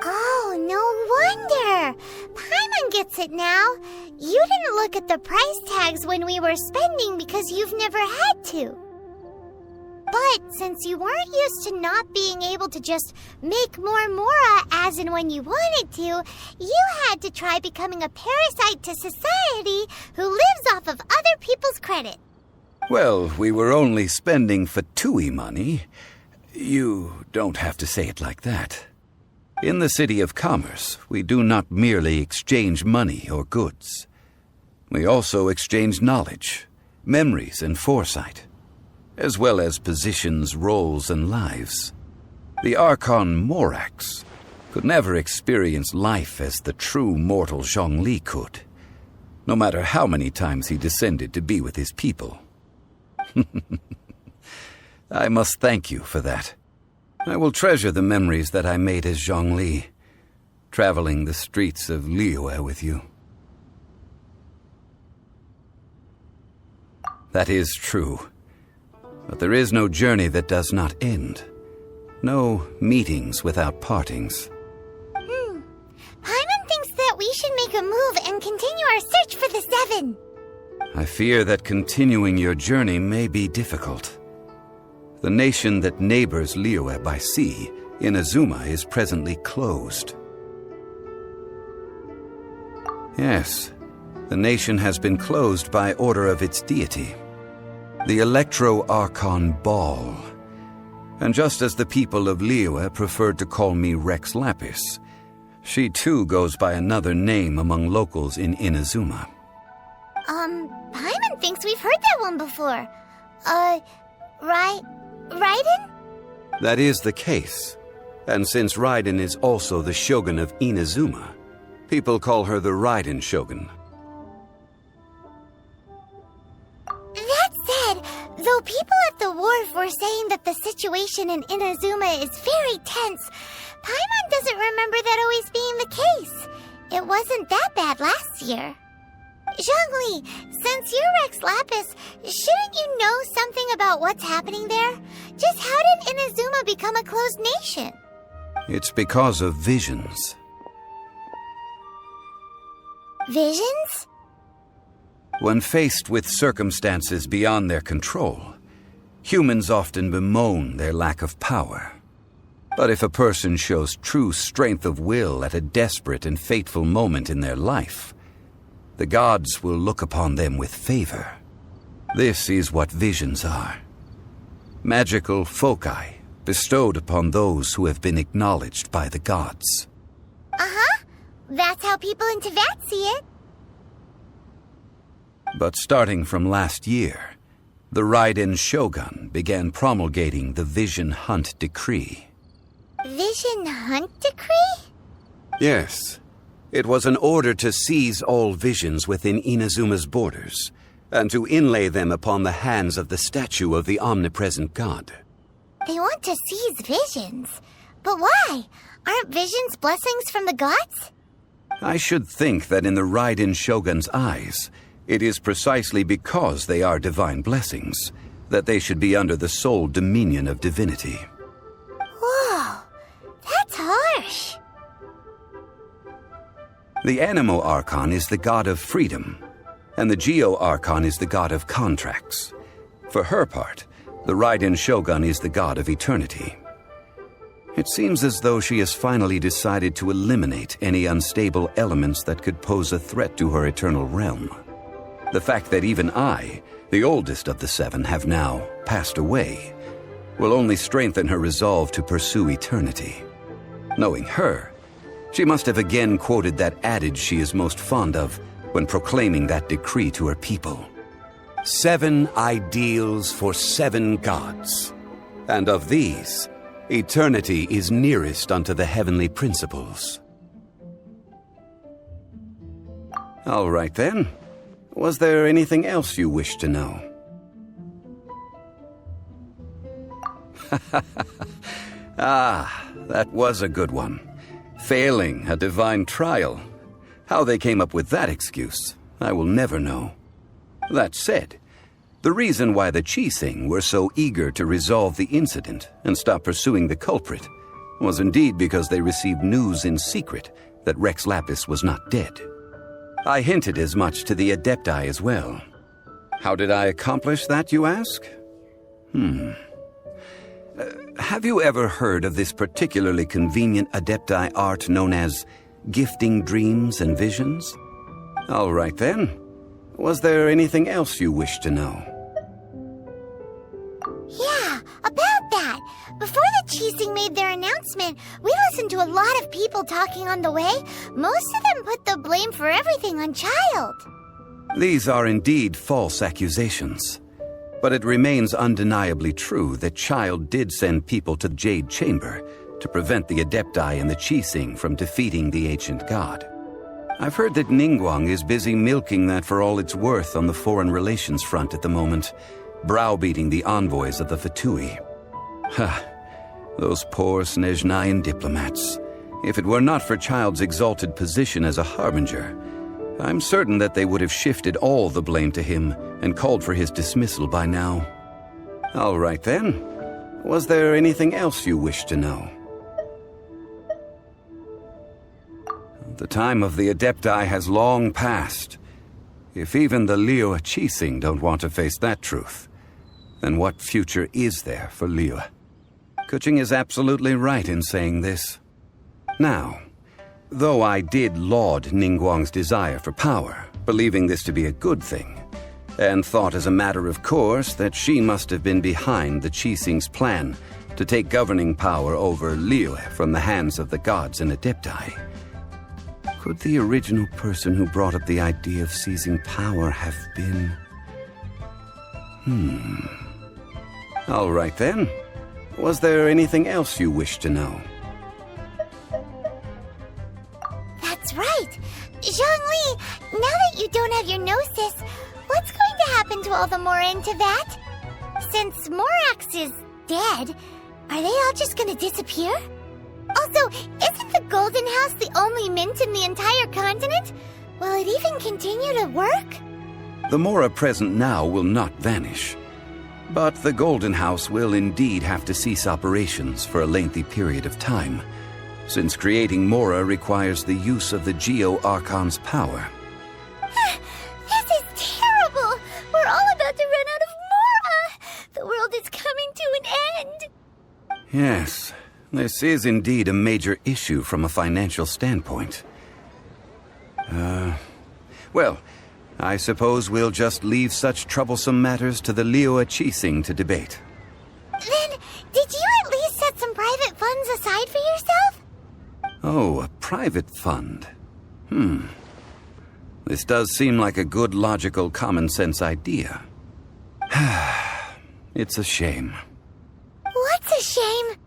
S1: Oh, no wonder. Paimon gets it now. You didn't look at the price tags when we were spending because you've never had to. But since you weren't used to not being able to just make more Mora as and when you wanted to, you had to try becoming a parasite to society who lives off of other people's credit.
S20: Well, we were only spending Fatui money. You don't have to say it like that. In the City of Commerce, we do not merely exchange money or goods. We also exchange knowledge, memories, and foresight, as well as positions, roles, and lives. The Archon Morax could never experience life as the true mortal Zhongli could, no matter how many times he descended to be with his people. I must thank you for that. I will treasure the memories that I made as Zhongli, traveling the streets of Liyue with you. That is true. But there is no journey that does not end. No meetings without partings.
S1: Paimon thinks that we should make a move and continue our search for the Seven.
S20: I fear that continuing your journey may be difficult. The nation that neighbors Liyue by sea, Inazuma, is presently closed. Yes, the nation has been closed by order of its deity, the Liyue Archon Ball. And just as the people of Liyue preferred to call me Rex Lapis, she too goes by another name among locals in Inazuma.
S1: Paimon thinks we've heard that one before. Raiden?
S20: That is the case. And since Raiden is also the shogun of Inazuma, people call her the Raiden Shogun.
S1: That said, though people at the wharf were saying that the situation in Inazuma is very tense, Paimon doesn't remember that always being the case. It wasn't that bad last year. Zhongli, since you're Rex Lapis, shouldn't you know something about what's happening there? Just how did Inazuma become a closed nation?
S20: It's because of visions.
S1: Visions?
S20: When faced with circumstances beyond their control, humans often bemoan their lack of power. But if a person shows true strength of will at a desperate and fateful moment in their life, the gods will look upon them with favor. This is what visions are. Magical foci bestowed upon those who have been acknowledged by the gods.
S1: That's how people in Teyvat see it.
S20: But starting from last year, the Raiden Shogun began promulgating the Vision Hunt Decree.
S1: Vision Hunt Decree?
S20: Yes. It was an order to seize all visions within Inazuma's borders, and to inlay them upon the hands of the statue of the omnipresent god.
S1: They want to seize visions. But why? Aren't visions blessings from the gods?
S20: I should think that in the Raiden Shogun's eyes, it is precisely because they are divine blessings that they should be under the sole dominion of divinity.
S1: Whoa, that's harsh.
S20: The Anemo Archon is the god of freedom, and the Geo Archon is the god of contracts. For her part, the Raiden Shogun is the god of eternity. It seems as though she has finally decided to eliminate any unstable elements that could pose a threat to her eternal realm. The fact that even I, the oldest of the seven, have now passed away, will only strengthen her resolve to pursue eternity. Knowing her, she must have again quoted that adage she is most fond of when proclaiming that decree to her people. 7 ideals for 7 gods, and of these, eternity is nearest unto the heavenly principles. All right then. Was there anything else you wished to know? That was a good one. Failing a divine trial. How they came up with that excuse, I will never know. That said, the reason why the Qixing were so eager to resolve the incident and stop pursuing the culprit was indeed because they received news in secret that Rex Lapis was not dead. I hinted as much to the Adepti as well. How did I accomplish that, you ask? Have you ever heard of this particularly convenient Adepti art known as gifting dreams and visions? All right then. Was there anything else you wished to know?
S1: Yeah, about that. Before the Qixing made their announcement, we listened to a lot of people talking on the way. Most of them put the blame for everything on Child.
S20: These are indeed false accusations. But it remains undeniably true that Child did send people to the Jade Chamber to prevent the Adepti and the Qixing from defeating the ancient god. I've heard that Ningguang is busy milking that for all it's worth on the foreign relations front at the moment, browbeating the envoys of the Fatui. Those poor Snezhnayan diplomats. If it were not for Child's exalted position as a harbinger, I'm certain that they would have shifted all the blame to him and called for his dismissal by now. All right then. Was there anything else you wished to know? The time of the Adepti has long passed. If even the Liyue Qixing don't want to face that truth, then what future is there for Liyue? Kuching is absolutely right in saying this. Now, though I did laud Ningguang's desire for power, believing this to be a good thing, and thought as a matter of course that she must have been behind the Qixing's plan to take governing power over Liyue from the hands of the gods and Adepti, could the original person who brought up the idea of seizing power have been... All right then. Was there anything else you wished to know?
S1: That's right. Zhongli, now that you don't have your gnosis, what's going to happen to all the Mora in Teyvat? Since Morax is dead, are they all just gonna disappear? Also, isn't the Golden House the only mint in the entire continent? Will it even continue to work?
S20: The Mora present now will not vanish. But the Golden House will indeed have to cease operations for a lengthy period of time, since creating Mora requires the use of the Geo Archon's power.
S1: This is terrible! We're all about to run out of Mora! The world is coming to an end!
S20: Yes, this is indeed a major issue from a financial standpoint. Well, I suppose we'll just leave such troublesome matters to the Liyue Qixing to debate.
S1: Then, did you at least set some private funds aside for yourself?
S20: Oh, a private fund. This does seem like a good, logical, common-sense idea. It's a shame.
S1: What's a shame?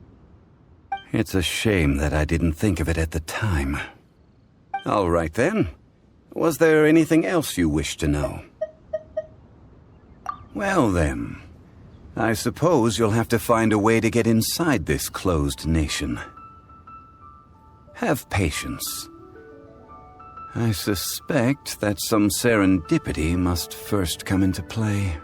S20: It's a shame that I didn't think of it at the time. All right then. Was there anything else you wished to know? Well then, I suppose you'll have to find a way to get inside this closed nation. Have patience. I suspect that some serendipity must first come into play.